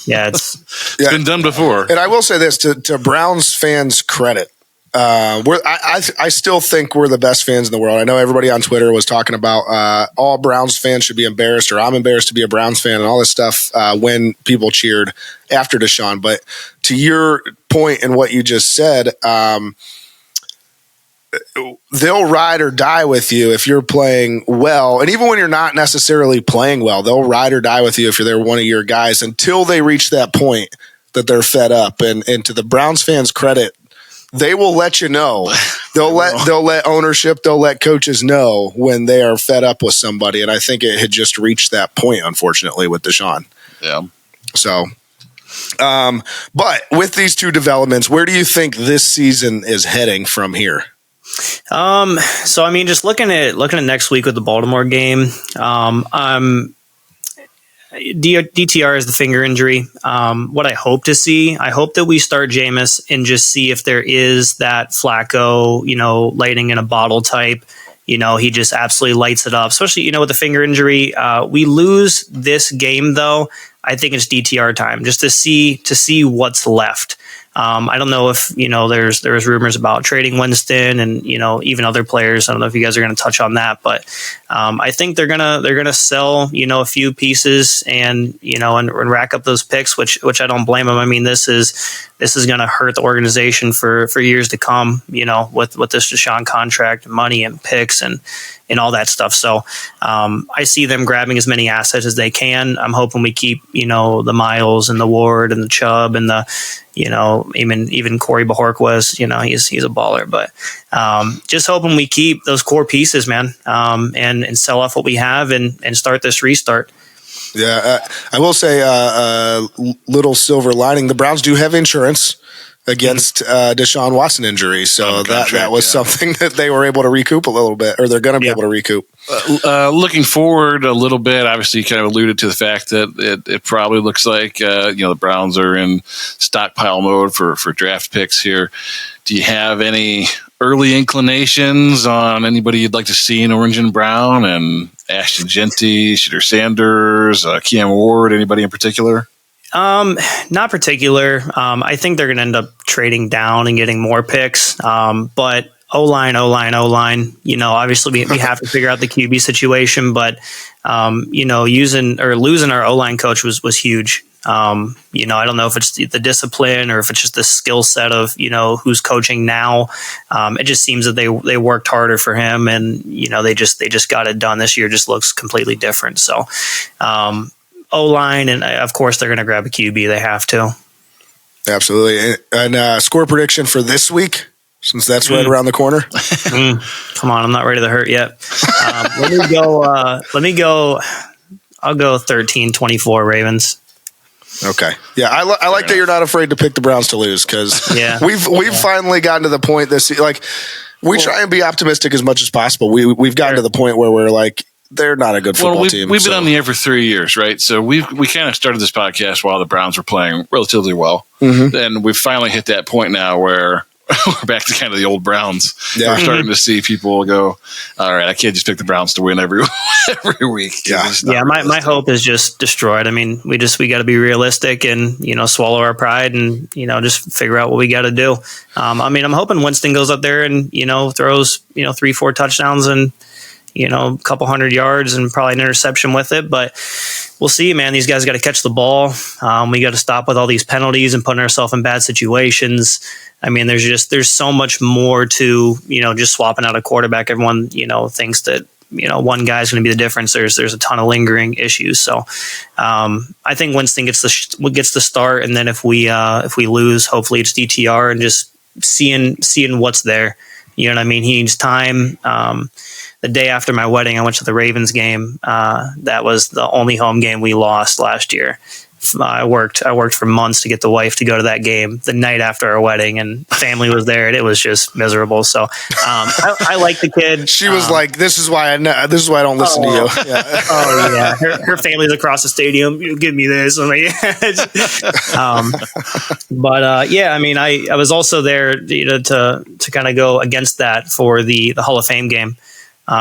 Yeah, it's been done before. And I will say this to Browns fans' credit. I still think we're the best fans in the world. I know everybody on Twitter was talking about all Browns fans should be embarrassed, or I'm embarrassed to be a Browns fan and all this stuff when people cheered after Deshaun. But to your point and what you just said, they'll ride or die with you if you're playing well. And even when you're not necessarily playing well, they'll ride or die with you if they're one of your guys until they reach that point that they're fed up. And to the Browns fans' credit, they will let you know. They'll let ownership, they'll let coaches know when they are fed up with somebody. And I think it had just reached that point, unfortunately, with Deshaun. Yeah. So, but with these two developments, where do you think this season is heading from here? So I mean, just looking at next week with the Baltimore game, DTR is the finger injury. What I hope to see, I hope that we start Jameis and just see if there is that Flacco, lightning in a bottle type. He just absolutely lights it up, especially, with the finger injury. We lose this game though. I think it's DTR time just to see what's left. I don't know if, there's rumors about trading Winston and, even other players. I don't know if you guys are going to touch on that, but I think they're going to sell, a few pieces and rack up those picks, which I don't blame them. I mean, this is going to hurt the organization for years to come, with this Deshaun contract, money and picks and all that stuff. So I see them grabbing as many assets as they can. I'm hoping we keep, the Miles and the Ward and the Chubb and the, even Corey Bajorquez, he's a baller, but just hoping we keep those core pieces, man, and sell off what we have and start this restart. Yeah, I will say little silver lining. The Browns do have insurance against Deshaun Watson injury, so that was something that they were able to recoup a little bit, or they're going to be able to recoup. Looking forward a little bit, obviously you kind of alluded to the fact that it probably looks like the Browns are in stockpile mode for draft picks here. Do you have any early inclinations on anybody you'd like to see in orange and brown, and Ashton Genty, Shadur Sanders, Keon Ward, anybody in particular? Not particular. I think they're going to end up trading down and getting more picks. But O-line. Obviously we have to figure out the QB situation, but, losing our O-line coach was huge. I don't know if it's the discipline or if it's just the skill set of, who's coaching now. It just seems that they worked harder for him and, they just got it done. This year just looks completely different. So, O-line, and of course they're going to grab a QB. They have to. Absolutely. And score prediction for this week, since that's right around the corner. Come on, I'm not ready to hurt yet. Let me go. I'll go 13-24 Ravens. Okay. Yeah, I like that you're not afraid to pick the Browns to lose, because we've finally gotten to the point this, we try and be optimistic as much as possible. We've gotten to the point where we're like, they're not a good football team. We've been on the air for 3 years, right? So we kind of started this podcast while the Browns were playing relatively well. Mm-hmm. And we've finally hit that point now where we're back to kind of the old Browns. Yeah. We're starting to see people go, all right, I can't just pick the Browns to win every week. My hope is just destroyed. I mean, we got to be realistic and, swallow our pride and, just figure out what we got to do. I'm hoping Winston goes up there and, throws, 3-4 touchdowns and, a couple 100 yards and probably an interception with it, but we'll see, man. These guys got to catch the ball. We got to stop with all these penalties and putting ourselves in bad situations. I mean, there's so much more to, just swapping out a quarterback. Everyone, thinks that, one guy's going to be the difference. There's a ton of lingering issues. So I think Winston gets the start, and then if we lose, hopefully it's DTR and just seeing what's there. You know what I mean? He needs time. The day after my wedding, I went to the Ravens game. That was the only home game we lost last year. I worked for months to get the wife to go to that game the night after our wedding, and family was there, and it was just miserable. So I like the kid. She was like, "This is why I don't listen to you." Yeah. Oh yeah, her family's across the stadium. You give me this. I'm like, yeah, I mean, I was also there to kind of go against that for the Hall of Fame game.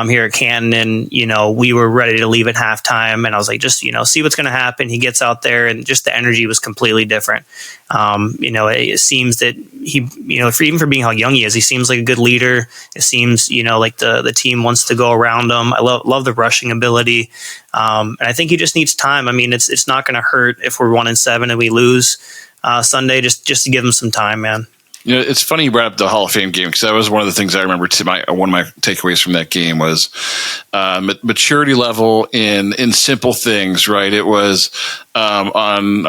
Here at Canton, and we were ready to leave at halftime, and I was like, just see what's going to happen. He gets out there, and just the energy was completely different. It seems that he, even for being how young he is, he seems like a good leader. It seems like the team wants to go around him. I love the rushing ability, and I think he just needs time. I mean, it's not going to hurt if we're 1-7 and we lose Sunday. Just to give him some time, man. It's funny you brought up the Hall of Fame game, because that was one of the things I remember. One of my takeaways from that game was maturity level in simple things. Right, it was on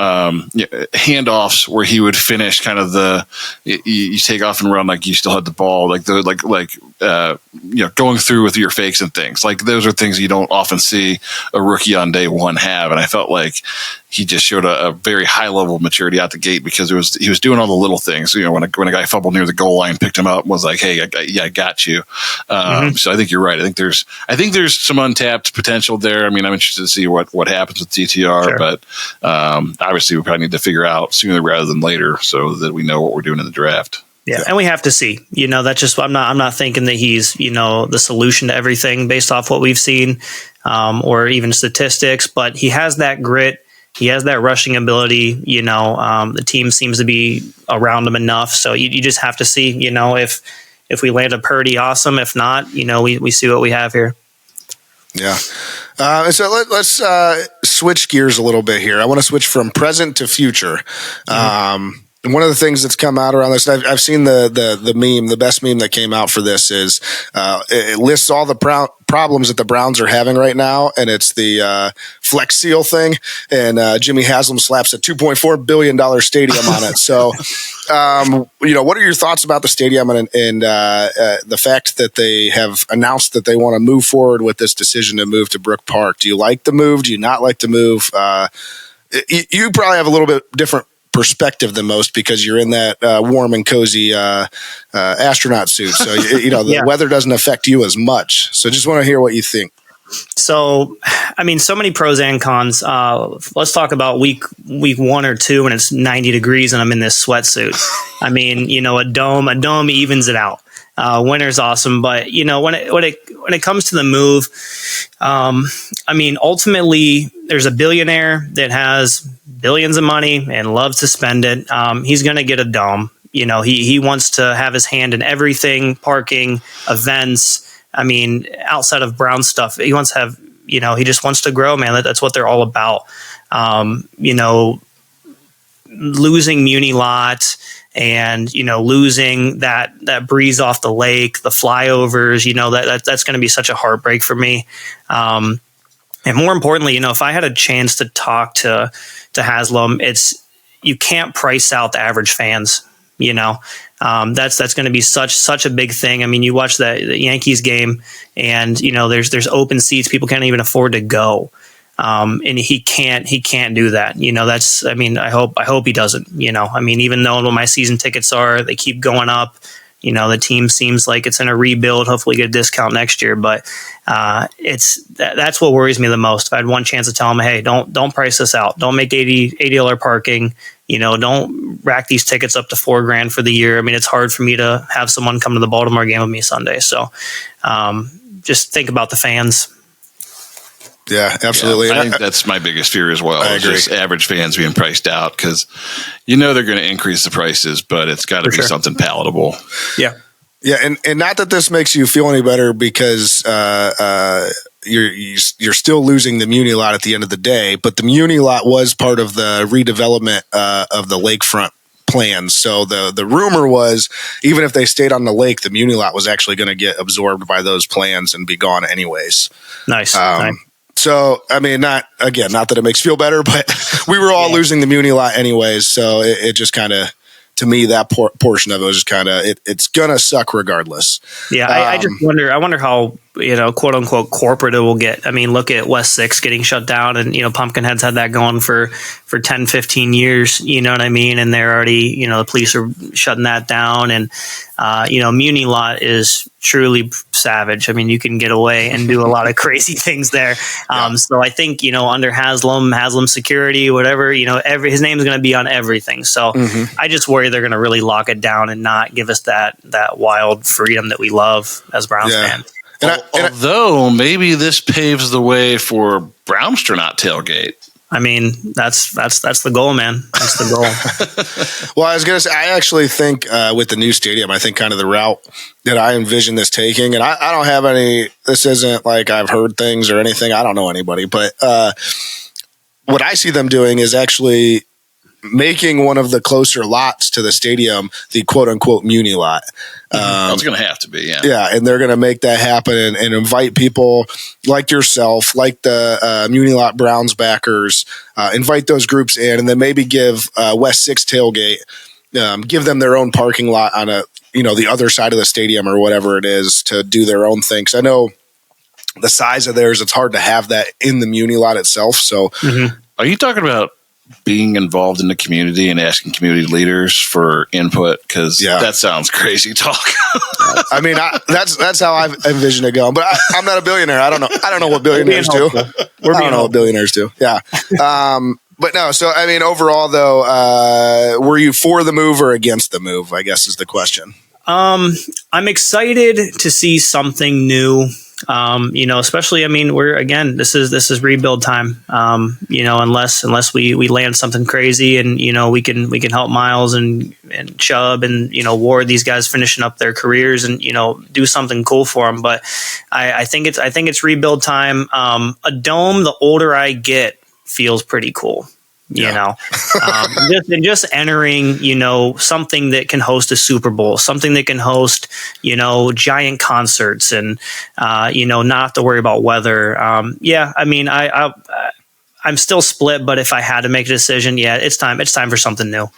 handoffs where he would finish kind of you take off and run like you still had the ball, going through with your fakes and things. Like those are things you don't often see a rookie on day one have, and I felt like he just showed a very high level of maturity out the gate, because he was doing all the little things. When a guy fumbled near the goal line, picked him up, was like, "Hey, I got you." So I think you're right. I think there's some untapped potential there. I mean, I'm interested to see what happens with DTR, sure. But obviously we probably need to figure out sooner rather than later so that we know what we're doing in the draft. Yeah, and we have to see. That's just I'm not thinking that he's the solution to everything based off what we've seen, or even statistics. But he has that grit. He has that rushing ability. The team seems to be around him enough. So you just have to see. If we land a Purdy, awesome. If not, we see what we have here. Yeah. So let's switch gears a little bit here. I want to switch from present to future. And one of the things that's come out around this, I've seen the meme, the best meme that came out for this is it lists all the problems that the Browns are having right now, and it's the Flex Seal thing, and Jimmy Haslam slaps a $2.4 billion stadium on it. So, what are your thoughts about the stadium and the fact that they have announced that they want to move forward with this decision to move to Brook Park? Do you like the move? Do you not like the move? You probably have a little bit different perspective than most, because you're in that warm and cozy astronaut suit, so the weather doesn't affect you as much. So just want to hear what you think. So I mean, so many pros and cons. Let's talk about week 1 or 2 when it's 90 degrees and I'm in this sweatsuit. I mean, a dome evens it out. Winter's awesome, but when it comes to the move, I mean, ultimately there's a billionaire that has billions of money and loves to spend it. He's going to get a dome. He wants to have his hand in everything, parking, events. I mean, outside of Brown stuff, he wants to have, he just wants to grow, man. That's what they're all about. Losing Muni Lot and, losing that breeze off the lake, the flyovers, that's going to be such a heartbreak for me. And more importantly, if I had a chance to talk to Haslam, you can't price out the average fans. That's going to be such a big thing. I mean, you watch the Yankees game, and there's open seats. People can't even afford to go, and he can't do that. I hope he doesn't. I mean, even though my season tickets they keep going up. The team seems like it's in a rebuild. Hopefully get a discount next year. But that's what worries me the most. If I had one chance to tell him, hey, don't price this out. Don't make $80 parking. Don't rack these tickets up to $4,000 for the year. I mean, it's hard for me to have someone come to the Baltimore game with me Sunday. So just think about the fans. Yeah, absolutely. Yeah, I think that's my biggest fear as well. I agree. Just average fans being priced out, because they're going to increase the prices, but it's got to be something palatable. Yeah. Yeah, and not that this makes you feel any better, because you're still losing the Muni Lot at the end of the day, but the Muni Lot was part of the redevelopment of the lakefront plans. So the rumor was, even if they stayed on the lake, the Muni lot was actually going to get absorbed by those plans and be gone anyways. Nice. So, I mean, not that it makes you feel better, but we were all losing the Muni lot anyways. So it just kind of, to me, that portion of it was just kind of, it's going to suck regardless. Yeah. I just wonder, how, quote unquote corporate it will get. I mean, look at West 6 getting shut down, and, Pumpkinhead's had that going for 10, 15 years, you know what I mean? And they're already, the police are shutting that down. And, Muni lot is truly savage. I mean, you can get away and do a lot of crazy things there. So I think, under Haslam security, whatever, his name is going to be on everything. So I just worry they're going to really lock it down and not give us that wild freedom that we love as Browns fans. Although maybe this paves the way for Brownstronaut tailgate. I mean, that's the goal, man. That's the goal. Well, I was going to say, I actually think with the new stadium, I think kind of the route that I envision this taking, and I don't have any, this isn't like I've heard things or anything. I don't know anybody, but what I see them doing is actually making one of the closer lots to the stadium the quote-unquote Muni lot. It's going to have to be, yeah. Yeah, and they're going to make that happen and invite people like yourself, like the Muni lot Browns backers, invite those groups in, and then maybe give West 6 tailgate, give them their own parking lot on the other side of the stadium or whatever it is to do their own thing. 'Cause I know the size of theirs, it's hard to have that in the Muni lot itself. So Are you talking about being involved in the community and asking community leaders for input? Because that sounds crazy talk. I mean, that's how I envision it going. But I'm not a billionaire. I don't know what billionaires do. I don't know what billionaires do. Yeah. But no. So I mean, overall, though, were you for the move or against the move? I guess is the question. I'm excited to see something new. Especially, I mean, this is rebuild time. Unless we land something crazy and, we can help Miles and Chubb and, Ward, these guys finishing up their careers and, do something cool for them. But I think it's rebuild time. A dome, the older I get, feels pretty cool. Just entering, something that can host a Super Bowl, something that can host, giant concerts and, not have to worry about weather. I mean, I'm still split, but if I had to make a decision, it's time for something new.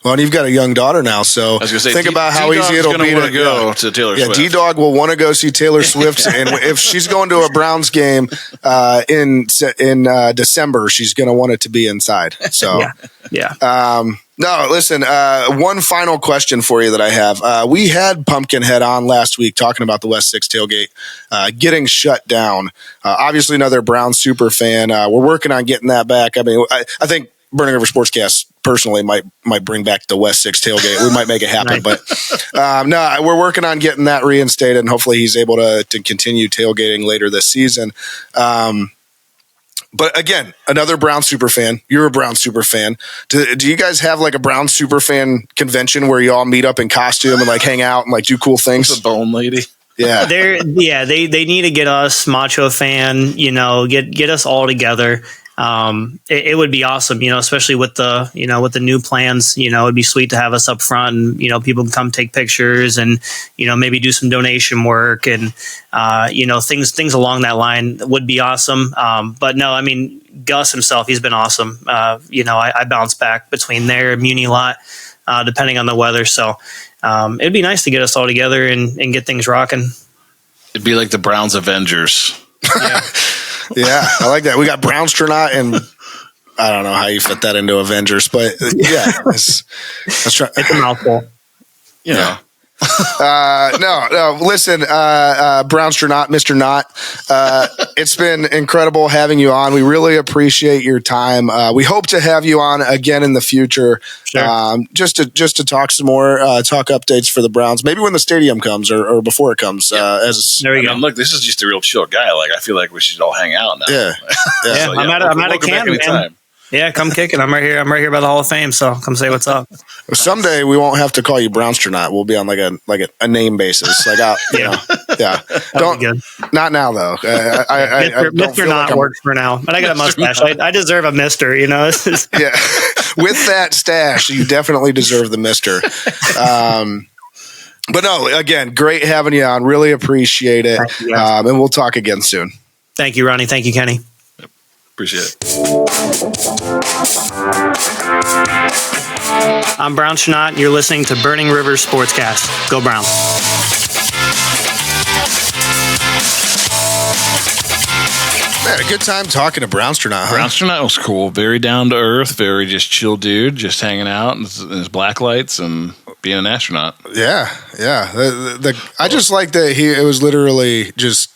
Well, and you've got a young daughter now, so I was gonna say, think about how easy it'll be to go to Taylor Swift. Yeah, D-Dog will want to go see Taylor Swift, and if she's going to a Browns game in December, she's going to want it to be inside. So, no, listen. One final question for you that I have. We had Pumpkinhead on last week talking about the West 6 tailgate getting shut down. Obviously, another Browns super fan. We're working on getting that back. I mean, I think Burning River Sportscast personally might bring back the West 6 tailgate. We might make it happen, but no, we're working on getting that reinstated, and hopefully he's able to continue tailgating later this season. But again, another Brown super fan. You're a Brown super fan. Do you guys have like a Brown super fan convention where you all meet up in costume and like hang out and like do cool things? The bone lady. Yeah, they need to get us Macho Fan. Get us all together. It would be awesome, especially with the new plans, it'd be sweet to have us up front and, people can come take pictures and, maybe do some donation work and, things along that line would be awesome. But no, I mean, Gus himself, he's been awesome. I bounce back between there, Muni lot, depending on the weather. So, it'd be nice to get us all together and get things rocking. It'd be like the Browns Avengers. Yeah. Yeah, I like that. We got Brownstronaut, and I don't know how you fit that into Avengers, but yeah, let's try. It's a mouthful. No. Listen, Brownstronaut, Mr. Knott, it's been incredible having you on. We really appreciate your time. We hope to have you on again in the future. Sure. Just to talk some more, talk updates for the Browns, maybe when the stadium comes or before it comes. There we go. Look, this is just a real chill guy. Like, I feel like we should all hang out now. Yeah. So, I'm at a camp, man. Yeah, come kicking. I'm right here. I'm right here by the Hall of Fame. So come say what's up. Someday we won't have to call you Brownstronaut. We'll be on like a name basis. Like, yeah. Don't. Not now though. Mr. Knott works for now, but I got a mustache. I deserve a Mister. Yeah. with that stash, you definitely deserve the mister. But no, again, great having you on. Really appreciate it. And we'll talk again soon. Thank you, Ronnie. Thank you, Kenny. Appreciate it. I'm Brownstronaut, and you're listening to Burning River Sportscast. Go Browns. Man, a good time talking to Brownstronaut, huh? Brownstronaut was cool. Very down to earth, very just chill dude, just hanging out in his black lights and being an astronaut. Yeah. I just like that it was literally just,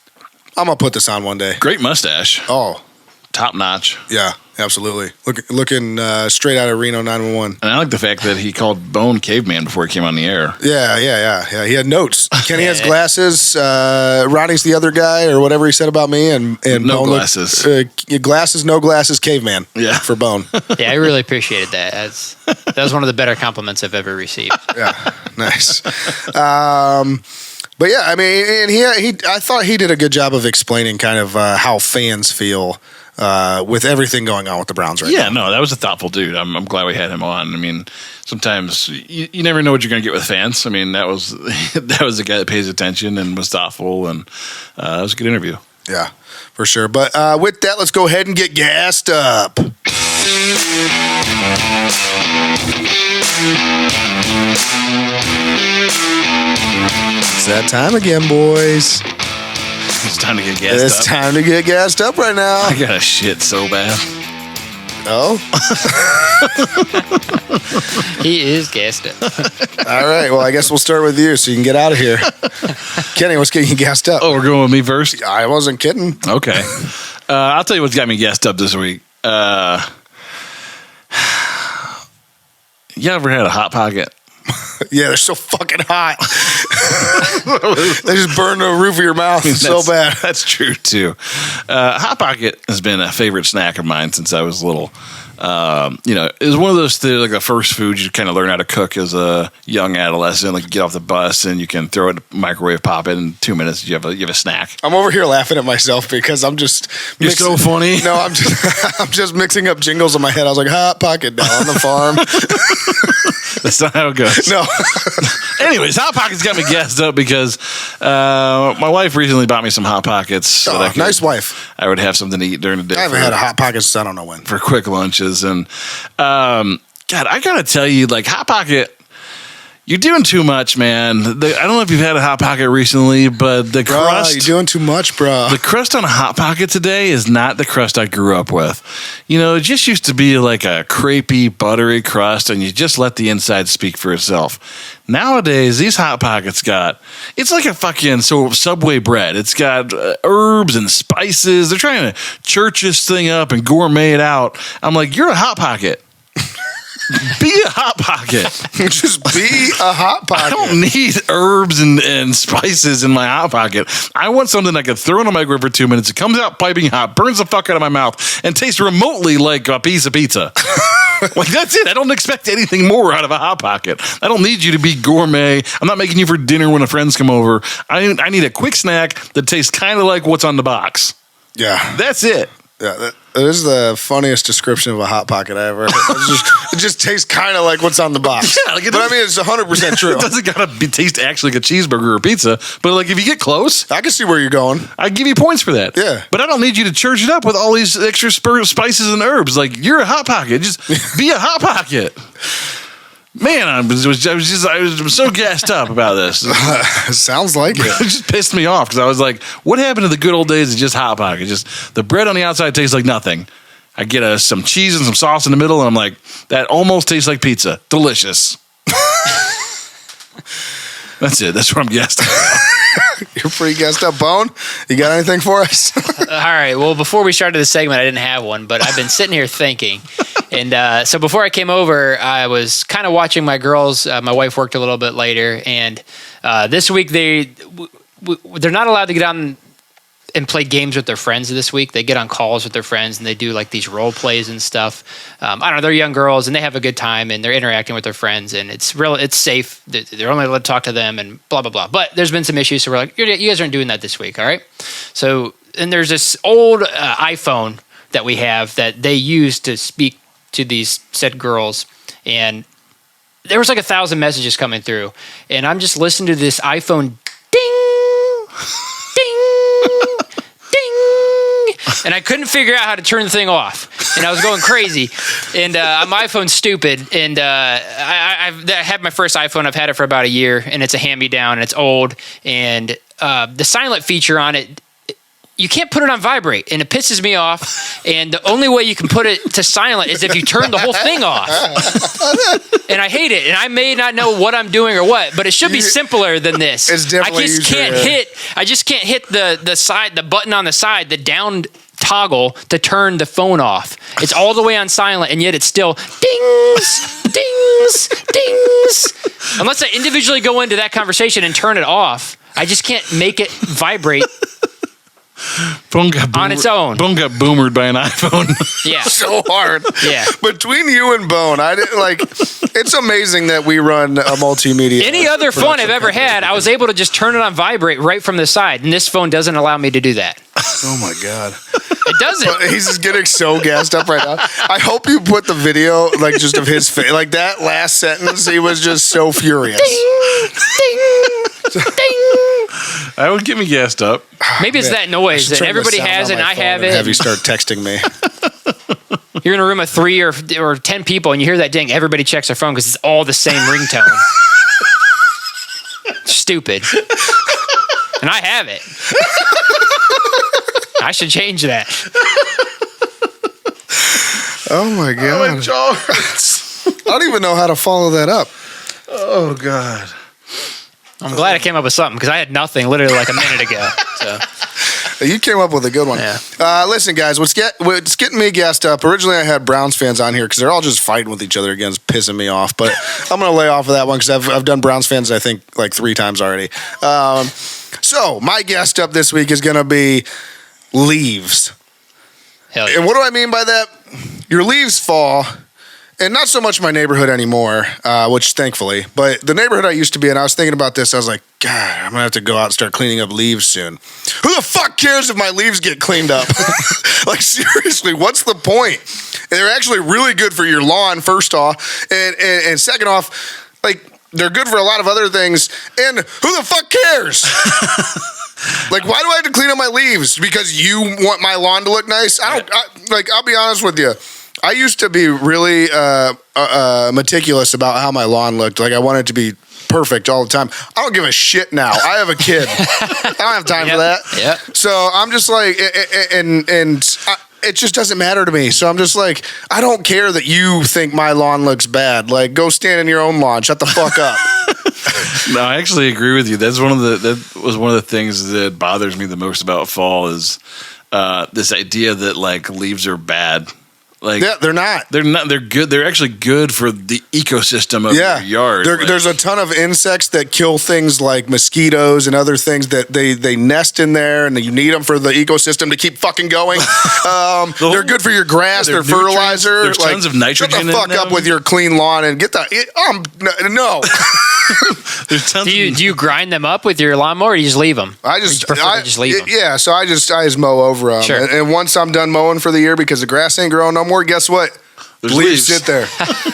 I'm going to put this on one day. Great mustache. Oh. Top notch. Yeah, absolutely. Looking straight out of Reno 911. And I like the fact that he called Bone caveman before he came on the air. Yeah. He had notes. Kenny has glasses. Ronnie's the other guy, or whatever he said about me. And no Bone glasses. Glasses, no glasses, caveman. Yeah. For Bone. Yeah, I really appreciated that. That was one of the better compliments I've ever received. Yeah, nice. But yeah, I mean, and I thought he did a good job of explaining kind of how fans feel with everything going on with the Browns right now. Yeah, no, that was a thoughtful dude. I'm glad we had him on. I mean, sometimes you never know what you're going to get with fans. I mean, that was the guy that pays attention and was thoughtful, and that was a good interview. Yeah, for sure. But with that, let's go ahead and get gassed up. It's that time again, boys. It's time to get gassed up. It's time to get gassed up right now. I got a shit so bad. Oh? He is gassed up. All right. Well, I guess we'll start with you so you can get out of here. Kenny, what's getting you gassed up? Oh, we're going with me first? I wasn't kidding. Okay. I'll tell you what's got me gassed up this week. You ever had a Hot Pocket? Yeah, they're so fucking hot. They just burn the roof of your mouth so bad. That's true, too. Hot Pocket has been a favorite snack of mine since I was little. It was one of those things, like the first food you kind of learn how to cook as a young adolescent. Like you get off the bus and you can throw it in the microwave, pop it in 2 minutes. You have a snack. I'm over here laughing at myself because I'm just. You're so funny. No, I'm just mixing up jingles in my head. I was like, Hot Pocket down on the farm. That's not how it goes. No. Anyways, Hot Pockets got me gassed up because my wife recently bought me some Hot Pockets. So nice wife. I would have something to eat during the day. I haven't had a Hot Pocket since I don't know when. For quick lunches. And God, I got to tell you, like Hot Pocket, you're doing too much, man. I don't know if you've had a Hot Pocket recently, but the crust. You're doing too much, bro. The crust on a Hot Pocket today is not the crust I grew up with. You know, it just used to be like a crepey, buttery crust, and you just let the inside speak for itself. Nowadays, these Hot Pockets it's like a fucking Subway bread. It's got herbs and spices. They're trying to church this thing up and gourmet it out. I'm like, you're a Hot Pocket. Be a Hot Pocket. Just be a Hot Pocket. I don't need herbs and spices in my Hot Pocket. I want something I can throw in a microwave for 2 minutes. It comes out piping hot, burns the fuck out of my mouth, and tastes remotely like a piece of pizza. Like, that's it. I don't expect anything more out of a Hot Pocket. I don't need you to be gourmet. I'm not making you for dinner when the friends come over. I need a quick snack that tastes kind of like what's on the box. Yeah. That's it. Yeah, that is the funniest description of a Hot Pocket I ever heard. It just tastes kind of like what's on the box. Yeah, like but I mean, it's 100% true. It doesn't gotta taste actually like a cheeseburger or pizza, but like if you get close, I can see where you're going. I give you points for that. Yeah, but I don't need you to church it up with all these extra spices and herbs. Like you're a Hot Pocket, just be a Hot Pocket. Man, I was so gassed up about this. Sounds like it. It just pissed me off because I was like, what happened to the good old days of just Hot Pocket? Just the bread on the outside tastes like nothing. I get some cheese and some sauce in the middle, and I'm like, that almost tastes like pizza. Delicious. That's it. That's what I'm gassed up. You're pretty gassed up, Bone. You got anything for us? All right. Well, before we started the segment, I didn't have one, but I've been sitting here thinking. And so before I came over, I was kind of watching my girls. My wife worked a little bit later, and this week they're not allowed to get on and play games with their friends this week. They get on calls with their friends and they do like these role plays and stuff. I don't know. They're young girls and they have a good time and they're interacting with their friends and it's safe. They're only allowed to talk to them and blah, blah, blah. But there's been some issues. So we're like, you guys aren't doing that this week. All right. So, and there's this old iPhone that we have that they use to speak to these said girls, and there was like 1,000 messages coming through, and I'm just listening to this iPhone ding, ding, ding, and I couldn't figure out how to turn the thing off, and I was going crazy, and my iPhone's stupid, and I had my first iPhone. I've had it for about a year, and it's a hand-me-down, and it's old, and the silent feature on it, you can't put it on vibrate, and it pisses me off. And the only way you can put it to silent is if you turn the whole thing off. And I hate it. And I may not know what I'm doing or what, but it should be simpler than this. It's definitely I just can't hit the button on the side, the down toggle to turn the phone off. It's all the way on silent, and yet it's still dings, dings, dings. Unless I individually go into that conversation and turn it off, I just can't make it vibrate. On its own. Bone got boomered by an iPhone. Yeah. So hard. Yeah. Between you and Bone, I didn't it's amazing that we run a multimedia. Any other phone I've ever had, I was able to just turn it on vibrate right from the side, and this phone doesn't allow me to do that. Oh my God. It doesn't. He's just getting so gassed up right now. I hope you put the video just of his face. Like that last sentence, he was just so furious. Ding, ding, ding. That would get me gassed up. Maybe it's that noise that everybody has and I have it. Have you start texting me? You're in a room of 3 or 10 people and you hear that ding. Everybody checks their phone because it's all the same ringtone. Stupid. And I have it. I should change that. Oh my God. My jaw hurts. I don't even know how to follow that up. Oh God. I'm glad I came up with something because I had nothing literally like a minute ago. So. You came up with a good one. Yeah. Listen, guys, what's getting me gassed up? Originally, I had Browns fans on here because they're all just fighting with each other again. It's pissing me off. But I'm going to lay off of that one because I've done Browns fans, I think, like 3 times already. So my guest up this week is going to be leaves. Hell yeah. And what do I mean by that? Your leaves fall. And not so much my neighborhood anymore, which thankfully, but the neighborhood I used to be in, I was thinking about this. I was like, God, I'm going to have to go out and start cleaning up leaves soon. Who the fuck cares if my leaves get cleaned up? Like, seriously, what's the point? And they're actually really good for your lawn, first off. And second off, like, they're good for a lot of other things. And who the fuck cares? Like, why do I have to clean up my leaves? Because you want my lawn to look nice? I'll be honest with you. I used to be really meticulous about how my lawn looked. Like, I wanted it to be perfect all the time. I don't give a shit now. I have a kid. I don't have time for that. Yeah. So I'm just like, it just doesn't matter to me. So I'm just like, I don't care that you think my lawn looks bad. Like, go stand in your own lawn. Shut the fuck up. No, I actually agree with you. That was one of the things that bothers me the most about fall is this idea that like leaves are bad. Like, yeah, they're not. They're not. They're good. They're actually good for the ecosystem of your yard. There's a ton of insects that kill things like mosquitoes and other things that they nest in there, and you need them for the ecosystem to keep fucking going. They're good for your grass. They're fertilizer. There's tons of nitrogen in them. Shut the fuck up with your clean lawn and get that. No. Do you grind them up with your lawnmower, or do you just leave them? I just leave them. Yeah, so I just mow over them. Sure. And once I'm done mowing for the year because the grass ain't growing no more, guess what? There's leaves sit there.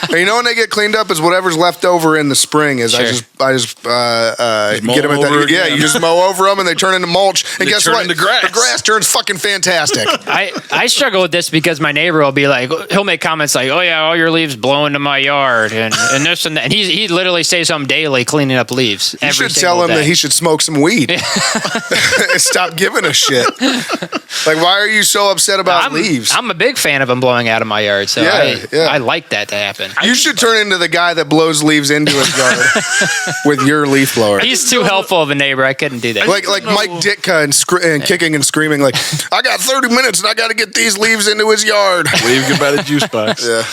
And you know when they get cleaned up is whatever's left over in the spring is Sure. I just get them at that. Yeah, you just mow over them and they turn into mulch. And They guess turn what? into grass. The grass turns fucking fantastic. I struggle with this because my neighbor will be like, he'll make comments like, "Oh yeah, all your leaves blowing to my yard," and this and that. And he literally says something daily cleaning up leaves. You should tell him that he should smoke some weed. And stop giving a shit. Like, why are you so upset about leaves? I'm a big fan of them blowing out of my yard, so I like that to happen. You should turn into the guy that blows leaves into his yard with your leaf blower. He's too helpful of a neighbor. I couldn't do that. Like Mike Ditka and kicking and screaming like, I got 30 minutes and I got to get these leaves into his yard. Wave goodbye to juice box. Yeah.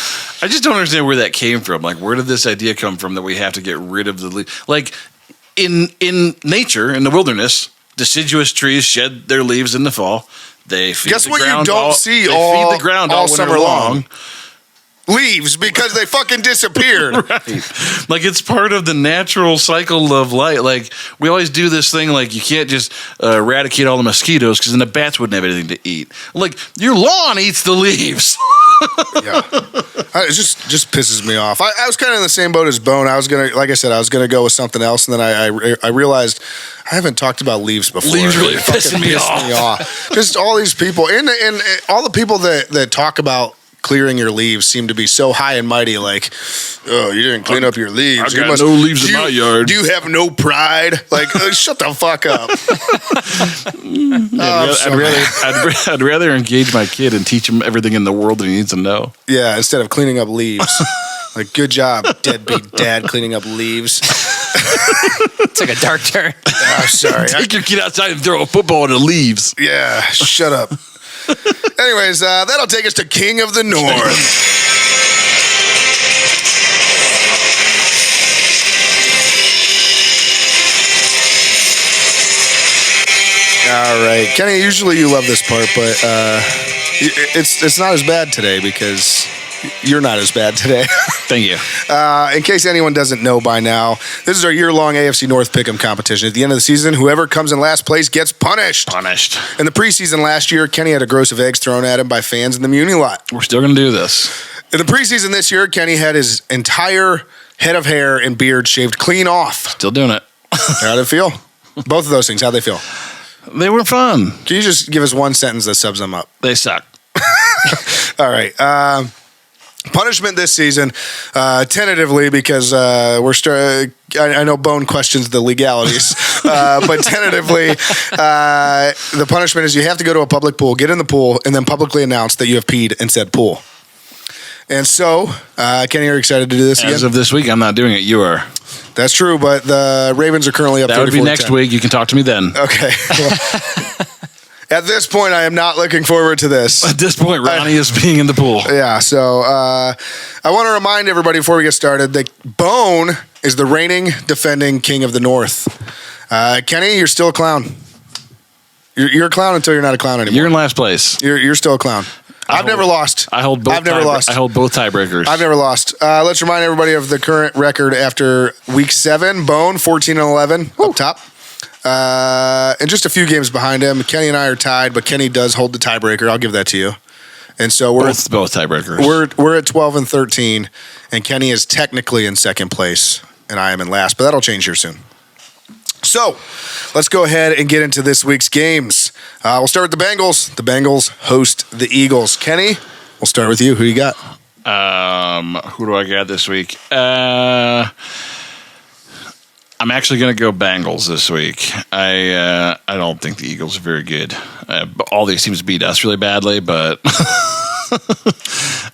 I just don't understand where that came from. Like, where did this idea come from that we have to get rid of the leaf? Like, in nature, in the wilderness, deciduous trees shed their leaves in the fall. They feed Guess the what ground you don't see feed the ground all winter summer long? Leaves, because they fucking disappeared. Right. Like, it's part of the natural cycle of light. Like, we always do this thing, like, you can't just eradicate all the mosquitoes because then the bats wouldn't have anything to eat. Like, your lawn eats the leaves. Yeah. It just pisses me off. I was kind of in the same boat as Bone. I was gonna go with something else, and then I realized I haven't talked about leaves before. Leaves really pissing me off. Just all these people, and all the people that talk about clearing your leaves seem to be so high and mighty, like, oh, you didn't clean up your leaves. I got no leaves in my yard. Do you have no pride? Like, shut the fuck up. I'd rather engage my kid and teach him everything in the world that he needs to know. Yeah, instead of cleaning up leaves. Like, good job, deadbeat dad, cleaning up leaves. It's like a dark turn. Oh, sorry. Take your kid outside and throw a football into leaves. Yeah, shut up. Anyways, that'll take us to King of the North. All right, Kenny. Usually you love this part, but it's not as bad today because you're not as bad today. Thank you. In case anyone doesn't know by now, this is our year-long AFC North Pick'em competition. At the end of the season, whoever comes in last place gets punished. In the preseason last year, Kenny had a gross of eggs thrown at him by fans in the Muni lot. We're still going to do this. In the preseason this year, Kenny had his entire head of hair and beard shaved clean off. Still doing it. How did it feel? Both of those things, how'd they feel? They were fun. Can you just give us one sentence that sums them up? They suck. All right. Punishment this season, tentatively, because I know Bone questions the legalities, but tentatively, the punishment is you have to go to a public pool, get in the pool, and then publicly announce that you have peed in said pool. And so, Kenny, are you excited to do this again? As of this week, I'm not doing it. You are. That's true, but the Ravens are currently up 34-10. That would be next week. You can talk to me then. Okay. At this point, I am not looking forward to this. At this point, Ronnie is being in the pool. Yeah, so I want to remind everybody before we get started that Bone is the reigning, defending King of the North. Kenny, you're still a clown. You're a clown until you're not a clown anymore. You're in last place. You're still a clown. I've never lost. I hold both. I've never lost. I hold both tiebreakers. I've never lost. Let's remind everybody of the current record after week 7. Bone 14-11 up top. And just a few games behind him. Kenny and I are tied, but Kenny does hold the tiebreaker. I'll give that to you. And so we're both tiebreakers. We're at 12-13, and Kenny is technically in second place, and I am in last. But that'll change here soon. So let's go ahead and get into this week's games. We'll start with the Bengals. The Bengals host the Eagles. Kenny, we'll start with you. Who you got? Who do I got this week? I'm actually going to go Bengals this week. I don't think the Eagles are very good. All these teams beat us really badly, but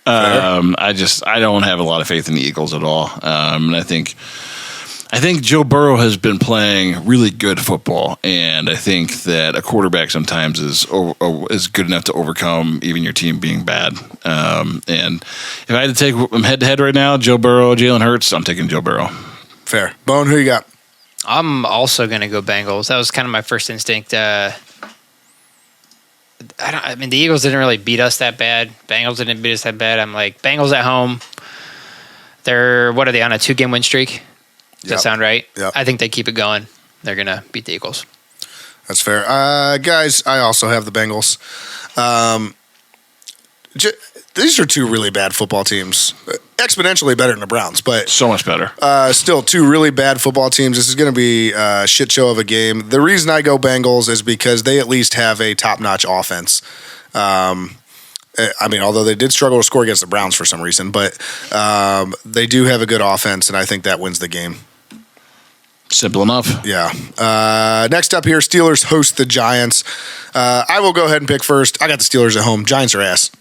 I don't have a lot of faith in the Eagles at all. And I think Joe Burrow has been playing really good football, and I think that a quarterback sometimes is good enough to overcome even your team being bad. And if I had to take them head to head right now, Joe Burrow, Jalen Hurts, I'm taking Joe Burrow. Fair. Bone, who you got? I'm also going to go Bengals. That was kind of my first instinct. The Eagles didn't really beat us that bad. Bengals didn't beat us that bad. I'm like, Bengals at home. What are they, on a 2-game win streak? Does that sound right? Yep. I think they keep it going. They're going to beat the Eagles. That's fair. Guys, I also have the Bengals. These are two really bad football teams. Exponentially better than the Browns, but so much better. Still two really bad football teams. This is going to be a shit show of a game. The reason I go Bengals is because they at least have a top-notch offense. Although they did struggle to score against the Browns for some reason, but they do have a good offense, and I think that wins the game. Simple enough. Yeah. Next up here, Steelers host the Giants. I will go ahead and pick first. I got the Steelers at home. Giants are ass.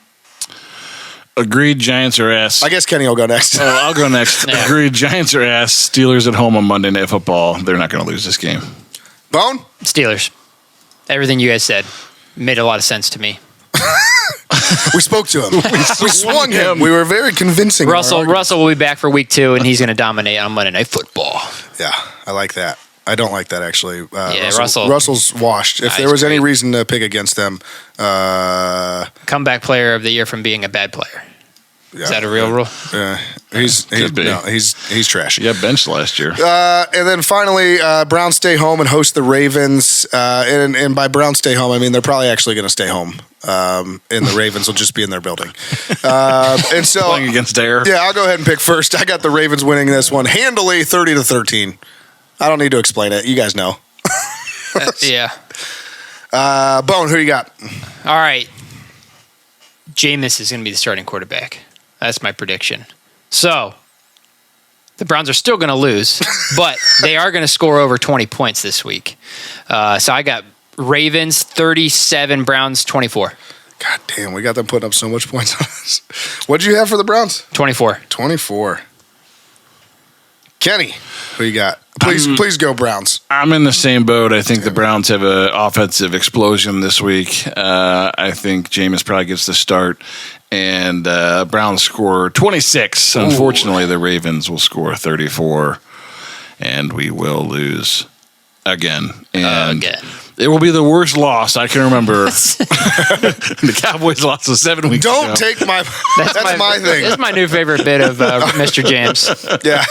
Agreed, Giants are ass. I guess Kenny will go next. Oh, I'll go next. Yeah. Agreed, Giants are ass. Steelers at home on Monday Night Football. They're not going to lose this game. Bone? Steelers. Everything you guys said made a lot of sense to me. We spoke to him. We swung him. We were very convincing. Russell will be back for week 2, and he's going to dominate on Monday Night Football. Yeah, I like that. I don't like that, actually. Russell's washed. If there was any reason to pick against them. Comeback player of the year from being a bad player. Yeah. Is that a real rule? Yeah, he's trash. Yeah, benched last year. And then finally, Browns stay home and host the Ravens. And by Browns stay home, I mean they're probably actually going to stay home. And the Ravens will just be in their building. And so Playing against Dare. Yeah, I'll go ahead and pick first. I got the Ravens winning this one handily, 30-13. I don't need to explain it. You guys know. Yeah. Bone, who you got? All right. Jameis is going to be the starting quarterback. That's my prediction. So, the Browns are still going to lose, but they are going to score over 20 points this week. So I got Ravens 37, Browns 24. God damn, we got them putting up so much points on us. What'd you have for the Browns? 24. 24. Kenny, who you got? Please go Browns. I'm in the same boat. I think the Browns have an offensive explosion this week. I think Jameis probably gets the start, and Browns score 26. Ooh. Unfortunately, the Ravens will score 34, and we will lose again. And it will be the worst loss I can remember. The Cowboys lost 7 weeks ago. Don't take my... That's my thing. That's my new favorite bit of Mr. James. Yeah.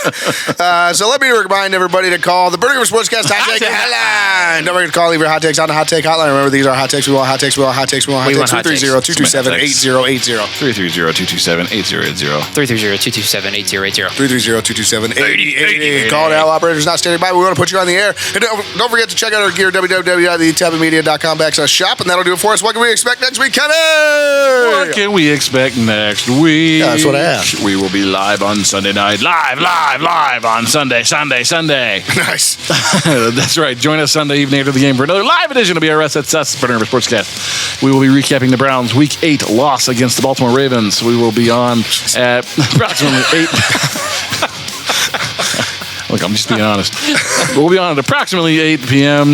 So let me remind everybody to call the Burning River Sportscast Hot Take Hotline. Don't forget to call, leave your hot takes on the Hot Take Hotline. Remember, these are hot takes. We want hot takes. We want hot takes. We want hot takes. 330-227-8080. 330-227-8080. 330-227-8080. 330-227-8080. Call now. Operators not standing by. We want to put you on the air. And don't forget to check out our gear, www.thetapandmedia.com/shop. And that'll do it for us. What can we expect next week, Kenny? What can we expect next week? Yeah, that's what I asked. We will be live on Sunday night. Live on Sunday. Nice. That's right. Join us Sunday evening after the game for another live edition of BRS. That's us, Burning River Sportscast. We will be recapping the Browns' Week 8 loss against the Baltimore Ravens. We will be on at approximately 8... Look, I'm just being honest. We'll be on at approximately 8 p.m.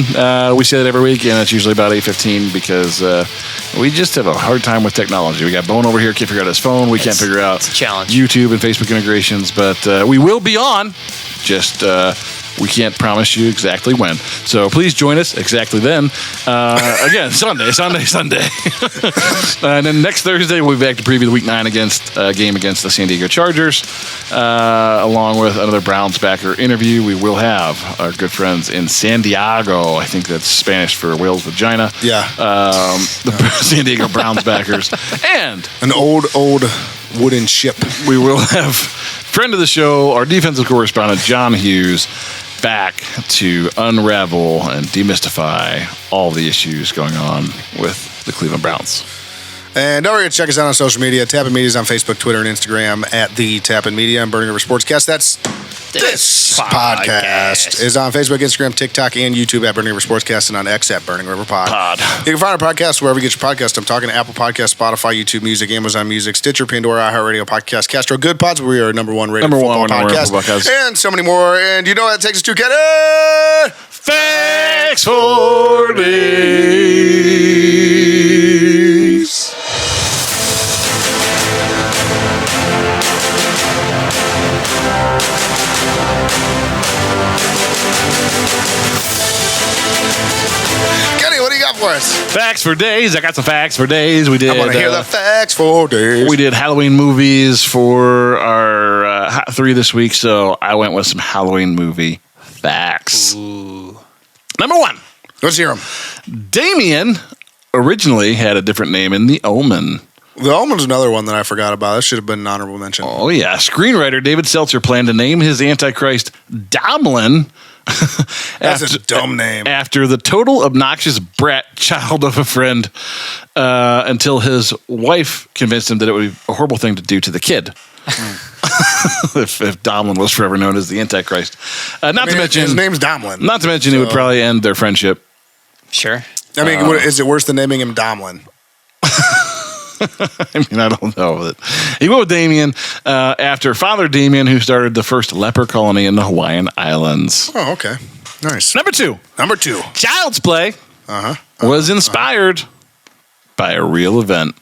We say that every week, and it's usually about 8:15 because we just have a hard time with technology. We got Bone over here, can't figure out his phone. We can't figure out YouTube and Facebook integrations, but we will be on. Just we can't promise you exactly when. So please join us exactly then. Again, Sunday. And then next Thursday, we'll be back to preview the Week 9 game against the San Diego Chargers, along with another Browns backer interview. We will have our good friends in San Diego. I think that's Spanish for whale's vagina. Yeah. The San Diego Browns backers. And an old wooden ship. We will have friend of the show, our defensive correspondent, John Hughes, back to unravel and demystify all the issues going on with the Cleveland Browns. And don't forget to check us out on social media. Tappan Media is on Facebook, Twitter, and Instagram at the Tappan Media and Burning River Sportscast. That's this podcast is on Facebook, Instagram, TikTok, and YouTube at Burning River Sportscast, and on X at Burning River Pod. You can find our podcast wherever you get your podcast. I'm talking Apple Podcasts, Spotify, YouTube Music, Amazon Music, Stitcher, Pandora, iHeartRadio, Podcast, Castro, Good Pods. We are number one rated football podcast, and so many more. And you know what that takes us to, Kenny? Thanks for this. Kenny, what do you got for us? Facts for days. I got some facts for days. We did. I want to hear the facts for days. We did Halloween movies for our Hot 3 this week, so I went with some Halloween movie facts. Ooh. Number 1. Let's hear them. Damien originally had a different name in The Omen. The Omen's another one that I forgot about. That should have been an honorable mention. Oh, yeah. Screenwriter David Seltzer planned to name his Antichrist Domlin. That's a dumb name. After the total obnoxious brat child of a friend, until his wife convinced him that it would be a horrible thing to do to the kid. if Domlin was forever known as the Antichrist. To mention his name's Domlin. Not to mention it would probably end their friendship. Sure. I mean, is it worse than naming him Domlin? I mean, I don't know. He went with Damien after Father Damien, who started the first leper colony in the Hawaiian Islands. Oh, okay. Nice. Number 2. Child's Play was inspired by a real event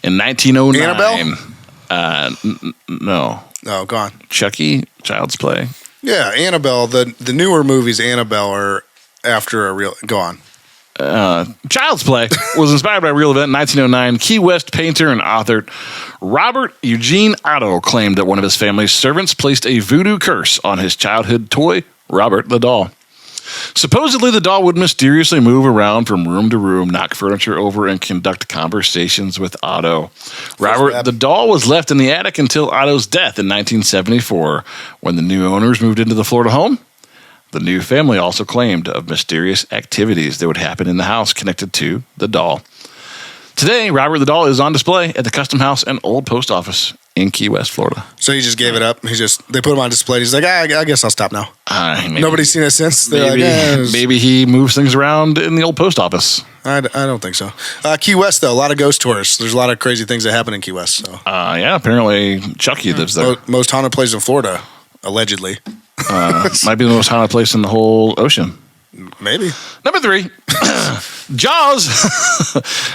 in 1909. Annabelle? No. Oh, go on. Chucky, Child's Play. Yeah, Annabelle. The newer movies, Annabelle, are after a real... Go on. Child's Play was inspired by a real event in 1909. Key West painter and author Robert Eugene Otto claimed that one of his family's servants placed a voodoo curse on his childhood toy, Robert the doll. Supposedly, the doll would mysteriously move around from room to room, knock furniture over, and conduct conversations with Otto. Robert the doll was left in the attic until Otto's death in 1974. When the new owners moved into the Florida home, the new family also claimed of mysterious activities that would happen in the house connected to the doll. Today, Robert the doll is on display at the Custom House and Old Post Office in Key West, Florida. So he just gave it up. They put him on display. He's like, I guess I'll stop now. Nobody's seen it since. Maybe he moves things around in the Old Post Office. I don't think so. Key West, though, a lot of ghost tours. There's a lot of crazy things that happen in Key West. So. Yeah, apparently Chucky lives there. Most haunted place in Florida, allegedly. Might be the most haunted place in the whole ocean. Maybe. Number 3, Jaws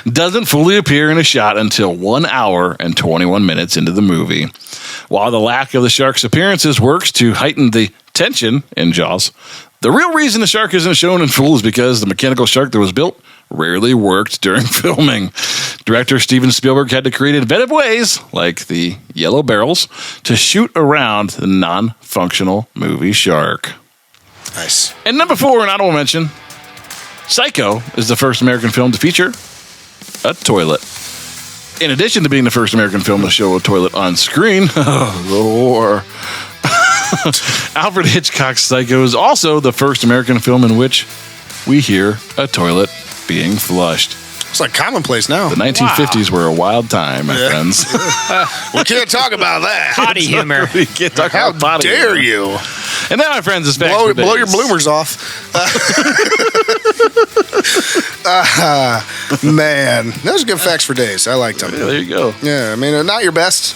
doesn't fully appear in a shot until 1 hour and 21 minutes into the movie. While the lack of the shark's appearances works to heighten the tension in Jaws, the real reason the shark isn't shown in full is because the mechanical shark that was built rarely worked during filming. Director Steven Spielberg had to create inventive ways, like the yellow barrels, to shoot around the non-functional movie shark. Nice. And number 4, an honorable mention, Psycho is the first American film to feature a toilet. In addition to being the first American film to show a toilet on screen, Alfred Hitchcock's Psycho is also the first American film in which we hear a toilet being flushed. It's like commonplace now. The 1950s were a wild time, my friends. We can't talk about that. Potty humor. We can't talk How about potty dare humor. you? And now, my friends, it's back to blow your bloomers off. Man, those are good facts for days. I liked them. Yeah, there you go. Yeah, I mean, not your best,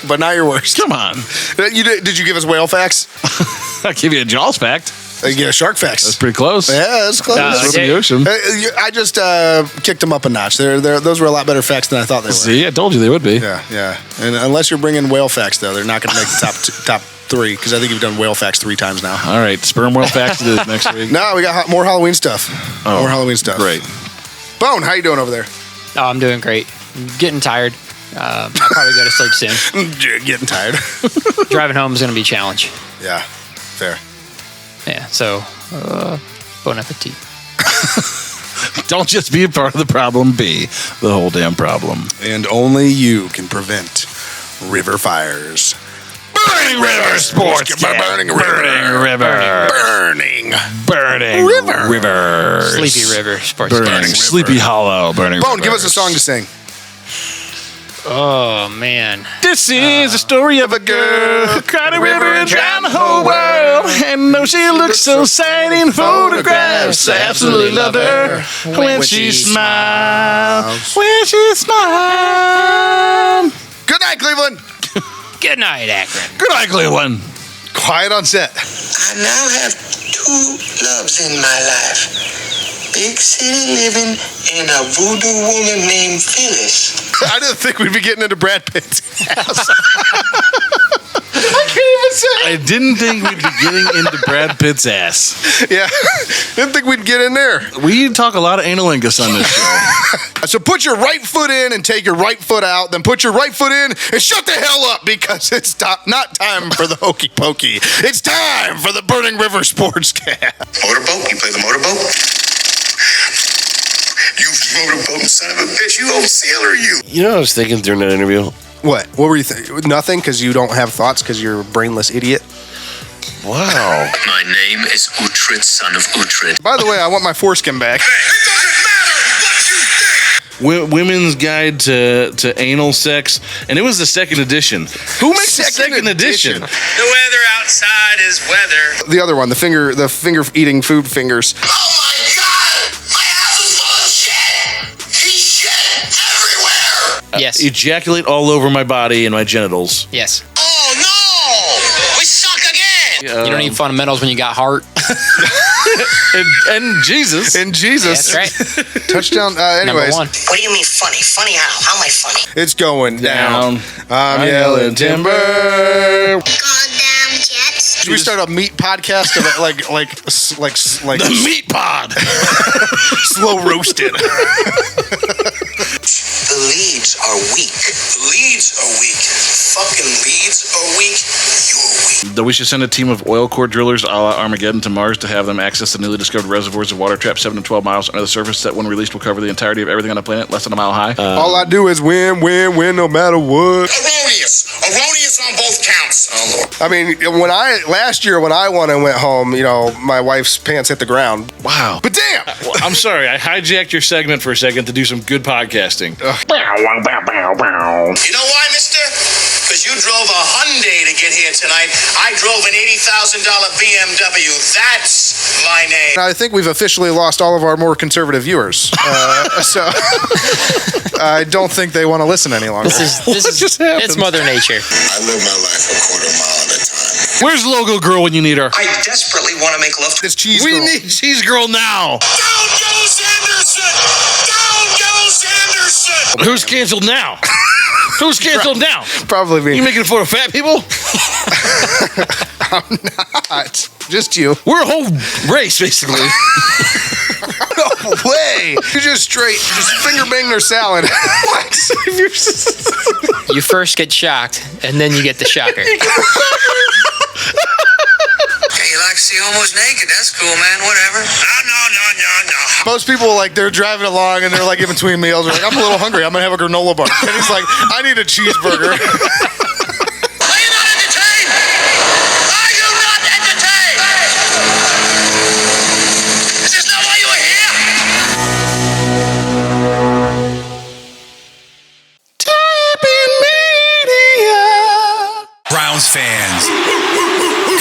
but not your worst. Come on. Did you give us whale facts? I'll give you a Jaws fact. Yeah, shark facts. That's pretty close. Yeah, that's close. From the ocean. I just kicked them up a notch. Those were a lot better facts than I thought they were. See, I told you they would be. Yeah. And unless you're bringing whale facts, though, they're not going to make the top 3 because I think you've done whale facts 3 times now. All right, sperm whale facts next week. No, we got more Halloween stuff. More Halloween stuff. Great. Bone, how you doing over there? Oh, I'm doing great. I'm getting tired. I'll probably go to sleep soon. Getting tired. Driving home is going to be a challenge. Yeah, fair. Yeah, so bon appetit. Don't just be a part of the problem, be the whole damn problem. And only you can prevent river fires. Burning River Sports. Burning River. Sleepy River Sports. Burning Sleepy Hollow. Burning Bone, Rivers. give us a song to sing. Oh, man. This is a story of a girl who cried a river and drowned the whole world. And though she looks so sad in photographs, I absolutely love her when she smiles. When she smiles. Good night, Cleveland. Good night, Akron. Good night, Cleveland. Quiet on set. I now have 2 loves in my life. Big city living and a voodoo woman named Phyllis. I didn't think we'd be getting into Brad Pitt's ass. I can't even say it. I didn't think we'd be getting into Brad Pitt's ass. Yeah, didn't think we'd get in there. We talk a lot of analingus on this show. So put your right foot in and take your right foot out. Then put your right foot in and shut the hell up because it's not time for the hokey pokey. It's time for the Burning River Sportscast. Motorboat? You play the motorboat? You motorboat son of a bitch. You old sailor, you. You know what I was thinking during that interview? What were you thinking? Nothing, because you don't have thoughts because you're a brainless idiot? Wow. My name is Uhtred, son of Uhtred. By the way, I want my foreskin back. Hey, it doesn't matter what you think. Women's Guide to Anal Sex, and it was the 2nd edition. Who makes the second edition? The weather outside is weather. The other one, the finger eating food fingers. Oh my God! My house is full of shit! He shit everywhere! Yes. Ejaculate all over my body and my genitals. Yes. Oh no! We suck again! You don't need fundamentals when you got heart. and Jesus. And Jesus. That's right. Touchdown. Number Anyways. 1. What do you mean funny? Funny how? How am I funny? It's going down. I'm yelling timber. Goddamn jets. Should we start a meat podcast of like the meat pod? Slow roasted. The leads are weak. The leads are weak. Fucking leads are weak. You're weak. Though we should send a team of oil core drillers a la Armageddon to Mars to have them access the newly discovered reservoirs of water trapped 7 to 12 miles under the surface that, when released, will cover the entirety of everything on the planet, less than a mile high. All I do is win no matter what. Erroneous on both counts. Oh, Lord. I mean, last year when I won and went home, my wife's pants hit the ground. Wow. But damn! Well, I'm sorry, I hijacked your segment for a second to do some good podcasting. You know why, mister? Because you drove a Hyundai to get here tonight. I drove an $80,000 BMW. That's my name. I think we've officially lost all of our more conservative viewers. So I don't think they want to listen any longer. This is it's Mother Nature. I live my life a quarter mile at a time. Where's Logo Girl when you need her? I desperately want to make love to It's Cheese We Girl. need Cheese Girl now. Down goes Anderson! Down goes Anderson! Who's canceled now? Who's canceled now? Probably me. You making fun of fat people? I'm not. Just you. We're a whole race, basically. No way. You just finger bang their salad. What? You first get shocked, and then you get the shocker. Hey, you like to see almost naked? That's cool, man. Whatever. No. Most people, they're driving along and they're in between meals. They're like, I'm a little hungry. I'm going to have a granola bar. And he's like, I need a cheeseburger. Are you not entertained? Are you not entertained? Is this not why you were here? Browns fans,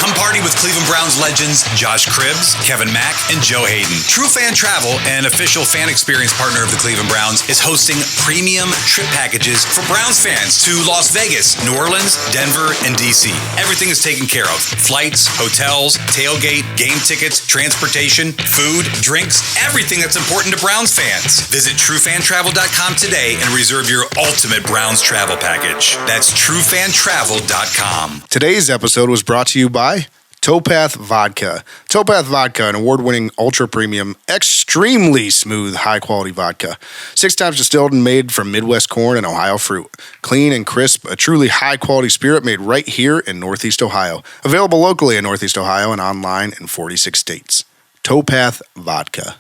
come party with Cleveland Browns legends Josh Cribbs, Kevin Mack, and Joe Hayden. True Fan Travel, an official fan experience partner of the Cleveland Browns, is hosting premium trip packages for Browns fans to Las Vegas, New Orleans, Denver, and DC. Everything is taken care of. Flights, hotels, tailgate, game tickets, transportation, food, drinks, everything that's important to Browns fans. Visit truefantravel.com today and reserve your ultimate Browns travel package. That's truefantravel.com. Today's episode was brought to you by Towpath Vodka. Towpath Vodka, an award-winning, ultra-premium, extremely smooth, high-quality vodka. 6 times distilled and made from Midwest corn and Ohio fruit. Clean and crisp, a truly high-quality spirit made right here in Northeast Ohio. Available locally in Northeast Ohio and online in 46 states. Towpath Vodka.